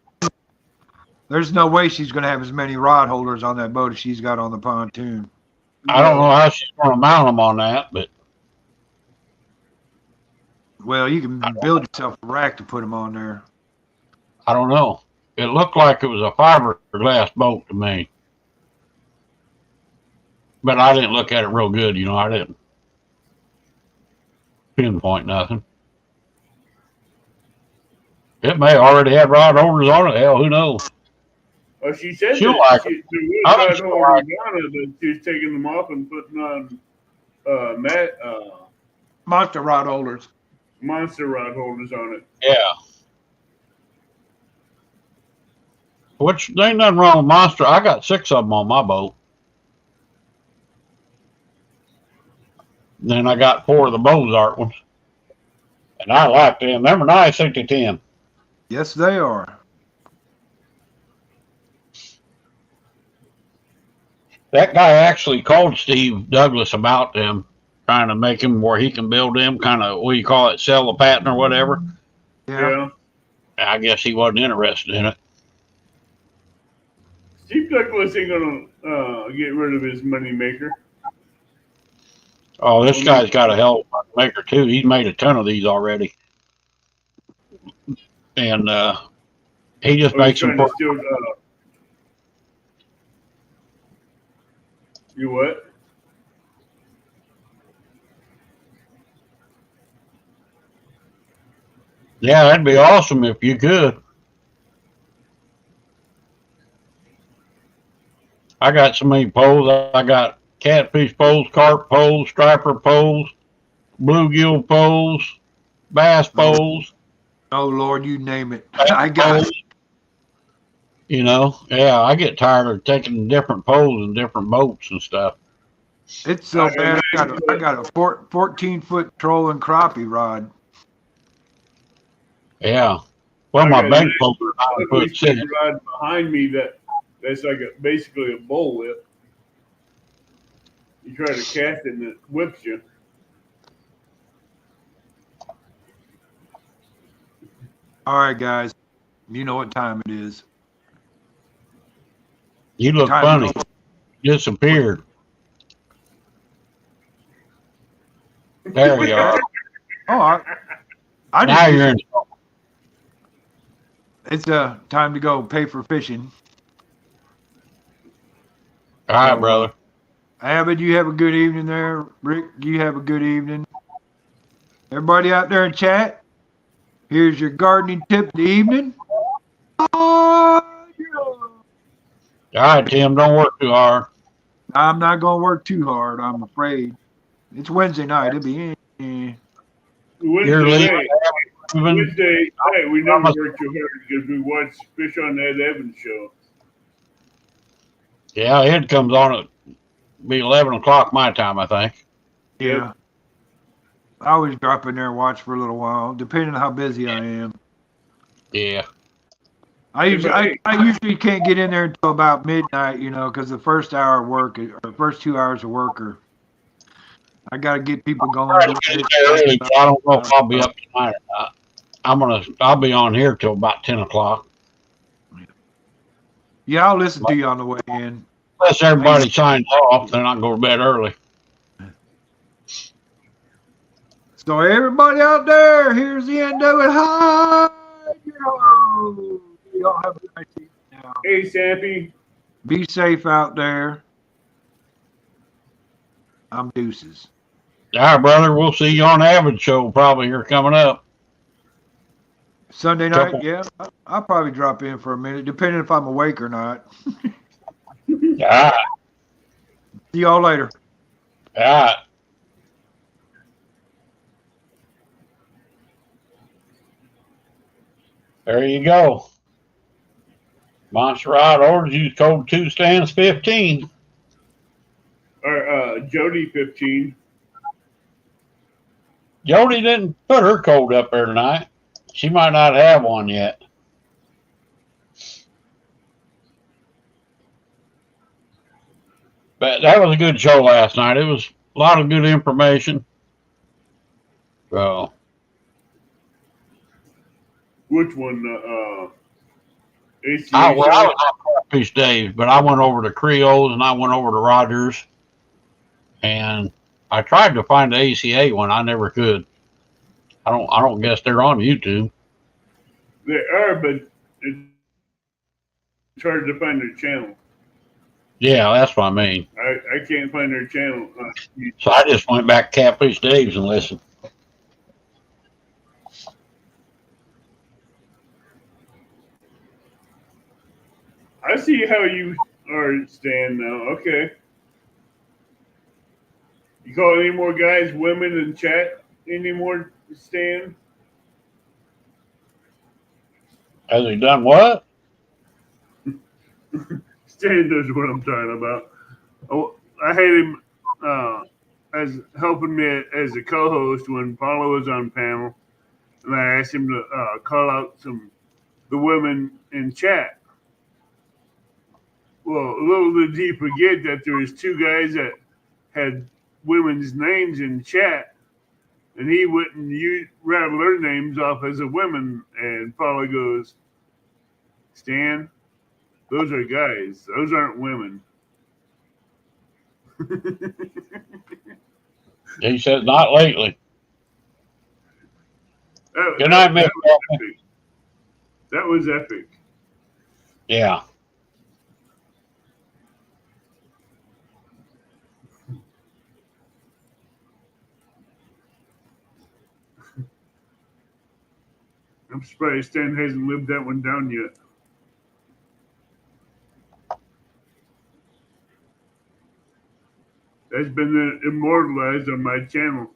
There's no way she's going to have as many rod holders on that boat as she's got on the pontoon. I don't know how she's going to mount them on that, but. Well, you can build yourself a rack to put them on there. I don't know. It looked like it was a fiberglass boat to me. But I didn't look at it real good, I didn't pinpoint nothing. It may already have rod holders on it. Hell, who knows? Oh, she said She'll that like she, it. there was I a think guy she'll over like in Ghana that she was taking them off and putting on Monster rod holders. monster rod holders on it. Yeah. Which there ain't nothing wrong with monster. I got 6 of them on my boat. Then I got 4 of the Bozart ones. And I like them. Them are nice, ain't they, Tim? Yes, they are. That guy actually called Steve Douglas about them, trying to make him where he can build them, kind of, what do you call it, sell the patent or whatever. Yeah. Yeah. I guess he wasn't interested in it. Steve Douglas ain't gonna get rid of his money maker. Oh, this guy's got a hell of a maker, too. He's made a ton of these already. And he just Oh, he's makes them trying for. to steal. You what? Yeah, that'd be awesome if you could. I got so many poles. I got catfish poles, carp poles, striper poles, bluegill poles, bass poles. Oh Lord, you name it. bass I got poles. it. You know, yeah, I get tired of taking different poles in different boats and stuff. It's so bad. I got a 14-foot trolling crappie rod. Yeah. Well, I my got bank a poles are 9 foot stick 6. rod behind me that's like basically a bullwhip. You try to cast it and it whips you. All right, guys. You know what time it is. You look Time funny. to go. Disappeared. There you are. Oh, I Now didn't. you're in. It's time to go pay for fishing. All right, So, brother. Abbott, you have a good evening there. Rick, you have a good evening. Everybody out there in chat, here's your gardening tip of the evening. Oh, yeah. All right, Tim, don't work too hard. I'm not going to work too hard, I'm afraid. It's Wednesday night. It'll be You're Wednesday leaving. night, we never work too hard because we watch Fish on that Evans show. Yeah, it comes on at be 11 o'clock my time, I think. yeah. I always drop in there and watch for a little while, depending on how busy I am. Yeah. I usually can't get in there until about midnight, because the first hour of work or first 2 hours of work I got to get people going. Try to get in there early, but I don't know if I'll be up tonight or not. I'll be on here till about 10 o'clock. Yeah, I'll listen to you on the way in. Unless everybody signs off, then I'll go to bed early. So everybody out there, here's the end of it. Hi, y'all have a nice evening now. Hey, Sappy. Be safe out there. I'm deuces. All right, brother. We'll see you on the Avid show probably here coming up. Sunday night, yeah. I'll probably drop in for a minute, depending if I'm awake or not. All right. See y'all later. All right. There you go. Monster Rod orders use code 2 stands 15. Or Jody 15. Jody didn't put her code up there tonight. She might not have one yet. But that was a good show last night. It was a lot of good information. So. Which one? ACA I was on Catfish Days, but I went over to Creoles and I went over to Rogers. And I tried to find the ACA one. I never could. I don't guess they're on YouTube. They are, but it's hard to find their channel. Yeah, that's what I mean. I can't find their channel. So I just went back to Catfish Days and listened. I see how you are, Stan. Now, okay. You call any more guys, women in chat anymore, Stan? Has he done what? Stan knows what I'm talking about. Oh, I had him as helping me as a co-host when Paula was on panel, and I asked him to call out the women in chat. Well, little did he forget that there was two guys that had women's names in chat, and he wouldn't rattle their names off as a women. And Paula goes, Stan, those are guys. Those aren't women. He says not lately. Good night, Miss. That was epic. Yeah. I'm surprised Stan hasn't lived that one down yet. That's been immortalized on my channel.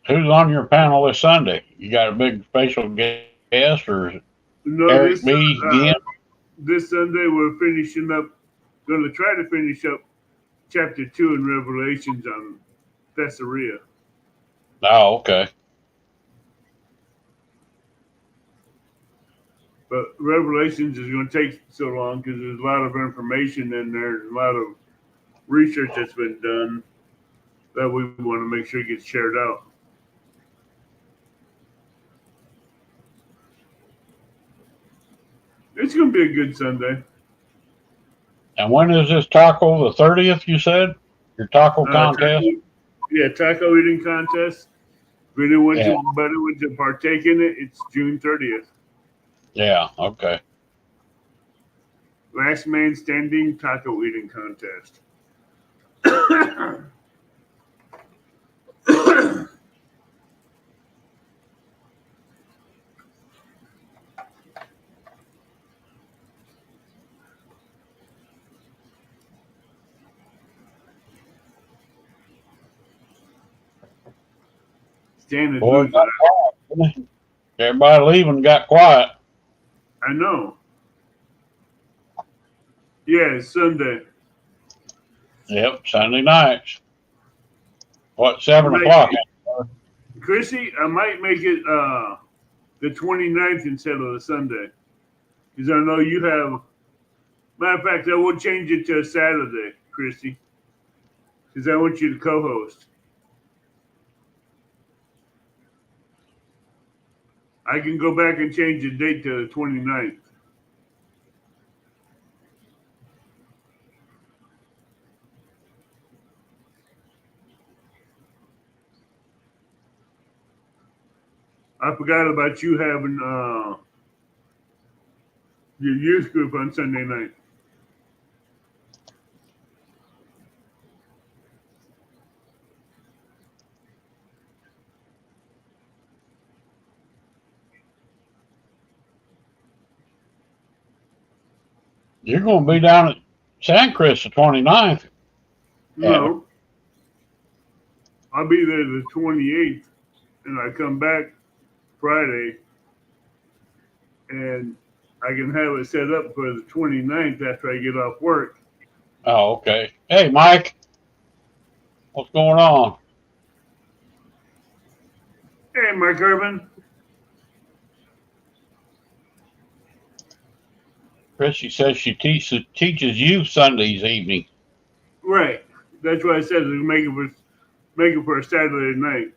Who's on your panel this Sunday? You got a big special guest or is it No, Eric B. again? This Sunday we're finishing up, going to try to finish up chapter 2 in Revelations on Caesarea. Oh, okay. But Revelations is going to take so long because there's a lot of information in there, a lot of research that's been done that we want to make sure gets shared out. It's going to be a good Sunday. And when is this taco? The 30th, you said? Your taco contest? Taco eating contest. If anyone wants to partake in it, it's June 30th. Yeah, okay. Last man standing taco eating contest. Stan is Boy, losing. everybody leaving got quiet. I know. Yeah, it's Sunday. Yep, Sunday nights. What, 7 o'clock? Chrissy, I might make it the 29th instead of the Sunday. Because I know you have. Matter of fact, I will change it to a Saturday, Chrissy. Because I want you to co host. I can go back and change the date to the 29th. I forgot about you having your youth group on Sunday night. You're going to be down at San Chris the 29th. No. I'll be there the 28th, and I come back Friday, and I can have it set up for the 29th after I get off work. Oh, okay. Hey, Mike. What's going on? Hey, Mike Urban. Chrissy says she teaches you Sundays evening. Right. That's why I said to make it for a Saturday night.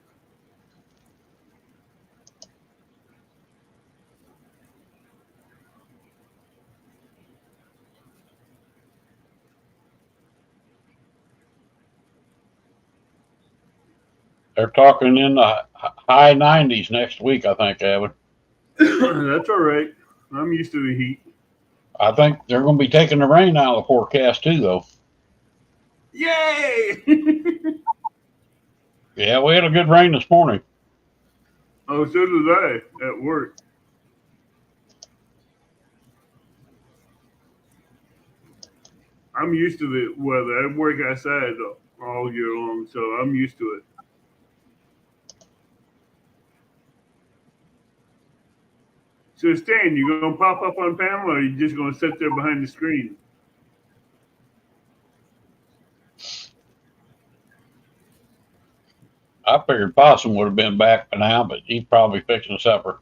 They're talking in the high 90s next week, I think, Evan. That's all right. I'm used to the heat. I think they're going to be taking the rain out of the forecast, too, though. Yay! Yeah, we had a good rain this morning. Oh, so did I at work. I'm used to the weather. I work outside all year long, so I'm used to it. So, Stan, you gonna pop up on panel, or you just gonna sit there behind the screen? I figured Possum would have been back by now, but he's probably fixing supper.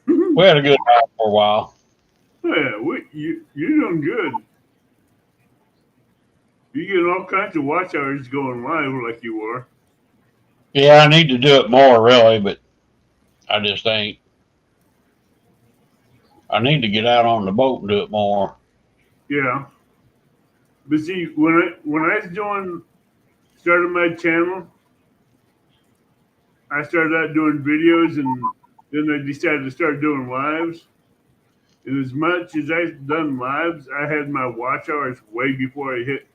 We had a good time for a while. Yeah, you're doing good. You get all kinds of watch hours going live like you are. Yeah, I need to do it more, really, but I just ain't. I need to get out on the boat and do it more. Yeah, but see, when I was started my channel, I started out doing videos, and then I decided to start doing lives. And as much as I've done lives, I had my watch hours way before I hit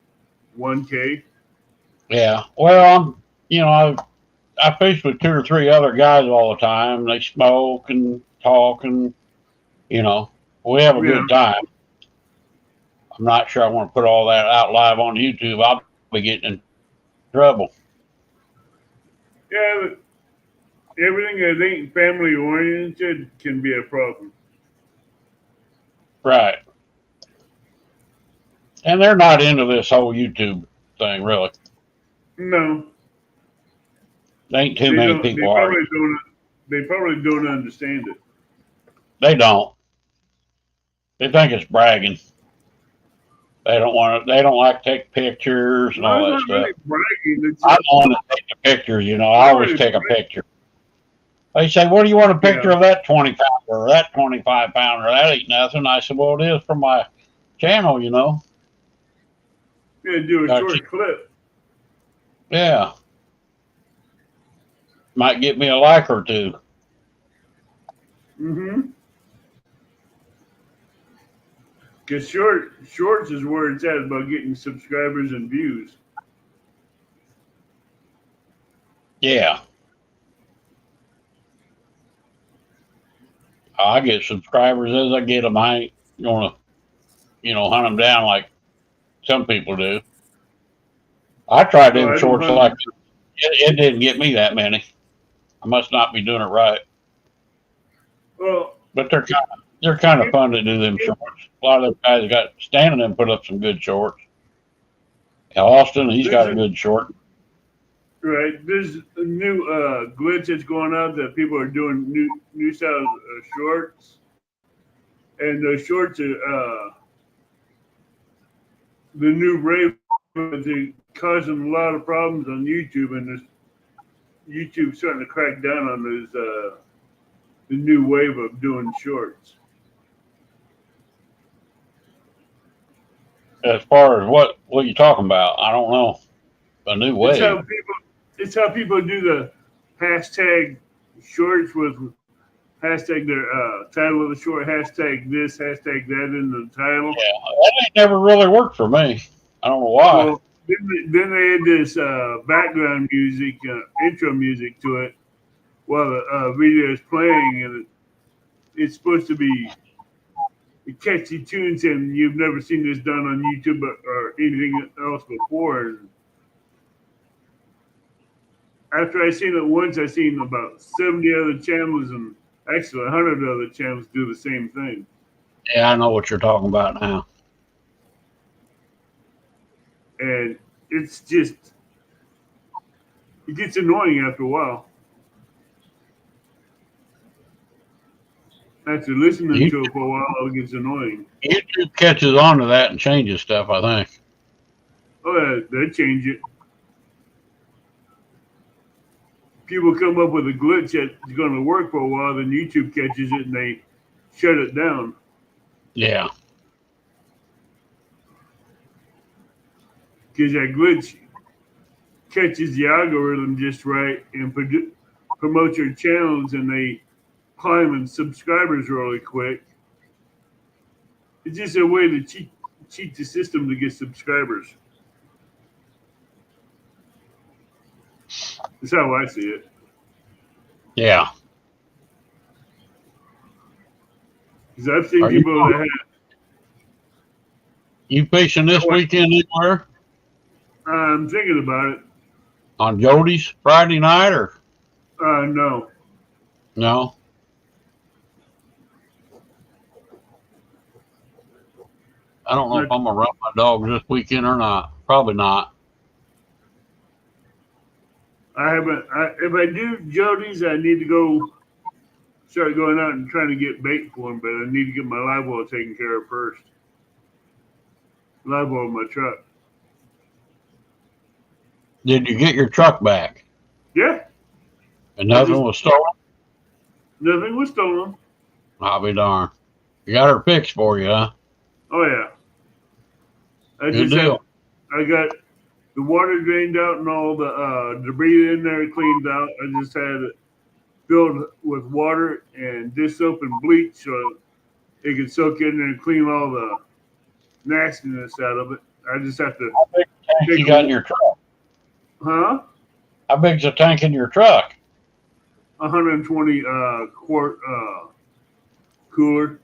1K. Yeah. Well, I fish with two or three other guys all the time. They smoke and talk, and you know, we have a Yeah, good time. I'm not sure I want to put all that out live on YouTube. I'll be getting in trouble. yeah. But everything that ain't family oriented can be a problem. Right. And they're not into this whole YouTube thing, really. No, There ain't too they many don't. people are. They probably don't understand it. They don't. They think it's bragging. They don't want to. They don't like to take pictures and No, all it's that not stuff. really bragging. It's I'm just the one to take the pictures. I not always really take a bragging. picture. They say, "What do you want a picture Yeah, of that 20-pounder or that 25-pounder? That ain't nothing." I said, "Well, it is for my channel. yeah. Do a Got you. short clip. Yeah, might get me a like or two." Mm-hmm. Because shorts is where it's at about getting subscribers and views. Yeah, I get subscribers as I get them. I ain't gonna, hunt them down like some people do. I tried No, them I don't shorts hunt like them. it didn't get me that many. I must not be doing it right. Well, But they're kind of if, fun to do them if shorts. A lot of those guys got standing and put up some good shorts. Austin, he's there's got a a good short. there's a new glitch that's going on that people are doing new style shorts, and those shorts are the new rave. They're causing a lot of problems on YouTube, and this YouTube starting to crack down on those the new wave of doing shorts. As far as what you talking about, I don't know. A new It's wave. how people it's how people do the hashtag shorts with hashtag their title of the short, hashtag this, hashtag that in the title. Yeah, that ain't never really worked for me. I don't know why. Well, then they add this background music, intro music to it while the video is playing, and it's supposed to be a catchy tunes, and you've never seen this done on YouTube or anything else before. And after I seen it once, I seen about 70 other channels and actually 100 other channels do the same thing. Yeah, I know what you're talking about now. And it's just, it gets annoying after a while. After listening You- to it for a while, it gets annoying. YouTube catches on to that and changes stuff, I think. Oh, yeah, they change it. People come up with a glitch that's going to work for a while, then YouTube catches it and they shut it down. Yeah. Because that glitch catches the algorithm just right and promotes your channels, and they climb in subscribers really quick. It's just a way to cheat the system to get subscribers. That's how I see it. Yeah. Because I've seen Are you people that fishing this weekend anywhere? I'm thinking about it. On Jody's Friday night or No. no? I don't know if I'm gonna run my dogs this weekend or not. Probably not. I haven't. If I do Jody's, I need to go start going out and trying to get bait for them, but I need to get my live well taken care of first. Live well in my truck. Did you get your truck back? Yeah. And nothing was stolen? Nothing was stolen. I'll be darned. You got her fixed for you, huh? Oh yeah. Good deal. I got the water drained out and all the debris in there cleaned out. I just had it filled with water and dish soap and bleach so it could soak in there and clean all the nastiness out of it. I just have to. How big a tank you got in your truck? Huh? How big's a tank in your truck? 120 quart cooler.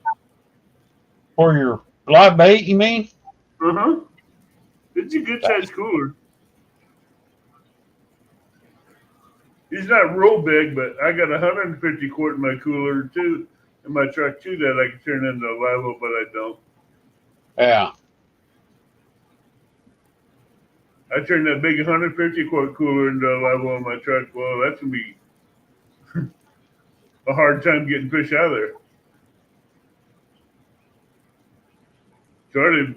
For your live bait, you mean? Uh-huh. It's a good sized cooler. It's not real big, but I got 150 quart in my cooler too, in my truck too, that I can turn into a live well, but I don't. Yeah. I turned that big 150 quart cooler into a live well in my truck. Well, that's gonna be a hard time getting fish out of there. Started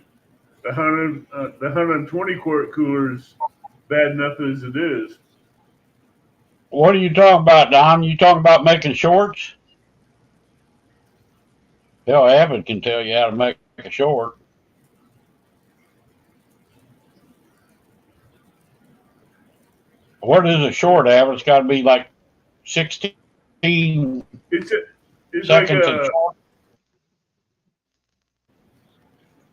the 120 quart cooler is bad enough as it is. What are you talking about, Don? You talking about making shorts? Hell, Abbott can tell you how to make a short. What is a short, Abbott? It's got to be like 16 It's seconds like and short.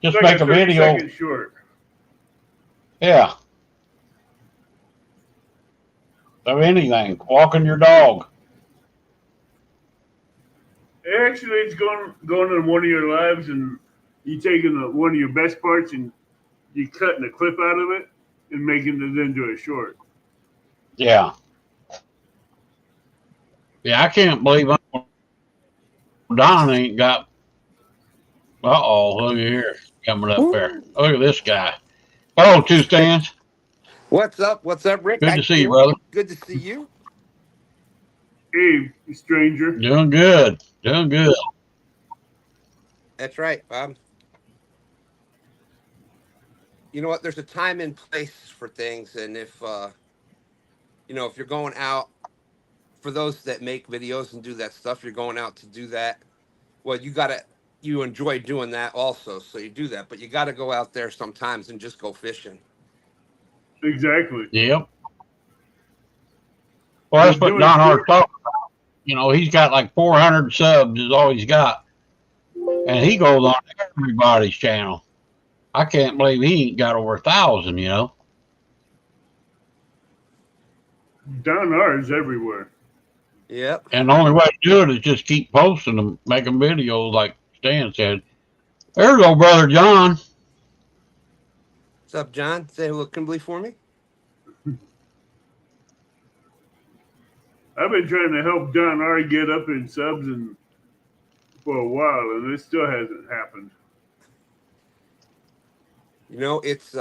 Just like make a video. 30-second short. Yeah. Of anything. Walking your dog. Actually, it's going on one of your lives, and you taking one of your best parts and you cutting a clip out of it and making it into a short. Yeah. Yeah, I can't believe Don ain't got. Look at here. Coming up there. Look at this guy. Hello, Two Stands. What's up? What's up, Rick? Good to see you, brother. Good to see you. Hey, stranger. Doing good. Doing good. That's right, Bob. You know what? There's a time and place for things, and if if you're going out, for those that make videos and do that stuff, you're going out to do that. Well, you enjoy doing that also, so you do that. But you got to go out there sometimes and just go fishing. Exactly. Yep. Well, that's what Don Hart's talking about. You know, he's got like 400 subs is all he's got. And he goes on everybody's channel. I can't believe he ain't got over 1,000, you know. Don R is everywhere. Yep. And the only way to do it is just keep posting them, making videos like Stan said. There's old brother John. What's up, John? Say hello, Kimberly, for me. I've been trying to help Don R get up in subs for a while, and it still hasn't happened. You know, it's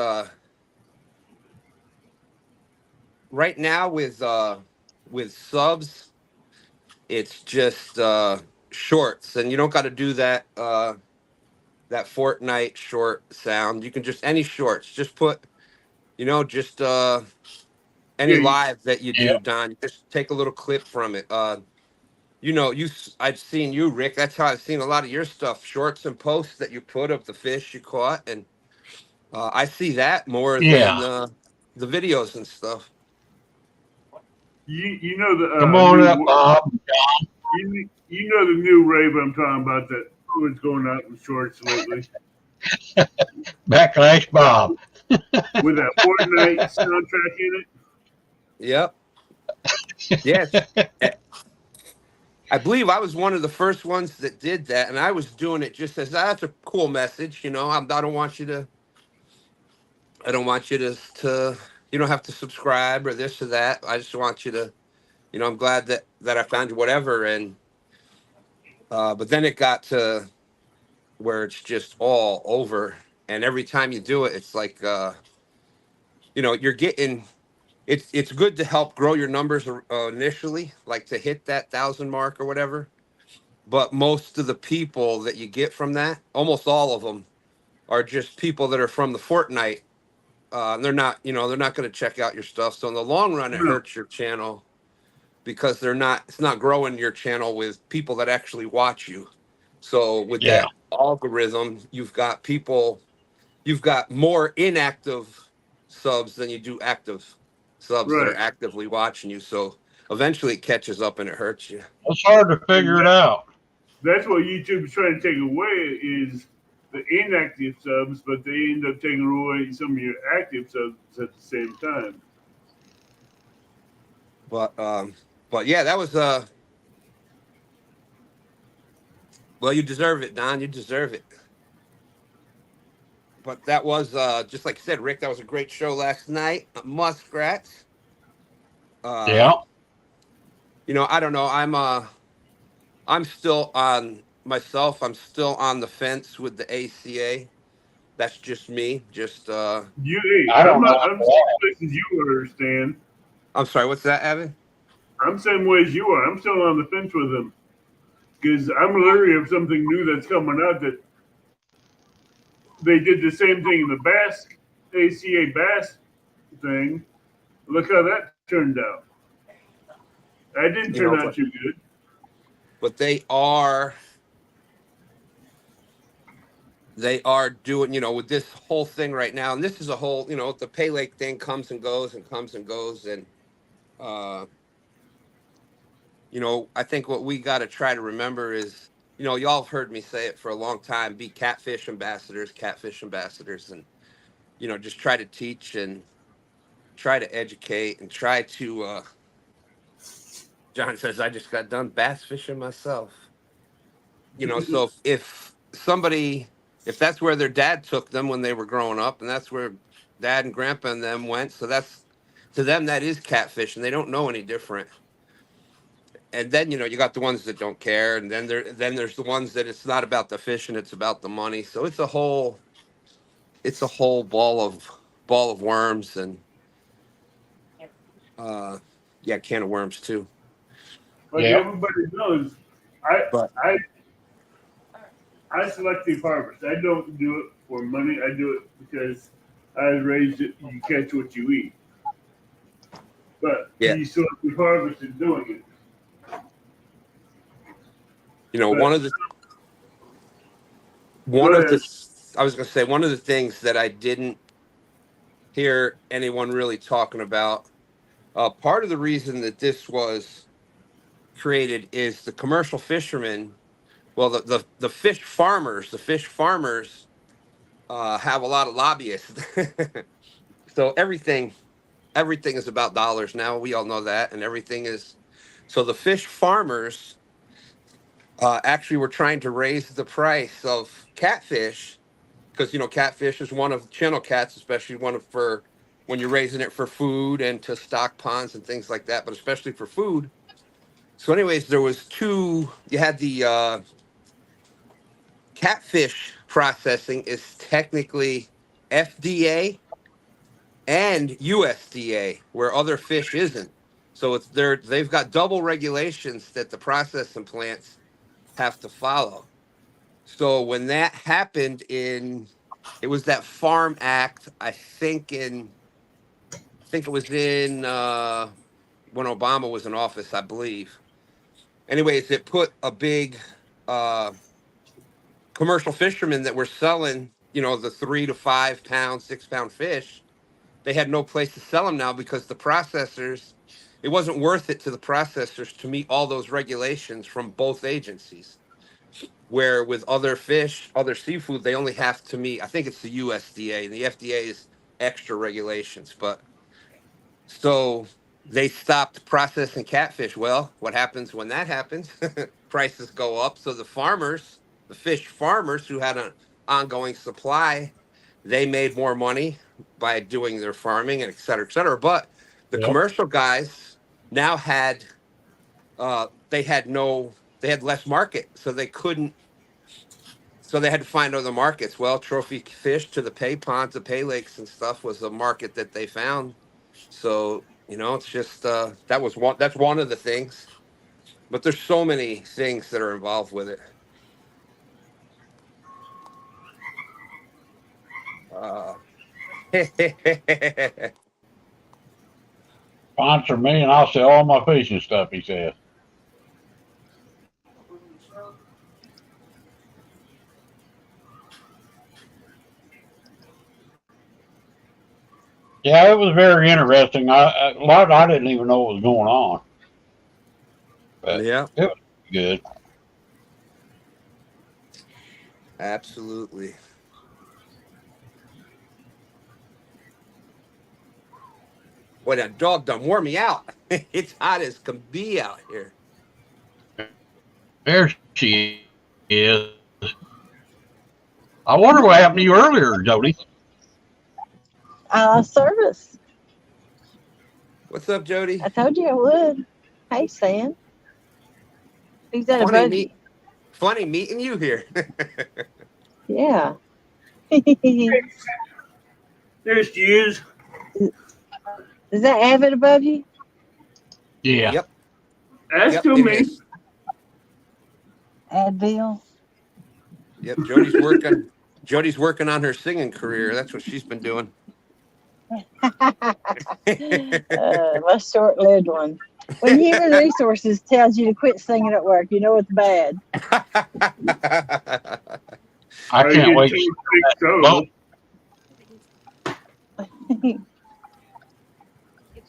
right now with subs, it's just shorts, and you don't got to do that that Fortnite short sound. You can just any shorts. Just put, just any live that you do, Don. Just take a little clip from it. I've seen you, Rick. That's how I've seen a lot of your stuff, shorts and posts that you put of the fish you caught, and I see that more than the videos and stuff. You know the Come on up, Bob. You know the new rave I'm talking about that was going out in shorts lately. Backlash Bob. With that Fortnite soundtrack in it. Yep. Yes. I believe I was one of the first ones that did that, and I was doing it just as that's a cool message, you know. I don't want you to, I don't want you to, you don't have to subscribe or this or that. I just want you to, you know. I'm glad that I found you, whatever. And but then it got to where it's just all over, and every time you do it, it's like, you know, you're getting. It's good to help grow your numbers initially, like to hit that 1,000 mark or whatever. But most of the people that you get from that, almost all of them, are just people that are from the Fortnite. They're not, you know, they're not going to check out your stuff. So in the long run, it No. hurts your channel because they're not. It's not growing your channel with people that actually watch you. So with Yeah. that algorithm, you've got people, you've got more inactive subs than you do active subs that Right. are actively watching you. So eventually, it catches up and it hurts you. It's hard to figure it out. That's what YouTube is trying to take away is the inactive subs, but they end up taking away some of your active subs at the same time. But yeah, that was well, you deserve it, Don. You deserve it. But that was just like I said, Rick. That was a great show last night. Muskrats. Yeah. You know, I don't know. I'm still on myself. I'm still on the fence with the ACA. That's just me. Just I I'm don't not. know. I'm same place as you are, Stan. I'm sorry. What's that, Evan? I'm same way as you are. I'm still on the fence with them because I'm leery of something new that's coming out that they did the same thing in the Bass ACA Bass thing. Look how that turned out. That didn't You turn know, out too good. but they are doing, you know, with this whole thing right now, and this is a whole, you know, the Pay Lake thing comes and goes and comes and goes, and uh you know, I think what we got to try to remember is, you know, y'all have heard me say it for a long time, be catfish ambassadors, and, you know, just try to teach and try to educate and try to, John says, I just got done bass fishing myself. You know, so if somebody, if that's where their dad took them when they were growing up, and that's where dad and grandpa and them went, so that's, to them, that is catfish, and they don't know any different. And then, you know, you got the ones that don't care, and then there's the ones that it's not about the fish and it's about the money. So it's a whole ball of worms, and uh yeah, can of worms too. Like Yeah. everybody knows, I But I I selective harvest. I don't do it for money. I do it because I was raised it. You catch what you eat. But yeah, you selective harvest is doing it. you know, But one go of the ahead. I was gonna say one of the things that I didn't hear anyone really talking about, part of the reason that this was created is the commercial fishermen, well, the fish farmers have a lot of lobbyists. So everything is about dollars now. We all know that, and everything is. So the fish farmers actually were trying to raise the price of catfish because, you know, catfish is one of channel cats, especially one of for when you're raising it for food and to stock ponds and things like that, but especially for food. So, anyways, there was two. You had the catfish processing is technically FDA and USDA, where other fish isn't. So they've got double regulations that the processing plants have to follow. So when that happened it was that Farm Act, I think it was in when Obama was in office, I believe. Anyways, it put a big uh, commercial fishermen that were selling, you know, the 3 to 5 pound, 6 pound fish. They had no place to sell them now because the processors, it wasn't worth it to the processors to meet all those regulations from both agencies. Where with other fish, other seafood, they only have to meet, I think it's the USDA, and the FDA is extra regulations. But so they stopped processing catfish. Well, what happens when that happens? Prices go up. So the farmers, the fish farmers who had an ongoing supply, they made more money by doing their farming and et cetera, et cetera. But the Yep. commercial guys now had they had no they had less market, so they couldn't so they had to find other markets. Well, trophy fish to the pay ponds, the pay lakes and stuff was the market that they found. So, it's just that's one of the things. But there's so many things that are involved with it. Uh, Sponsor me and I'll sell all my fishing stuff, he says. Yeah, it was very interesting. A lot I didn't even know what was going on. But yeah, it was good. absolutely. Boy, that dog done wore me out. It's hot as can be out here. There she is. I wonder what happened to you earlier, Jody. Service. What's up, Jody? I told you I would. Hey, Stan. Who's that Funny above meet, you? funny meeting you here. Yeah. There she is. Is that Avid above you? Yeah. Yep, That's yep, to it me. is. Advil. Yep, Jody's working on her singing career. That's what she's been doing. My short-lived one. When human resources tells you to quit singing at work, you know it's bad. I can't wait to see that.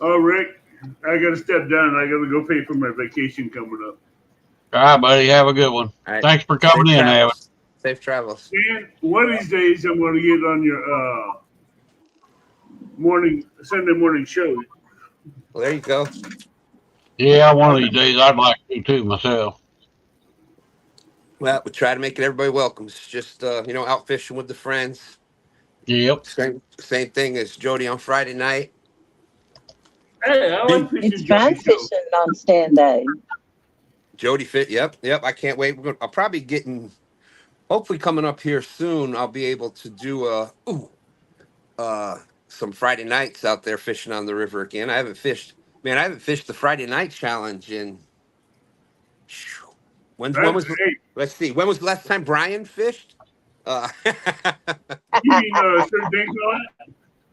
Oh, Rick, I got to step down. I got to go pay for my vacation coming up. All right, buddy. Have a good one. All right. Thanks for Safe coming in, Abbott. travels. Safe travels. And one of these days, I'm going to get on your Sunday morning show. Well, there you go. Yeah, one of these days I'd like to too myself. Well, we try to make it everybody welcome. It's just out fishing with the friends. Yep. Same thing as Jody on Friday night. Hey, I like fishing. It's fun fishing on stand day. Jody fit. Yep. I can't wait. I'll probably hopefully coming up here soon. I'll be able to do some Friday nights out there fishing on the river again. I haven't fished the Friday night challenge in. When was? Let's see. When was the last time Brian fished? You mean Sir Dinks on it?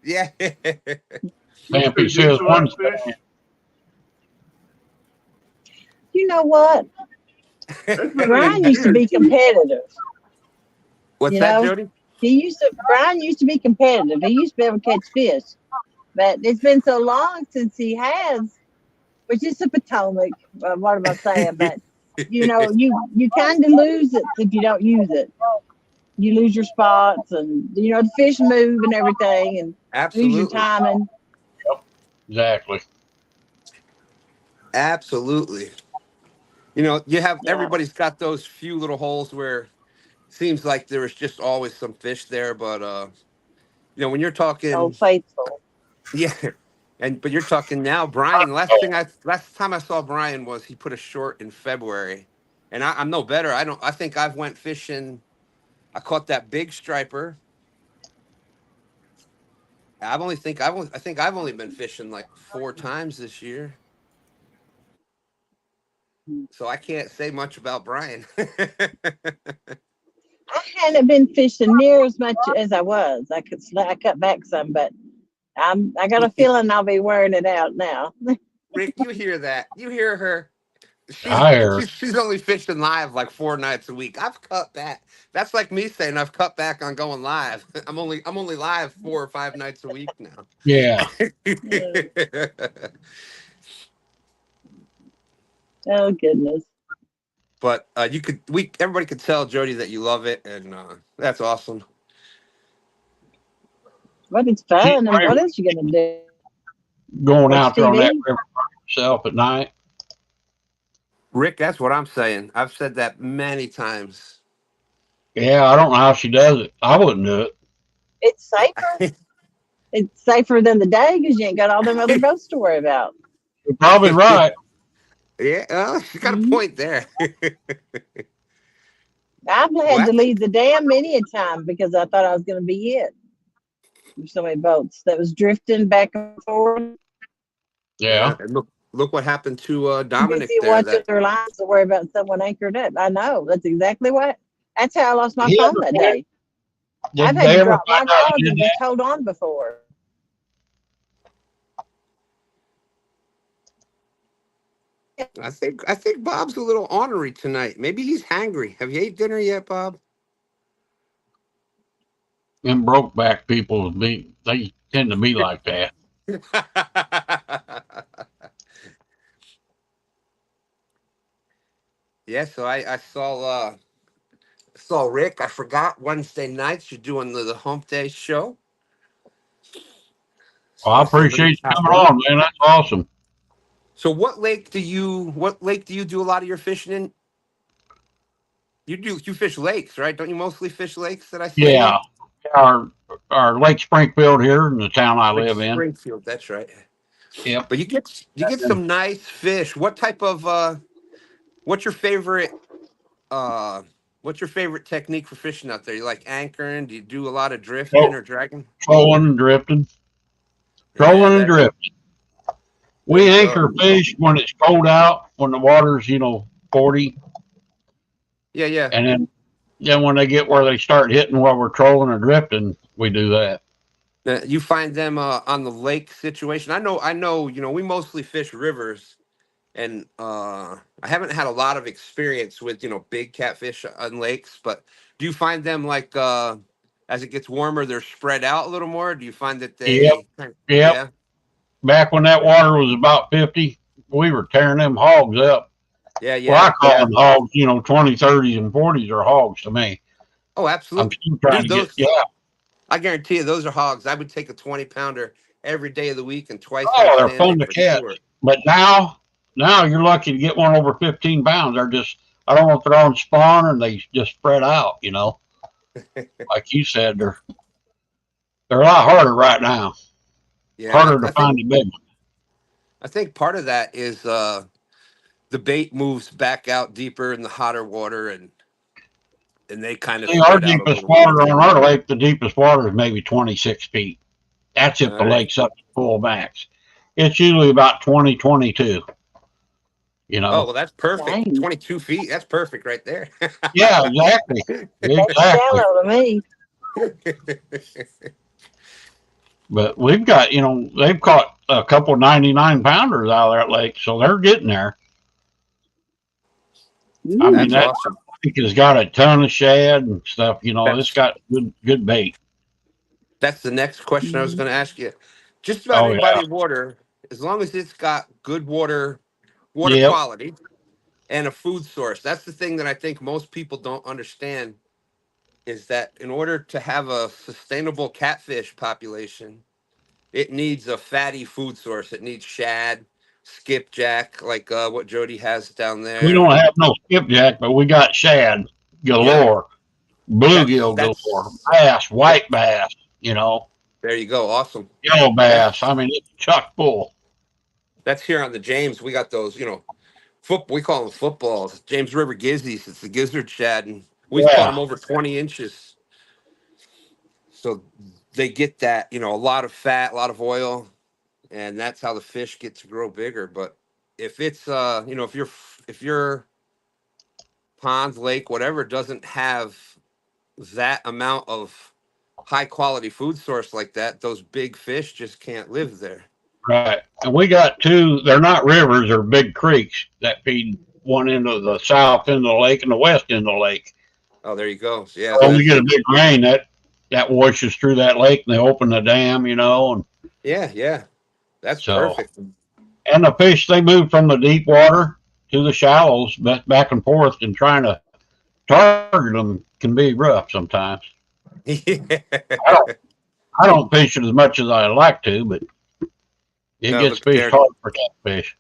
Yeah. Stampy says one. You know what? Brian used to be competitive. What's that, Jody? Brian used to be competitive. He used to be able to catch fish. But it's been so long since he has, which is the Potomac. What am I saying? But you kind of lose it if you don't use it. You lose your spots, and the fish move and everything, and Absolutely. lose your timing. Exactly. Absolutely. Everybody's got those few little holes where it seems like there is just always some fish there, but when you're talking, Oh, faithful. yeah, but you're talking now, Brian. Last time I saw Brian was he put a short in February, and I'm no better. I think I've went fishing. I caught that big striper. I think I've only been fishing like 4 times this year. So I can't say much about Brian. I hadn't been fishing near as much as I was. I cut back some, but I got a feeling I'll be wearing it out now. Rick, you hear that? You hear her? She's only fishing live like 4 nights a week. I've cut back. That's like me saying I've cut back on going live. I'm only live 4 or 5 nights a week now. Yeah. Oh goodness. But everybody could tell Jody that you love it, and that's awesome. But it's fun. And what else you gonna do? going Watch out there on that TV? river by yourself at night. Rick, that's what I'm saying. I've said that many times. Yeah, I don't know how she does it. I wouldn't do it. It's safer. It's safer than the day because you ain't got all them other boats to worry about. You're probably right. Yeah, well, you got a Mhm. point there. I've Well, had to that's leave the dam many a time because I thought I was going to be it. There's so many boats that was drifting back and forth. Yeah. and look what happened to Too Dominic busy there. watching That their lines to worry about someone anchored up. I know. That's exactly what. That's how I lost my He phone ever that find, day. I've did had they to ever drop my find out he rod did and that? just hold on before. I think Bob's a little ornery tonight. Maybe he's hangry. Have you ate dinner yet, Bob? Them broke back people, they tend to be like that. Yeah, so I saw Rick. I forgot Wednesday nights you're doing the Hump Day show. Well, So I I said, let me appreciate you pop coming in. on, man. That's awesome. So what lake do you do a lot of your fishing in? You fish lakes, right? Don't you mostly fish lakes that I see on Yeah. here? Our Lake Springfield here in the town I Lake live in. Springfield, that's right. Yep. But you get some nice fish. What type of what's your favorite uh what's your favorite technique for fishing out there? You like anchoring? Do you do a lot of drifting or dragging? Trolling and drifting. Yeah, Trolling and that drifting. there We you go. anchor fish when it's cold out, when the water's, 40. Yeah, yeah. And then when they get where they start hitting while we're trolling or drifting, we do that. You find them on the lake situation. I know, we mostly fish rivers and I haven't had a lot of experience with, big catfish on lakes, but do you find them like as it gets warmer, they're spread out a little more? Do you find that Yep. Yep. yeah, Back when that water was about 50, we were tearing them hogs up. yeah, Well, I yeah. call them hogs, 20, 30s, and 40s are hogs to me. Oh, I'm absolutely. still trying Dude, to get, those, yeah. I guarantee you, those are hogs. I would take a 20-pounder every day of the week and twice on Oh, they're Sunday fun to for sure. catch. But now you're lucky to get one over 15 pounds. They're just, I don't know if they're on spawn and they just spread out, Like you said, they're a lot harder right now. Yeah, and Harder to I think find a big one. I think part of that is the bait moves back out deeper in the hotter water and they kind of See, our spread out a deepest little more. water on our lake, the deepest water is maybe 26 feet. That's if All the right. lake's up to full max. It's usually about 20, 22, you Oh, know. well, that's perfect. Dang. 22 feet. That's perfect right there. Yeah, exactly. That's Exactly. shallow to me. But we've got, they've caught a couple 99 pounders out of that lake, so they're getting there. I Ooh. mean, That's that awesome. lake has got a ton of shad and stuff, it's That's got good bait. that's the next question I was Mhm. going to ask you. Just about Oh, any yeah. body of water, as long as it's got good water Yep. quality and a food source. That's the thing that I think most people don't understand is that in order to have a sustainable catfish population, it needs a fatty food source. It needs shad, skipjack, like what Jody has down We there. don't have no skipjack, but we got shad Yeah, galore, that's bluegill galore, that's bass, that, white bass, there you go. Awesome. yellow bass. That's I mean, it's chock full. that's here on the James. We got those, we call them footballs. James River Gizzies. It's the gizzard shad, and we've caught Yeah. them over 20 inches. So they get that, a lot of fat, a lot of oil, and that's how the fish get to grow bigger. But if it's if your pond, lake, whatever doesn't have that amount of high quality food source like that, those big fish just can't live there. Right. And we got two, they're not rivers, they're big creeks that feed one end of the south end of the lake and the west end of the lake. Oh, there you go. So, yeah, So so when we that's get a big rain, that washes through that lake and they open the dam, and yeah, that's so, perfect. and the fish, they move from the deep water to the shallows, but back and forth, and trying to target them can be rough sometimes. I don't, I don't fish it as much as I like to, but It Oh, gets look fished there. hard for catfish.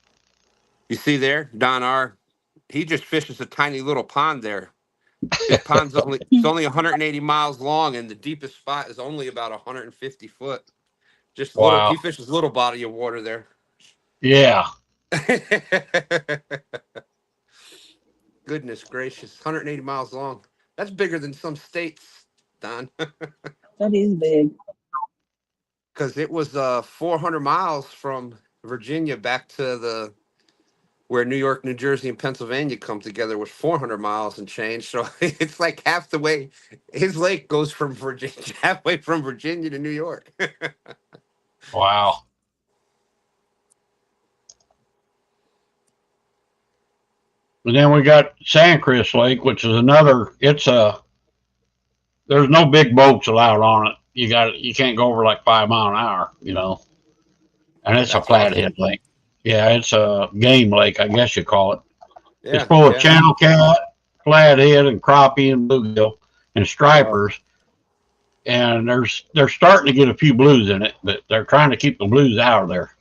You see there, Don R. He just fishes a tiny little pond there. His pond's only it's only 180 miles long, and the deepest spot is only about 150 foot. Just little. Wow. He fishes little body of water there. Yeah. Goodness gracious, 180 miles long. That's bigger than some states, Don. That is big. Because it was 400 miles from Virginia back to the where New York, New Jersey, and Pennsylvania come together was 400 miles and change. So it's like half the way. His lake goes from Virginia, halfway from Virginia to New York. Wow. And then we got Sandcrest Lake, which is another. There's no big boats allowed on it. You can't go over like 5 miles an hour, and it's a That's awesome. flathead lake. Yeah, it's a game lake, I guess you call it. It's Yeah, full of yeah. channel cat, flathead, and crappie and bluegill and Oh, stripers. And they're starting to get a few blues in it, but they're trying to keep the blues out of there.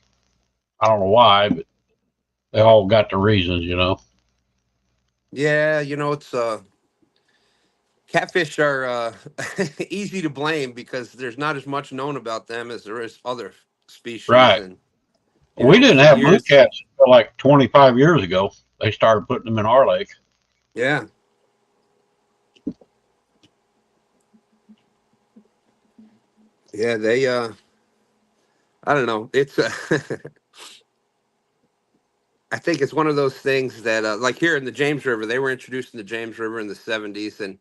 I don't know why, but they all got their reasons. yeah. It's catfish are easy to blame because there's not as much known about them as there is other species, Right. and We didn't for have blue years. cats until like 25 years ago. They started putting them in our lake. Yeah, yeah. They I don't know. It's I think it's one of those things that, like here in the James River, they were introduced in the James River in the 70s, and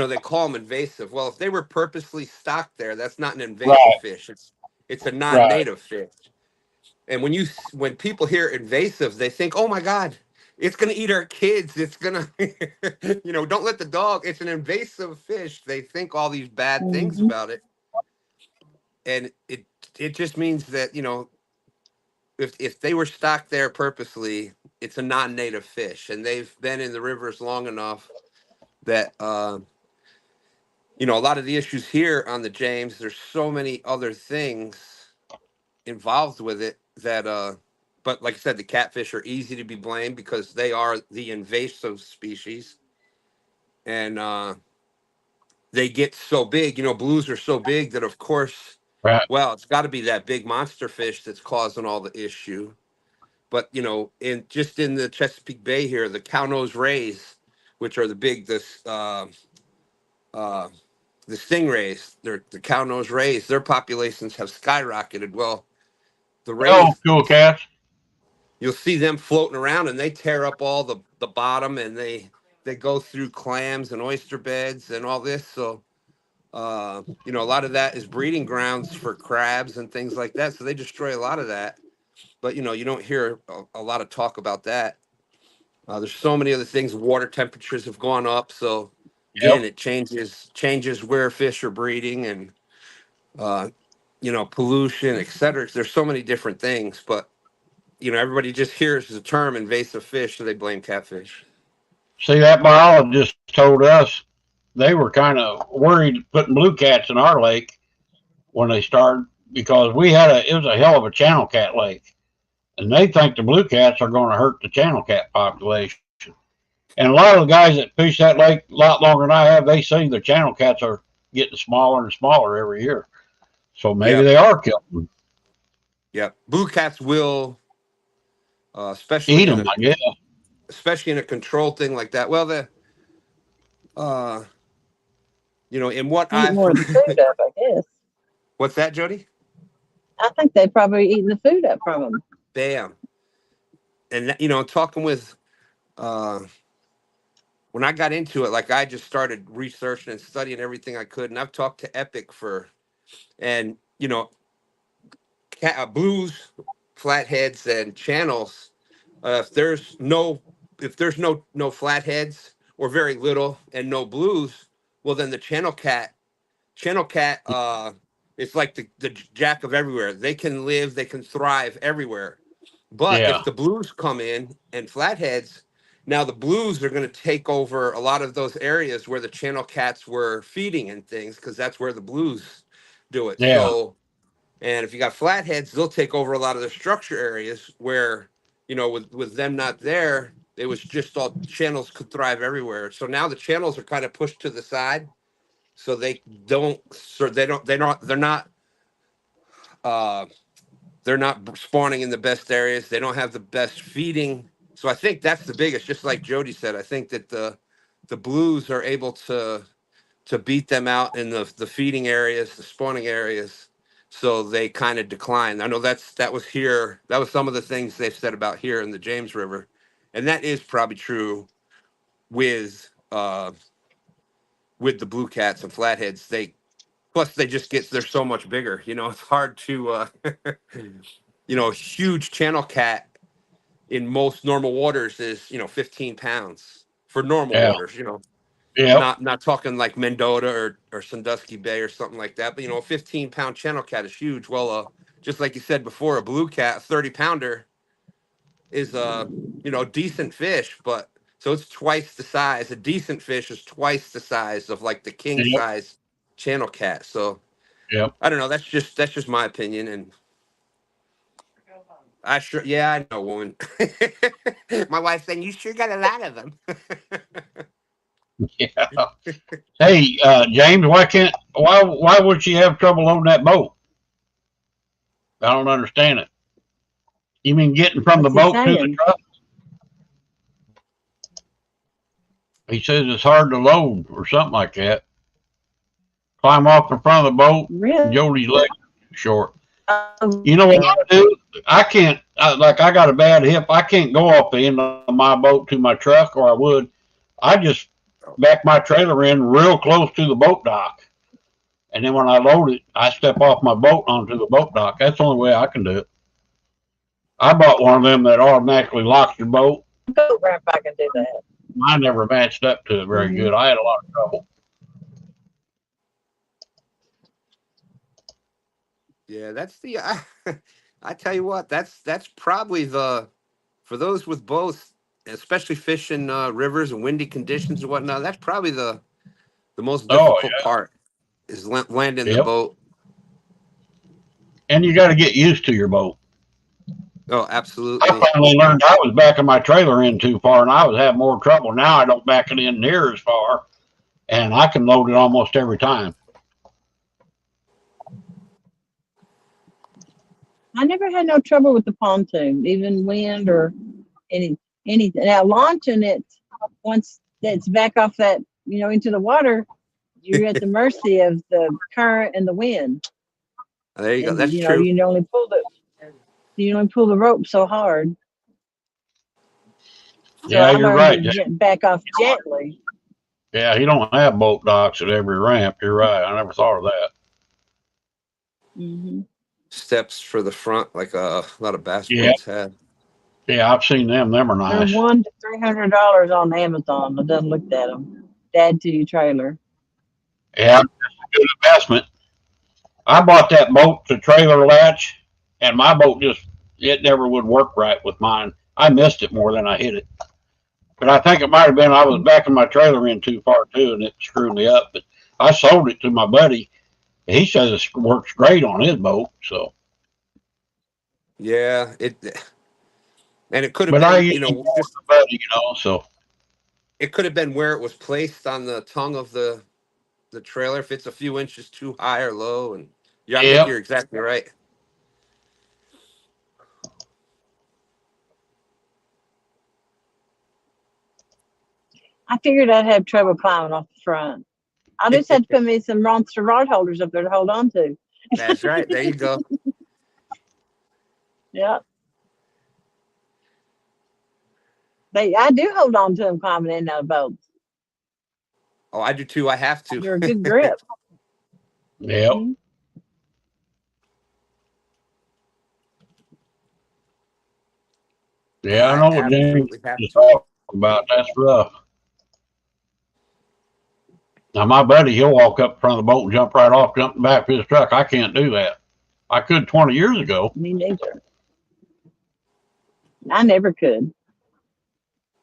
they call them invasive. Well, if they were purposely stocked there, that's not an invasive Right, fish. It's a right. non-native fish. And when people hear invasive, they think, "Oh my God, it's gonna eat our kids. It's gonna, don't let the dog." It's an invasive fish. They think all these bad things Hmm. about it, and it just means that if they were stocked there purposely, it's a non-native fish, and they've been in the rivers long enough that a lot of the issues here on the James, there's so many other things involved with it that but like I said, the catfish are easy to be blamed because they are the invasive species, and they get so big. Blues are so big that of course, Right. well, it's got to be that big monster fish that's causing all the issue. But in the Chesapeake Bay here, the cownose rays, which are the big uh, the stingrays, the cownose rays, their populations have skyrocketed. Well, the Oh, rays, cool cats. you'll see them floating around, and they tear up all the bottom, and they go through clams and oyster beds and all this. So a lot of that is breeding grounds for crabs and things like that. So they destroy a lot of that. But you don't hear a lot of talk about that. There's so many other things. Water temperatures have gone up, so Yep. again, it changes where fish are breeding, and uh, pollution, etc. There's so many different things, but everybody just hears the term invasive fish, so they blame catfish. See, that biologist told us they were kind of worried putting blue cats in our lake when they started because it was a hell of a channel cat lake. And they think the blue cats are going to hurt the channel cat population. And a lot of the guys that fish that lake a lot longer than I have, they say the channel cats are getting smaller and smaller every year. So maybe Yep, they are killing them. yep. Blue cats will, Eat especially them, I guess. in a controlled thing like that. Well, uh, in what Eat I've more of the food up, I guess. what's that, Jody? I think they probably eating the food up from them. Bam. And talking with uh, when I got into it, like I just started researching and studying everything I could, and I've talked to Epic and blues, flatheads, and channels. If there's no flatheads or very little and no blues, well then the channel cat it's like the jack of everywhere. They can live, they can thrive everywhere. But if Yeah. the blues come in and flatheads, now the blues are going to take over a lot of those areas where the channel cats were feeding and things because that's where the blues do it. Yeah. So And if you got flatheads, they'll take over a lot of the structure areas where, with them not there, it was just all channels could thrive everywhere. So now the channels are kind of pushed to the side, so uh, they're not spawning in the best areas. They don't have the best feeding. So I think that's the biggest. Just like Jody said, I think that the blues are able to beat them out in the feeding areas, the spawning areas. So they kind of decline. I know that was some of the things they've said about here in the James River, and that is probably true with the blue cats and flatheads. Plus they're so much bigger. It's hard to a huge channel cat in most normal waters is 15 pounds for normal Yeah. waters. Yep. Not talking like Mendota or Sandusky Bay or something like that, but a 15-pound channel cat is huge. Well, just like you said before, a blue cat, a 30-pounder is a decent fish, but so it's twice the size. A decent fish is twice the size of like the king Yep. size channel cat. So Yep. I don't know. That's just my opinion, and yeah, I know, woman. My wife saying you sure got a lot of them. Yeah. Hey, James, why would she have trouble loading that boat? I don't understand it. You mean getting from the What's he boat to the saying? truck? He says it's hard to load or something like that. Climb off the front of the boat. Really? Jody's legs are short. Um, You know what I do? I can't, I got a bad hip. I can't go off the end of my boat to my truck, or I would. I just back my trailer in real close to the boat dock. And then when I load it, I step off my boat onto the boat dock. That's the only way I can do it. I bought one of them that automatically locks your boat. boat ramp, I can do that. I never matched up to it very good. I had a lot of trouble. Yeah, that's the. I tell you what, that's probably for those with both, especially fishing rivers and windy conditions and whatnot. That's probably the most Oh, difficult part is landing yeah. the Yep. boat. And you got to get used to your boat. Oh, I absolutely. finally learned I was backing my trailer in too far, and I was having more trouble. Now I don't back it in near as far, and I can load it almost every time. I never had no trouble with the pontoon, even wind or anything. Now launching it, once it's back off that into the water, you're at the mercy of the current and the wind. There you go. And That's true. you only pull the rope so hard. So Yeah, I you're learned right. to back off gently. Yeah, you don't have boat docks at every ramp. You're right. I never thought of that. Hmm. Steps for the front, like a lot of bass Yeah, boats had. yeah, I've seen them. Them are They're nice. $100 to $300 on Amazon. I done looked at them. Add to your trailer. Yeah, it's a good investment. I bought that boat to trailer latch, and my boat it never would work right with mine. I missed it more than I hit it. But I think it might have been I was backing my trailer in too far too, and it screwed me up. But I sold it to my buddy. He says it works great on his boat. So, Yeah, and it could have but I been, usually go with just my buddy, So it could have been where it was placed on the tongue of the trailer. If it's a few inches too high or low, and yeah, I think yeah, you're exactly right. I figured I'd have trouble climbing off the front. I just had to put me some monster rod holders up there to hold on to. That's right. There you go. Yeah. I do hold on to them climbing in and out of boats. Oh, I do too. I have to. They're a good grip. yeah, Mhm. yeah. I I know what James absolutely have is to. talking about. That's rough. Now my buddy, he'll walk up in front of the boat and jump right off, jump back of his truck. I can't do that. I could 20 years ago. Me neither. I never could.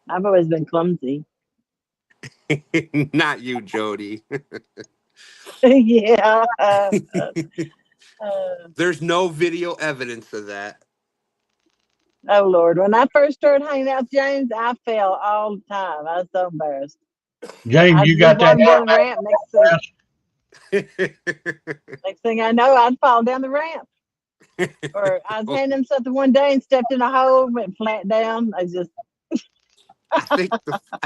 I've always been clumsy. Not you, Jody. Yeah. There's no video evidence of that. Oh Lord! When I first started hanging out with James, I fell all the time. I was so embarrassed. James, I'd you be got that walking down the automatic ramp. Next thing I know, I'd fall down the ramp. Or I was handing him something one day and stepped in a hole, went flat down. I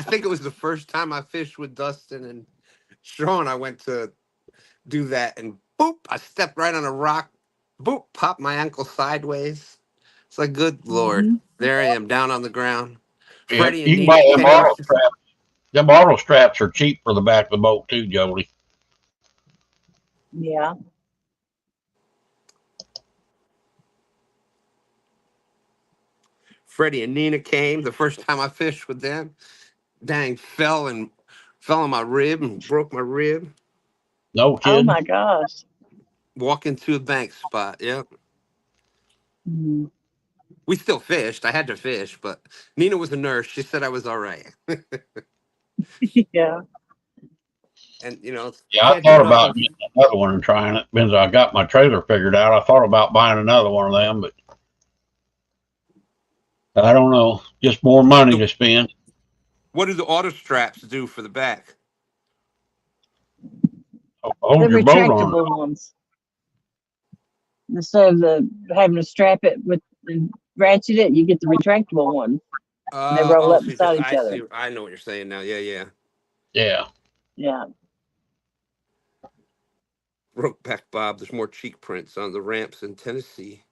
think it was the first time I fished with Dustin and Sean. I went to do that, and boop, I stepped right on a rock. Boop, popped my ankle sideways. It's like, good Lord, Mhm. there I am down on the ground. Yeah, Freddie and you can buy Nina them came. auto straps. Them auto straps are cheap for the back of the boat too, Jody. Yeah. Freddie and Nina came the first time I fished with them. Dang, fell on my rib and broke my rib. No Oh kidding. my gosh. Walking to a bank spot. Yep. Mhm. We still fished. I had to fish, but Nina was a nurse. She said I was all right. Yeah. And Yeah, I can't do thought about nothing. getting another one and trying it. Since I got my trailer figured out, I thought about buying another one of them, but I don't know. Just more money to spend. What do the auto straps do for the back? The Hold your boat on it. retractable ones. Instead of having to strap it with and ratchet it, you get the retractable one. They roll up So you just, beside each I other. see. I know what you're saying now. Yeah, yeah. Yeah. Yeah. Brokeback Bob. There's more cheek prints on the ramps in Tennessee.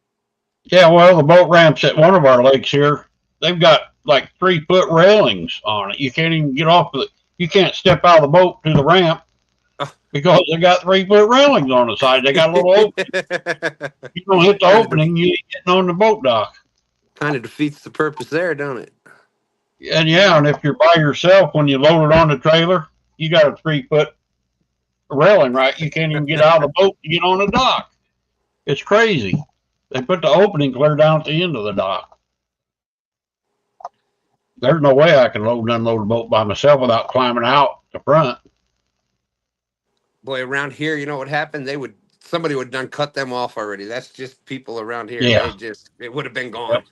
Yeah, well, the boat ramps at one of our lakes here, they've got like 3 foot railings on it. You can't even get off of it. You can't step out of the boat to the ramp because they got 3 foot railings on the side. They got a little opening. You don't hit the opening, you ain't getting on the boat dock. Kind of defeats the purpose there, don't it? And yeah, and if you're by yourself when you load it on the trailer, you got a 3 foot railing, right? You can't even get out of the boat to get on the dock. It's crazy. They put the opening clear down at the end of the dock. There's no way I can load and unload a boat by myself without climbing out the front. Boy, around here, you know what happened? Somebody would have done cut them off already. That's just people around here. Yeah. It would have been Yep. gone.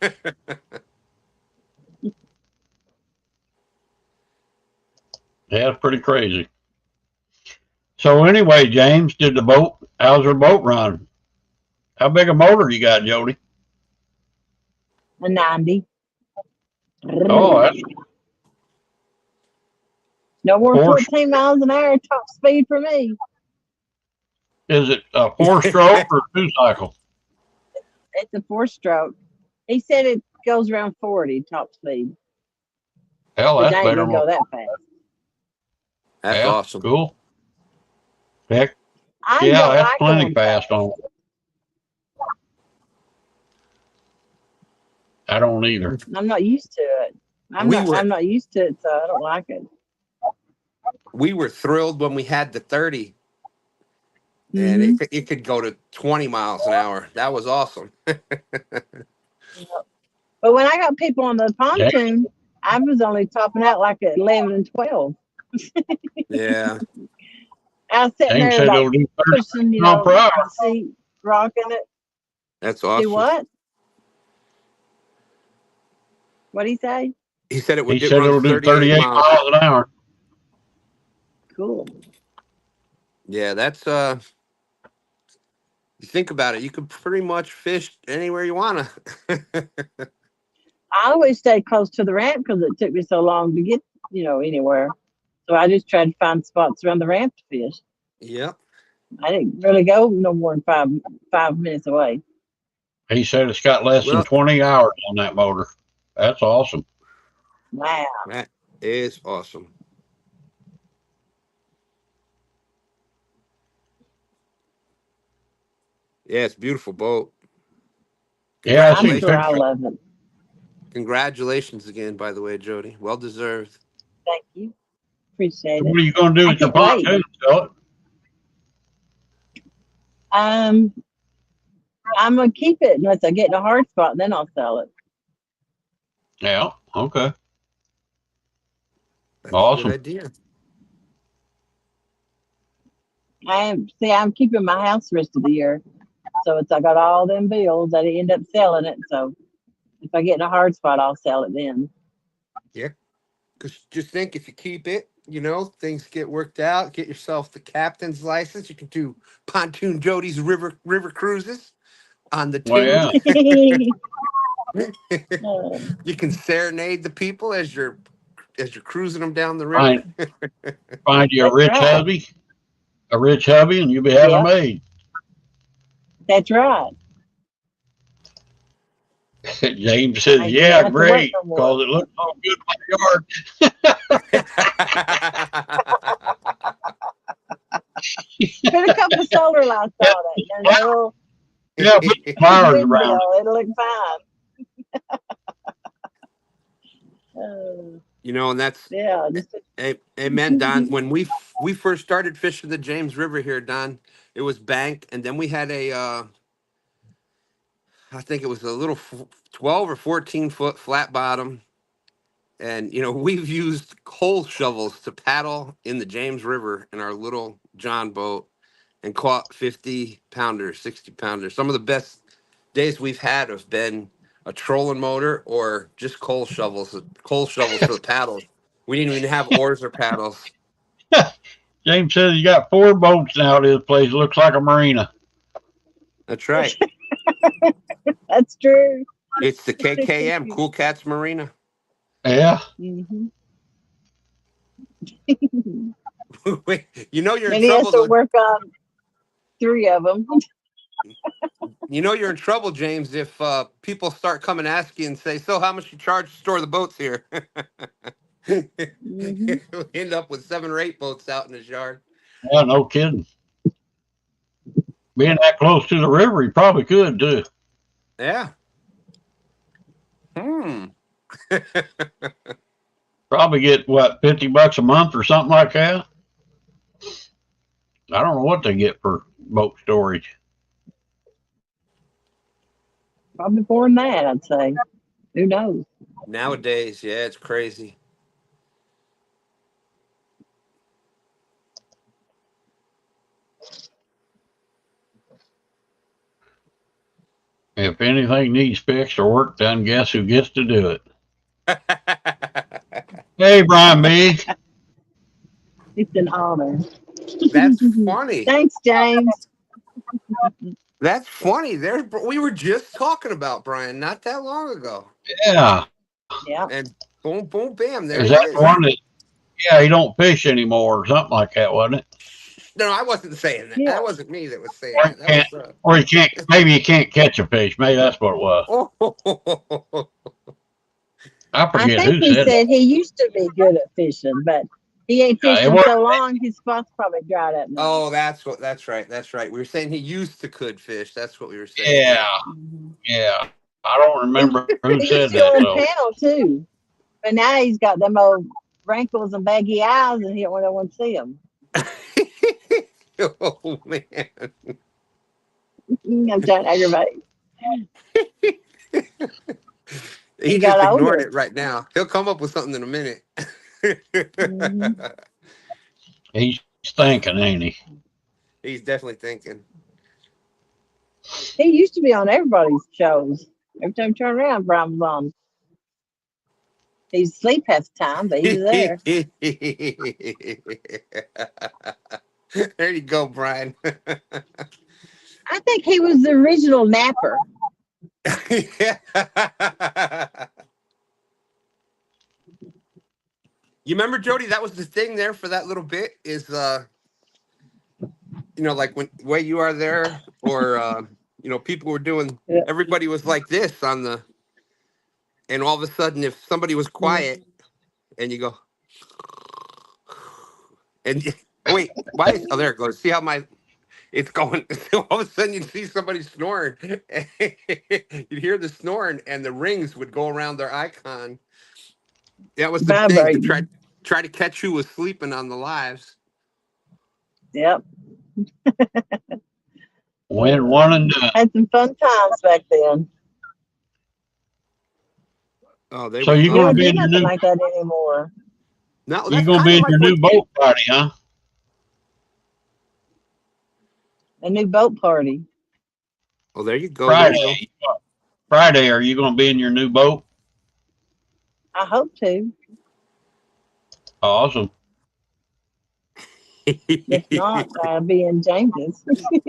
Yeah, it's pretty crazy. So anyway, James, how's her boat run? How big a motor you got, Jody? A 90. Oh, that's No more than four. 14 miles an hour top speed for me. Is it a 4 stroke or 2 cycle? It's a 4-stroke. He said it goes around 40 top speed, Hell, which that's I ain't better gonna than go that fast. That's yeah, awesome. cool. Heck, I yeah, don't that's like plenty going fast on. I don't either. I'm not used to it. I'm not used to it, so I don't like it. We were thrilled when we had the 30, and Mm-hmm. it could go to 20 miles an hour. That was awesome. But when I got people on the James, pontoon, I was only topping out like at 11 and 12. Yeah. I was sitting James there said like it'll do 30 pushing, miles per hour. the seat, rocking it. That's Do awesome. what? What'd he say? He said He it said runs it'll do 38 38 miles. miles an hour. Cool. Yeah, that's you think about it, you could pretty much fish anywhere you wanna. I always stayed close to the ramp because it took me so long to get, anywhere. So I just tried to find spots around the ramp to fish. Yep. I didn't really go no more than 5 minutes away. He said it's got less than Well, 20 hours on that motor. That's awesome. Wow. that is awesome. Yeah, it's a beautiful boat. Yeah, I I'm seen sure I Congratulations. pictures. love it. Congratulations again, by the way, Jody. Well deserved. Thank you. Appreciate So it. what are you going to do I with your can't wait. pontoon? Sell it? I'm gonna keep it unless I get in a hard spot, then I'll sell it. Yeah. Okay. That's a good Awesome. idea. I'm keeping my house the rest of the year. So I got all them bills that I end up selling it. So if I get in a hard spot, I'll sell it then. Yeah. Because just think, if you keep it, things get worked out. Get yourself the captain's license. You can do Pontoon Jody's river cruises on the Well, tube. yeah. You can serenade the people as you're cruising them down the river. Find you a That's rich right. hubby, and you'll be having a Yep, maid. that's right. James says, I ain't gonna "Yeah, have to work great, no more. because it looks all good in my yard." Put a couple of solar lights on it, and a little Yeah, put the flowers around windmill. It'll look fine. And that's Yeah, just amen, Don. When we first started fishing the James River here, Don, it was bank, and then we had I think it was a little 12 or 14-foot flat bottom. And, we've used coal shovels to paddle in the James River in our little John boat and caught 50-pounders, 60-pounders. Some of the best days we've had have been a trolling motor or just coal shovels for the paddles. We didn't even have oars or paddles. James says you got 4 boats now at his place. It looks like a marina. That's right. that's true. It's the KKM, Cool Cats Marina. Yeah. Mhm. Wait, you're in And he has trouble, to though. work on 3 of them. You're in trouble, James, if people start coming ask you and say, "So, how much you charge to store the boats here?" Mhm. You'll end up with 7 or 8 boats out in his yard. Yeah, no kidding. Being that close to the river, he probably could too. Yeah. Probably get what, $50 a month or something like that. I don't know what they get for boat storage. Probably more than that, I'd say. Who knows? Nowadays, yeah, it's crazy. If anything needs fixed or work done, guess who gets to do it? Hey, Brian B. It's an honor. That's funny. Thanks, James. That's funny. We were just talking about Brian not that long ago, Yeah. Yeah. and boom, boom, bam, there Is he that is. the one that, yeah, he don't fish anymore or something like that, wasn't it? No, I wasn't saying that. Yeah. That wasn't me that was saying Or he that. That can't, was. or he can't, maybe he can't catch a fish. Maybe that's what it was. I I forget think who he said said he used to be good at fishing, but he ain't that. fished It in was, so long, his spot's probably dried up now. Oh, that's right. That's right. We were saying he used to could fish. That's what we were saying. yeah, Mhm. yeah. I don't remember who He said used to that go on though. panel too, but now he's got them old wrinkles and baggy eyes, and he don't want no one to see them. Oh man. I'm trying to aggravate. He got just ignoring older. it right now. He'll come up with something in a minute. Hmm. He's thinking, ain't he? He's definitely thinking. He used to be on everybody's shows. Every time you turn around, Brian was on. He's asleep half the time, but he was there. There you go, Brian. I think he was the original napper. You remember, Jody? That was the thing there for that little bit. Is like when way you are there, or people were doing. Yeah. Everybody was like this on the, and all of a sudden, if somebody was quiet, and you go, and wait, why? Oh, there it goes. See how it's going. All of a sudden, you'd see somebody snoring. You'd hear the snoring, and the rings would go around their icon. That was the thing to Vibrating. try to catch who was sleeping on the lives. Yep. Win one and done. Had some fun times back then. Oh, they So were you're You gonna fun. don't be do in your nothing new, like that anymore. No, you're that's gonna kind be of in like your what. new boat party, huh? A new boat party. Oh, there you go. There you go. Friday, are you going to be in your new boat? I hope to. Awesome. If not, I'll be in James's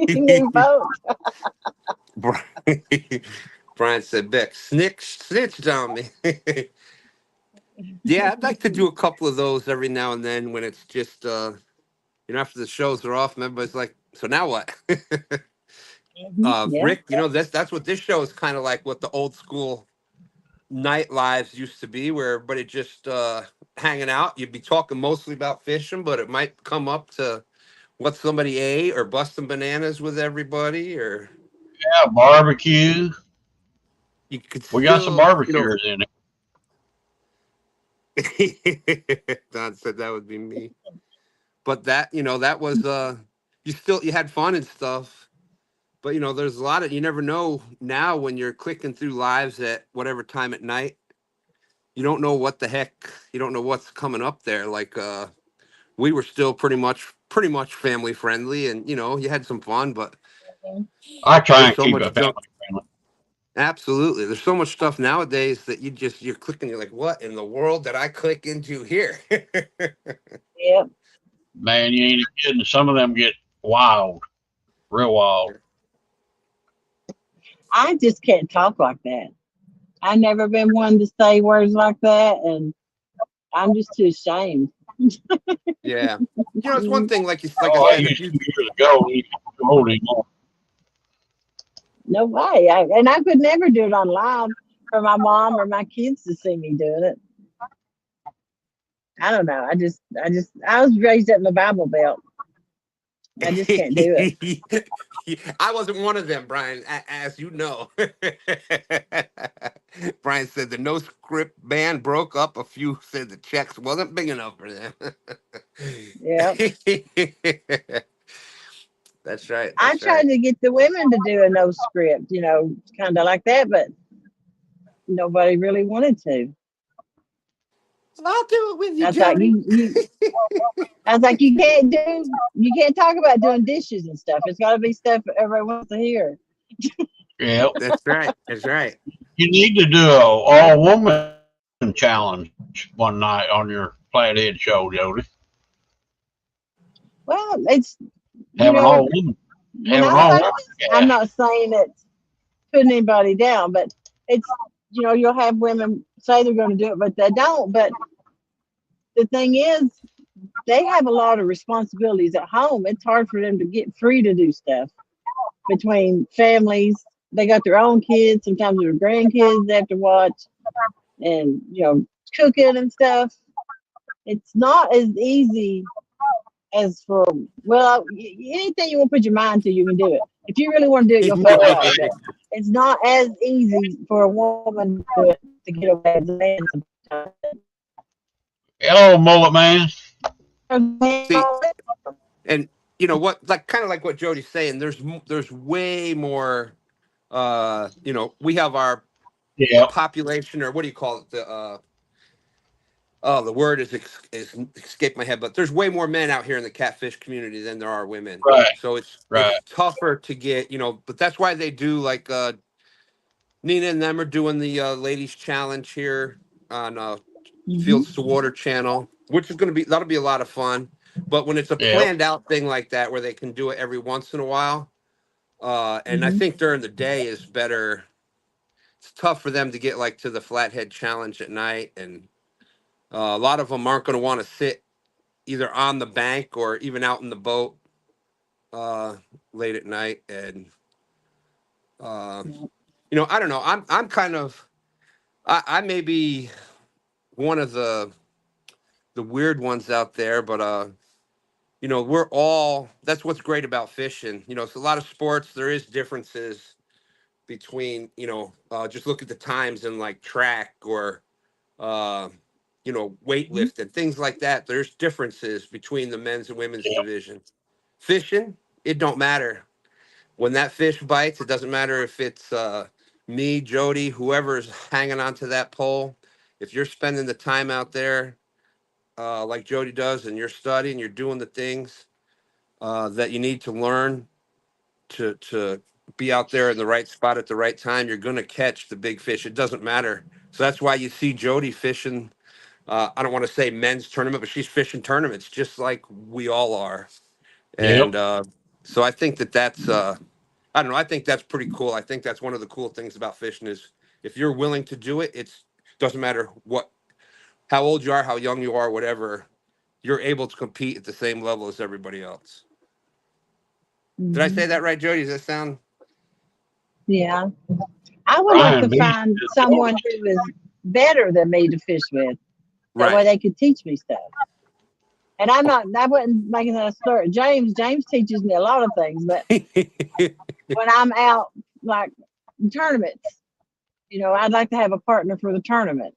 new boat. Brian said, Beck, snitched on me. Yeah, I'd like to do a couple of those every now and then when it's just, after the shows are off, and everybody's like, so now what? Yeah. Rick, that's what this show is kind of like, what the old school night lives used to be, where everybody just hanging out. You'd be talking mostly about fishing, but it might come up to what somebody ate or busting bananas with everybody, or Yeah, barbecue. you could We got some still, barbecuers in it. Don said that would be me. But that was you had fun and stuff. But there's a lot of, you never know now when you're clicking through lives at whatever time at night. You don't know what the heck, you don't know what's coming up there. Like we were still pretty much family friendly, and you had some fun, but I try there's and so keep much it junk. family friendly. Absolutely. There's so much stuff nowadays that you're clicking, you're like, what in the world did I click into here? Yep. Man, you ain't kidding. Some of them get wild, real wild. I just can't talk like that. I've never been one to say words like that, and I'm just too ashamed. Yeah. It's one thing, like I Oh, I said, if used you to years ago. You can't go anymore. No way. And I could never do it on live for my mom or my kids to see me doing it. I don't know. I was raised up in the Bible Belt. I just can't do it. I wasn't one of them, Brian, as you know. Brian said the no script band broke up. A few said the checks wasn't big enough for them. Yeah. That's right. I That's tried right. to get the women to do a no script, kind of like that, but nobody really wanted to. I'll do it with you, I thought Jody. I was like, you can't talk about doing dishes and stuff. It's got to be stuff everyone wants to hear. Yeah. That's right. That's right. You need to do a all woman challenge one night on your Flathead show, Jody. Well, it's Have an all woman. when Have an I all say woman this, I'm cast. not saying it's putting anybody down, but it's you'll have women say they're going to do it, but they don't. But the thing is, they have a lot of responsibilities at home. It's hard for them to get free to do stuff between families. They got their own kids. Sometimes their grandkids they have to watch, and cooking and stuff. It's not as easy as for anything you want to put your mind to, you can do it. If you really want to do it, you'll figure it out. But it's not as easy for a woman to do it to get away as a man sometimes. Hello, mullet man. See, and what, like kind of like what Jody's saying. There's way more. We have our Yeah. population, or what do you call it? The word is escaped my head, but there's way more men out here in the catfish community than there are women. Right. So it's Right. tougher to get, but that's why they do like Nina and them are doing the ladies challenge here on Fields to Water channel, which is that'll be a lot of fun. But when it's a Yeah. planned out thing like that, where they can do it every once in a while, and I think during the day is better. It's tough for them to get like to the Flathead challenge at night, and a lot of them aren't going to want to sit either on the bank or even out in the boat late at night. And I don't know. I'm kind of I may be one of the weird ones out there, but we're all, that's what's great about fishing. It's a lot of sports. There is differences between, just look at the times in like track or uh, weightlifting and things like that. There's differences between the men's and women's Yeah. division. Fishing, it don't matter. When that fish bites, it doesn't matter if it's me, Jody, whoever's hanging onto that pole. If you're spending the time out there like Jody does, and you're studying, you're doing the things that you need to learn to be out there in the right spot at the right time, you're going to catch the big fish. It doesn't matter. So that's why you see Jody fishing. I don't want to say men's tournament, but she's fishing tournaments just like we all are. Yep. And so I think that's, I don't know. I think that's pretty cool. I think that's one of the cool things about fishing is if you're willing to do it, doesn't matter how old you are, how young you are, whatever, you're able to compete at the same level as everybody else. Did I say that right, Jody? Does that sound? Yeah. I would like Brian to B. find someone who is better than me to fish with. That way Right. they could teach me stuff. And I wasn't making that a slur. James teaches me a lot of things, but when I'm out like in tournaments, I'd like to have a partner for the tournament.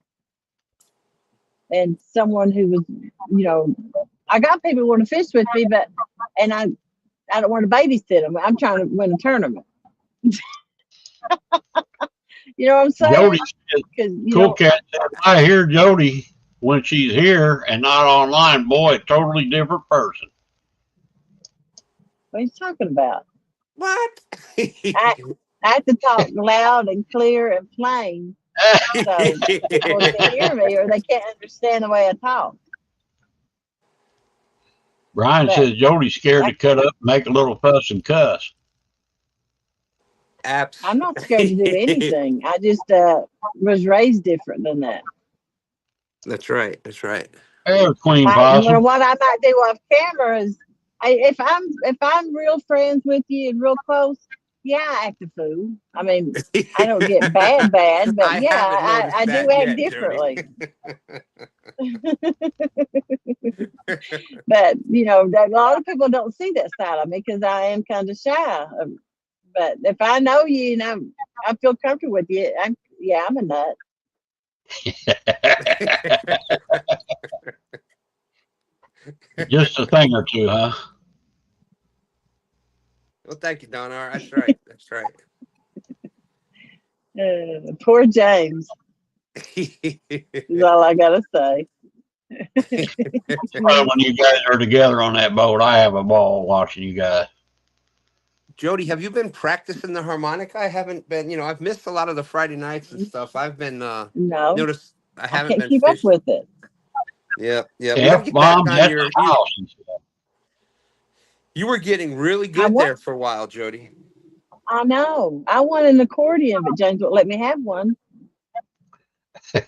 And someone who was, I got people who want to fish with me, and I don't want to babysit them. I'm trying to win a tournament. You know what I'm saying? Jody said, Because Cool Cat said, I hear Jody when she's here and not online. Boy, totally different person. what are you talking about? What? I have to talk loud and clear and plain so people can hear me, or they can't understand the way I talk. Brian But says Jody's scared to cut up, make a little fuss, and cuss. Apps. I'm not scared to do anything. I just was raised different than that. That's right. That's right. There's Queen What Possum. I might do off camera is, if I'm real friends with you and real close, yeah, I act a fool. I mean, I don't get bad, but I yeah, haven't noticed I do that act yet, differently. Jody. But a lot of people don't see that side of me because I am kind of shy. But if I know you and I feel comfortable with you, I'm a nut. Just a thing or two, huh? Well, thank you, Donna. That's right. That's right. Poor James is all I gotta say. Well, when you guys are together on that boat, I have a ball watching you guys. Jody, have you been practicing the harmonica? I haven't been, I've missed a lot of the Friday nights and stuff. I've been No, noticed I I haven't can't been keep up fishing. with it. Yeah, yeah. We got to F get back bombs on at your the house. you were getting really I good want. there for a while, Jody. I know. I want an accordion, but James won't let me have one.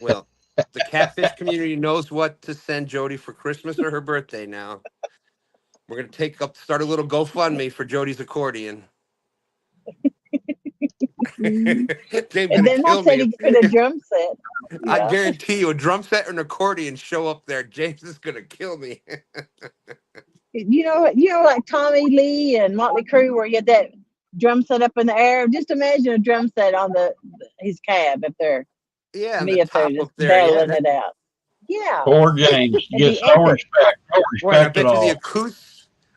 Well, the catfish community knows what to send Jody for Christmas or her birthday now. We're gonna start a little GoFundMe for Jody's accordion. Mm. James And gonna then I kill said me. he could get a drum set. I Yeah. guarantee you, a drum set or an accordion show up there. James is gonna kill me. Like Tommy Lee and Motley Crue, where you had that drum set up in the air. Just imagine a drum set on his cab up there. Yeah, and the Me up there top just up there. Yeah, battling it out. Yeah, Poor James it'd gets be no epic. respect. No boy, and respect at all.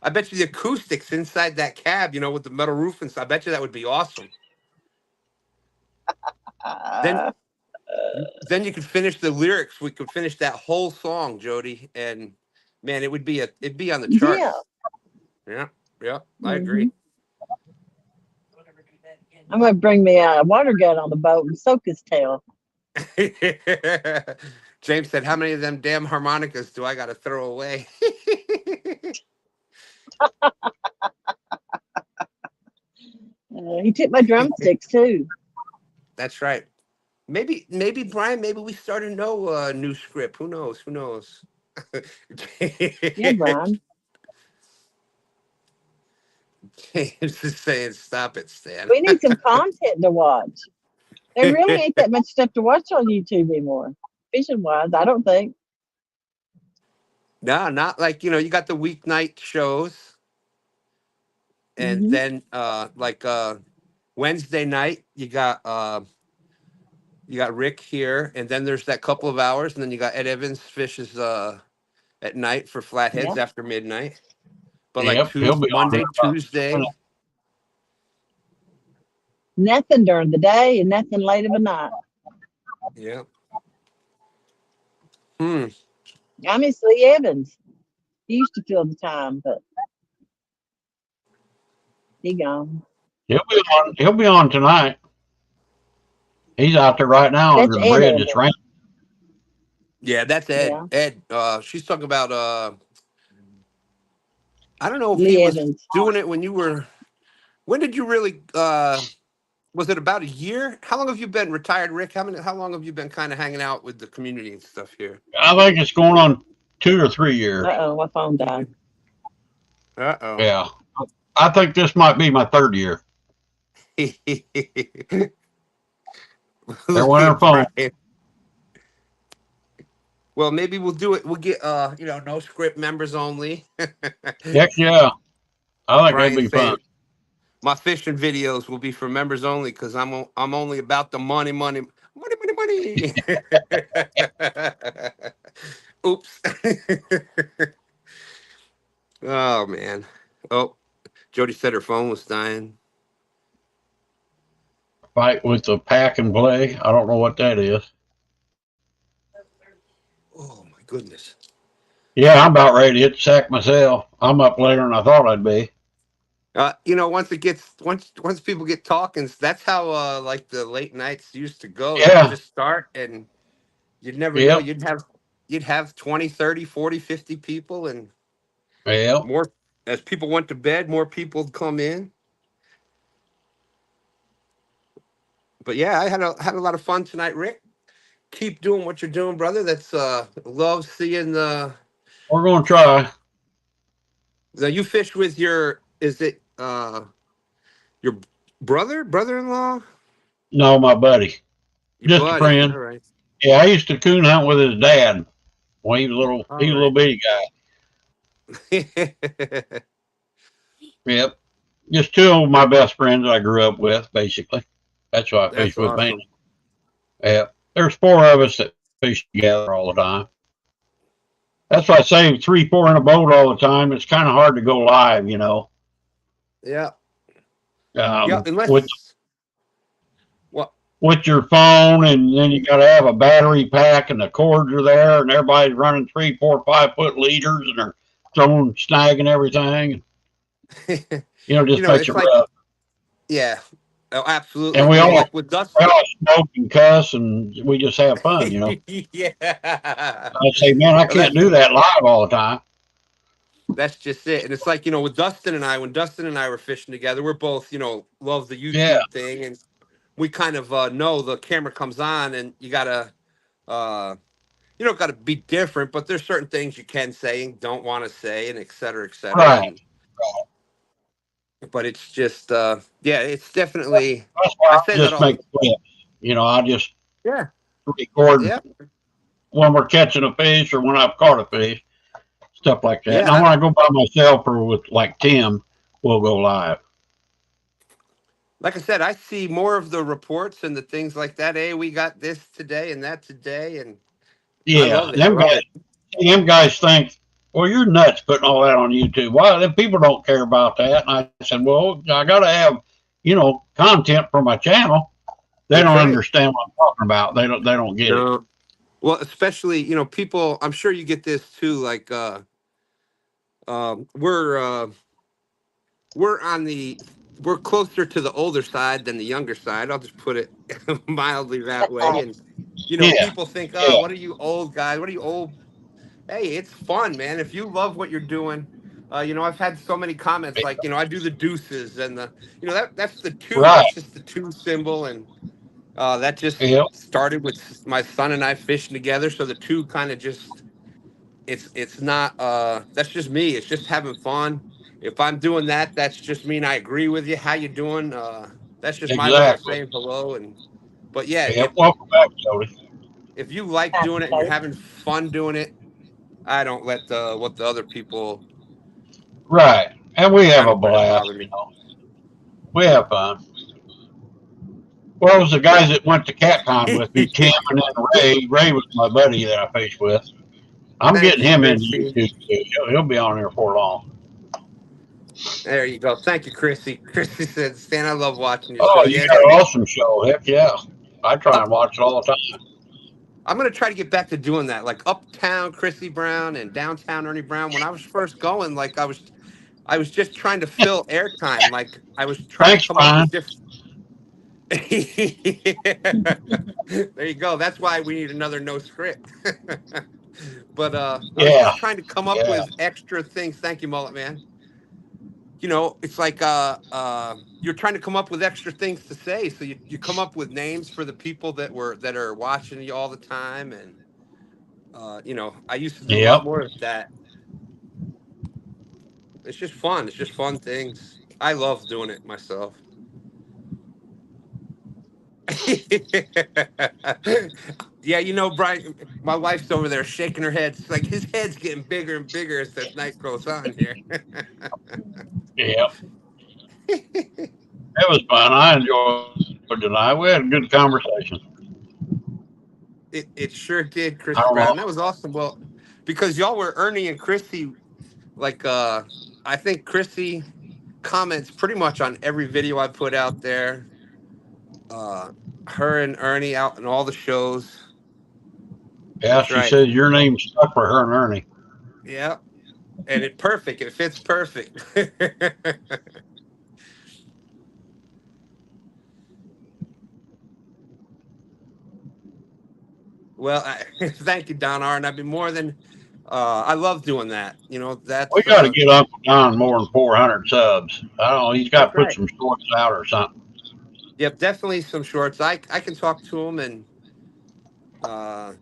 I bet you the acoustics inside that cab, with the metal roof and stuff. I bet you that would be awesome. Then Uh, then you could finish the lyrics. We could finish that whole song, Jody, and man, it'd be on the yeah. charts. Yeah, yeah, I Hmm. agree. I'm gonna bring me a water gun on the boat and soak his tail. James said, "How many of them damn harmonicas do I got to throw away?" He took my drumsticks too. That's right. Maybe Brian. Maybe we start a new script. Who knows? Who knows? Yeah, Brian. James is saying, "Stop it, Stan." We need some content to watch. There really ain't that much stuff to watch on YouTube anymore, fishing wise. I don't think. No, not like you got the weeknight shows, and Hmm. then Wednesday night you got Rick here, and then there's that couple of hours, and then you got Ed Evans fishes at night for flatheads Yeah. after midnight. But like Yep, he'll be on there Monday, about Tuesday, Nothing during the day and nothing late of a night. yeah. Hmm. I miss Lee Evans. He used to fill the time, but he gone. He'll be on tonight. He's out there right now That's under the Ed bridge. over It's there. raining. Yeah, that's Ed. Yeah. Ed. She's talking about. I don't know if he Lee was Evans. doing it when you were. When did you really? Was it about a year? How long have you been retired, Rick? How long have you been kind of hanging out with the community and stuff here? I think it's going on 2 or 3 years. Uh-oh, my phone died. Uh Yeah. I think this might be my 3rd year. There went her phone. Brian. Well, maybe we'll do it. We'll get no script members only. Heck yeah. I think that'd Brian be fun. saying my fishing videos will be for members only because I'm only about the money, money, money, money, money. Oops. Oh man. Oh, Jody said her phone was dying. Fight with the pack and play. I don't know what that is. Oh my goodness. Yeah, I'm about ready to hit the sack myself. I'm up later than I thought I'd be. Once people get talking, that's how like the late nights used to go. You'd Yeah. just start and you'd never know. Yep. You'd have 20, 30, 40, 50 people and Yep. more as people went to bed, more people would come in. But yeah, I had a lot of fun tonight, Rick. Keep doing what you're doing, brother. That's love seeing the We're going to try. you fish with is it your brother-in-law? No, my buddy. Your Just a buddy. friend. All right. Yeah, I used to coon hunt with his dad. Well, All he was a little right. bitty guy. Yep. Just 2 of my best friends I grew up with, basically. That's who I fish That's with awesome. mainly. Yeah. There's 4 of us that fish together all the time. That's why I say 3, 4 in a boat all the time. It's kind of hard to go live, Yeah. Yeah, with unless well, with your phone, and then you got to have a battery pack, and the cords are there, and everybody's running 3, 4, 5 foot leaders, and they're throwing, snagging everything. Just makes it's it like rough. yeah. Oh, absolutely. And we all Like with we Dustin. all smoke and cuss, and we just have fun. Yeah. I say, man, I Well, can't do that live all the time. that's just it. And it's like, with Dustin and I, when Dustin and I were fishing together, we're both, love the Yeah, YouTube thing. And we kind of know the camera comes on and uh, you don't got to be different, but there's certain things you can say and don't want to say and et cetera, et cetera. right. And, but it's just, yeah, it's definitely, That's why I I say that just all. make clips. I just Yeah. record Yeah. when we're catching a fish or when I've caught a fish, stuff like that. Now, Yeah. when I go by myself or with like Tim, we'll go live. Like I said, I see more of the reports and the things like that. Hey, we got this today and that today. And I Yeah, love it. I love it. them guys think, well, you're nuts putting all that on YouTube. Why? Well, people don't care about that. And I said, well, I got to have, content for my channel. They That's don't right. understand what I'm talking about. They don't get it. No. Well, especially, people, I'm sure you get this too. Like, we're we're closer to the older side than the younger side. I'll just put it mildly that way. And, Yeah, people think, yeah, oh, what are you old guys? What are you old? Hey, it's fun, man. If you love what you're doing, I've had so many comments like, I do the deuces and that's the two. right. That's just the two symbol. And that just Yeah, started with my son and I fishing together. So the two kind of just, it's not, that's just me. It's just having fun. If I'm doing that, that's just mean I agree with you. How you doing? That's just my way of exactly. saying hello. But yeah, Yeah, welcome back, Jody. if you like doing it and you're having fun doing it, I don't let what the other people Right, and we have kind a of let it blast. bother me. We have fun. Well, it was the guys that went to CatCon with me, Tim and then Ray. Ray was my buddy that I fished with. I'm Thank getting you, him into Chrissy. YouTube too. He'll be on there for long. There you go. Thank you, Chrissy. Chrissy said, Stan, I love watching your Oh, show. you Yeah, got an awesome show. Heck yeah. I try and watch it all the time. I'm gonna try to get back to doing that, like uptown Chrissy Brown and downtown Ernie Brown. When I was first going, like I was just trying to fill airtime. Like I was trying Thanks, to come up Brian. with different. There you go. That's why we need another no script. But I was Yeah, just trying to come up yeah, with extra things. Thank you, Mullet Man. You know, it's like you're trying to come up with extra things to say. So you come up with names for the people that are watching you all the time. And you know, I used to do a lot yep. more of that. It's just fun. It's just fun things. I love doing it myself. Yeah, you know, Brian, my wife's over there shaking her head. It's like his head's getting bigger and bigger as the night goes on here. Yep. It was fun. I enjoyed it tonight. We had a good conversation. It sure did, I Chrissy don't Brown. know. That was awesome. Well, because y'all were Ernie and Chrissy, like I think Chrissy comments pretty much on every video I put out there. Uh Her and Ernie out in all the shows. Yeah, That's she right. said your name stuck for her and Ernie. Yeah. And it perfect. It fits perfect. Well, thank you, Don R. And I'd be more than I love doing that. You know, We got to get Uncle Don more than 400 subs. I don't know. He's got to that's put right. some shorts out or something. Yep, definitely some shorts. I can talk to him and uh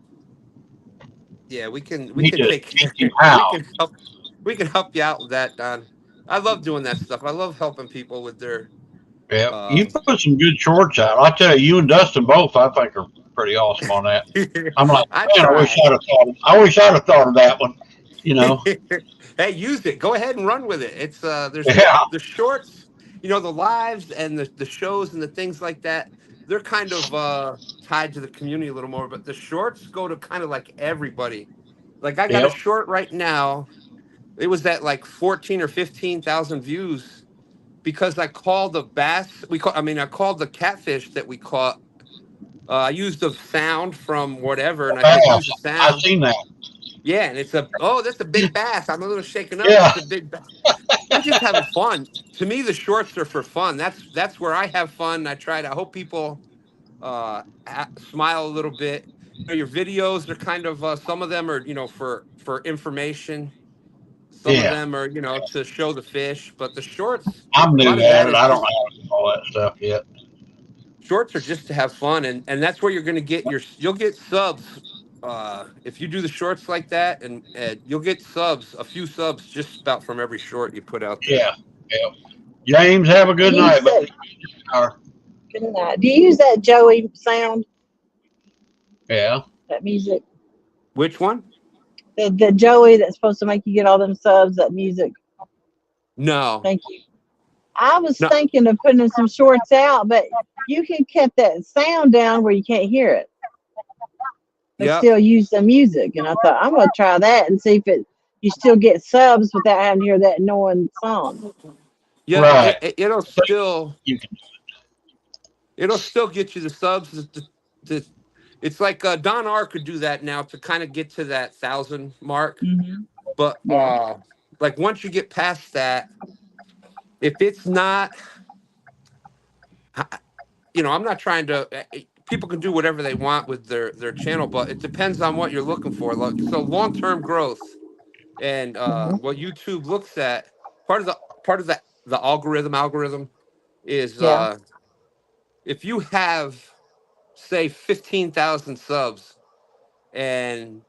yeah, we He can just take teach care him how. we can help you out with that, Don. I love doing that stuff. I love helping people with their Yep. You um put some good shorts out. I tell you, you and Dustin both, I think, are pretty awesome on that. I'm like, I man, I wish try. I'd have thought. I wish I'd have thought of that one. You know? Hey, use it. Go ahead and run with it. It's there's Yeah. the shorts, you know, the lives and the shows and the things like that. They're kind of tied to the community a little more, but the shorts go to kind of like everybody. Like I got a Yep. short right now. It was at like 14 or 15,000 views because I called the bass. I called the catfish that we caught. I used the sound from whatever, and I said use the Bass. I sound. seen that. Yeah, and that's a big bass. I'm a little shaken up. Yeah. That's a big bass. I'm just having fun. To me, the shorts are for fun. That's where I have fun. I hope people smile a little bit. You know, your videos are kind of some of them are, you know, for information. Some of Yeah. them are, you know, to show the fish, but the shorts, I'm a lot new of at that it. is I don't just have all that stuff yet. shorts are just to have fun, and that's where you're going to get you'll get subs if you do the shorts like that, and you'll get subs, a few subs just about from every short you put out there. Yeah. Yeah. James, have a Do good you night, use that? buddy. Uh, Good night. Do you use that Joey sound? Yeah. That music? Which one? The Joey that's supposed to make you get all them subs. That music. No, Thank you. I was no. thinking of putting some shorts out, but you can cut that sound down where you can't hear it, but Yep. still use the music. And I thought I'm gonna try that and see if you still get subs without having to hear that annoying song. Yeah, Right. You can. it'll still get you the subs. It's like Don R could do that now to kind of get to that 1,000 mark, Mm-hmm. but Yeah. like once you get past that, if it's not, you know, I'm not trying to. People can do whatever they want with their channel, but it depends on what you're looking for. Like, so long term growth and Mm-hmm. what YouTube looks at. Part of the algorithm is Yeah. if you have say 15,000 subs and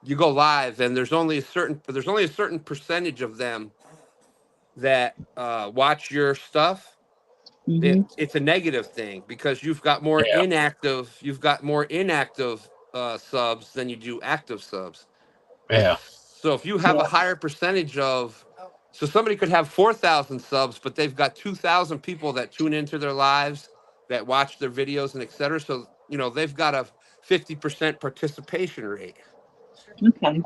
you go live and there's only a certain percentage of them that watch your stuff. Mm-hmm. It's a negative thing because Yeah. you've got more inactive subs than you do active subs. Yeah. So if you have a Yeah. higher percentage of, so somebody could have 4,000 subs, but they've got 2,000 people that tune into their lives, that watch their videos and et cetera. So, you know, they've got a 50% participation rate. Okay.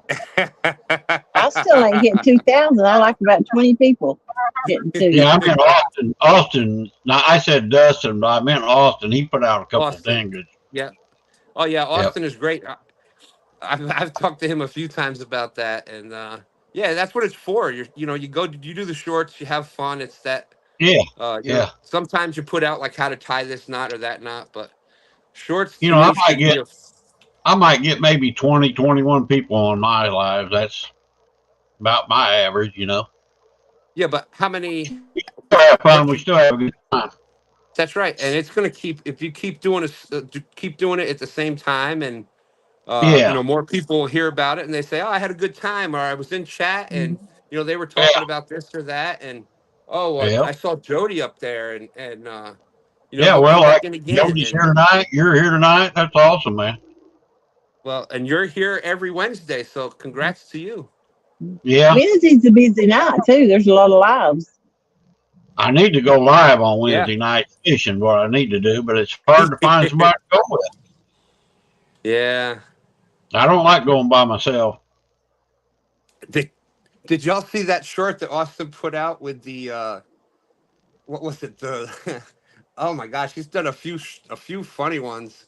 I still ain't getting 2,000. I like about 20 people getting to you. Yeah. I meant Austin. Austin. Now I said Dustin, but I meant Austin. He put out a couple of Austin. dang good. Yeah. Oh yeah. Yep. Austin is great. I've talked to him a few times about that. And Yeah, that's what it's for. You go, you do the shorts, you have fun. It's that, Yeah, you know, yeah. sometimes you put out like how to tie this knot or that knot, but shorts You to know, me should be a, I might get maybe 20, 21 people on my live. That's about my average, you know. yeah, but how many, We have fun. what We you, still have a good time. that's right. And it's going to keep, if you keep doing it, keep doing it at the same time. And, Yeah, more people will hear about it and they say, oh, I had a good time. Or I was in chat and, they were yeah, talking about this or that. And, oh, yeah. I saw Jody up there and, Yeah, he'll well, come like back in again. Jody's And, here tonight. You're here tonight. That's awesome, man. well, and you're here every Wednesday, so congrats to you. Yeah, Wednesday's a busy night too. There's a lot of lives. I need to go live on Yeah. Wednesday night fishing, what I need to do, but it's hard to find somebody to go with. Yeah. I don't like going by myself. Did y'all see that short that Austin put out with the what was it? The oh my gosh, he's done a few funny ones.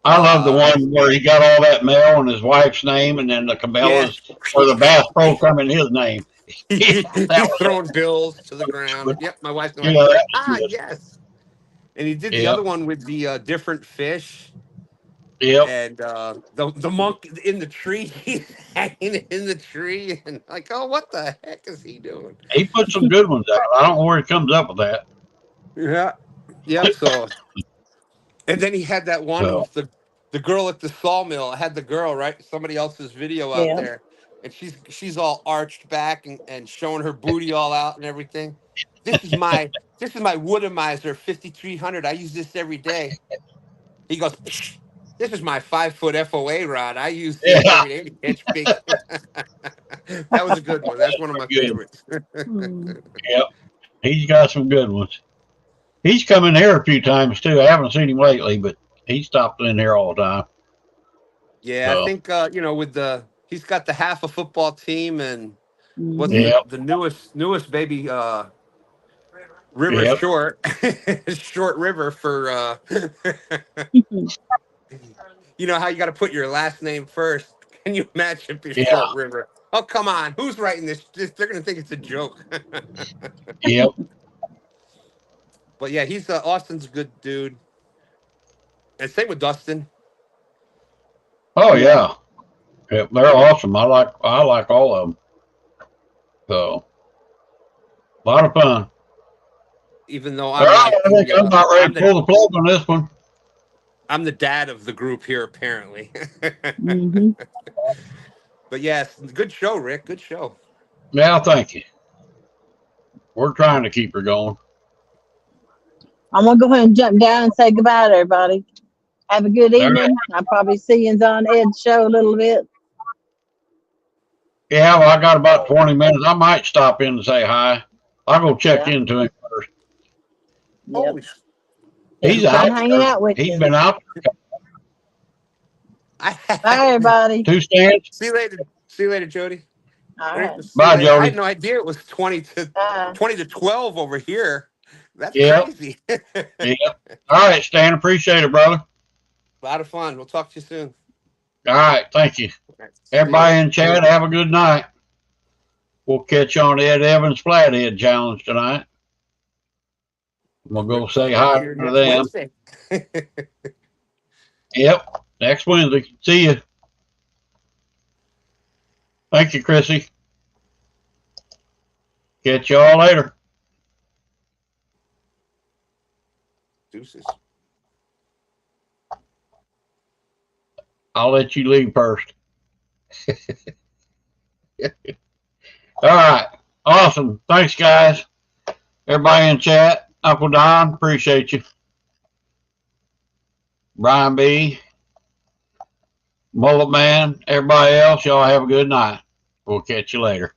I love the Uh one where he got all that mail in his wife's name and then the yeah. Cabela's or the Bass Pro come in his name. Yeah, that He's was throwing bills to the ground. good. Yep, my wife's Yeah, like, that was good. yes. And he did the Yep, other one with the different fish. yep. And the monk in the tree, he's hanging in the tree, and like, oh, what the heck is he doing? He put some good ones out. I don't know where he comes up with that. Yeah, yep. So, and then he had that one So with the girl at the sawmill. I had the girl, right, somebody else's video out Yeah. there, and she's all arched back and showing her booty all out and everything. This is my Woodemizer 5300. I use this every day. He goes, "Psh, this is my 5-foot FOA rod. I use this yeah, every day to catch big." That was a good one. That's one of my good. favorites. Hmm. Yep, he's got some good ones. He's come in here a few times too. I haven't seen him lately, but he stopped in here all the time. Yeah, I So think with he's got the half a football team and what's Mhm. the yep, the newest baby River yep, Short Short River for you know how you got to put your last name first. Can you imagine if it's yeah, Short River? Oh, come on. Who's writing this? They're going to think it's a joke. yep. But yeah, he's Austin's a good dude. And same with Dustin. Oh Yeah. yeah, yep. They're awesome. I like all of them. So a lot of fun. Even though All I'm right, like I think I'm about ready I'm to pull the plug on this one. the dad of the group here apparently. Hmm. But yes, good show, Rick. Good show. Yeah, thank you. We're trying to keep her going. I'm gonna go ahead and jump down and say goodbye to everybody. Have a good All right. evening. I'll probably see you on Ed's show a little bit. Yeah, well, I got about 20 minutes. I might stop in and say hi. I'll go check Yeah. into him first. Yep. Holy It'll He's be fun out hanging there. out with He's you. been out Bye, everybody. there 2 stands. See you later. See you later, Jody. All right. See you Bye, later. I had Jody. no idea it was 20 to 12 over here. That's Yep. crazy. Yep. All right, Stan. Appreciate it, brother. A lot of fun. We'll talk to you soon. All right. Thank you. All right. See you Everybody later. in chat, have a good night. We'll catch you on Ed Evans Flathead Challenge tonight. We'll go say Right hi here to next them. Wednesday. Yep. Next Wednesday. See you. Thank you, Chrissy. Catch you all later. Deuces. I'll let you leave first. All right. Awesome. Thanks, guys. Everybody in chat. Uncle Don, appreciate you. Brian B. Mullet Man, everybody else, y'all have a good night. We'll catch you later.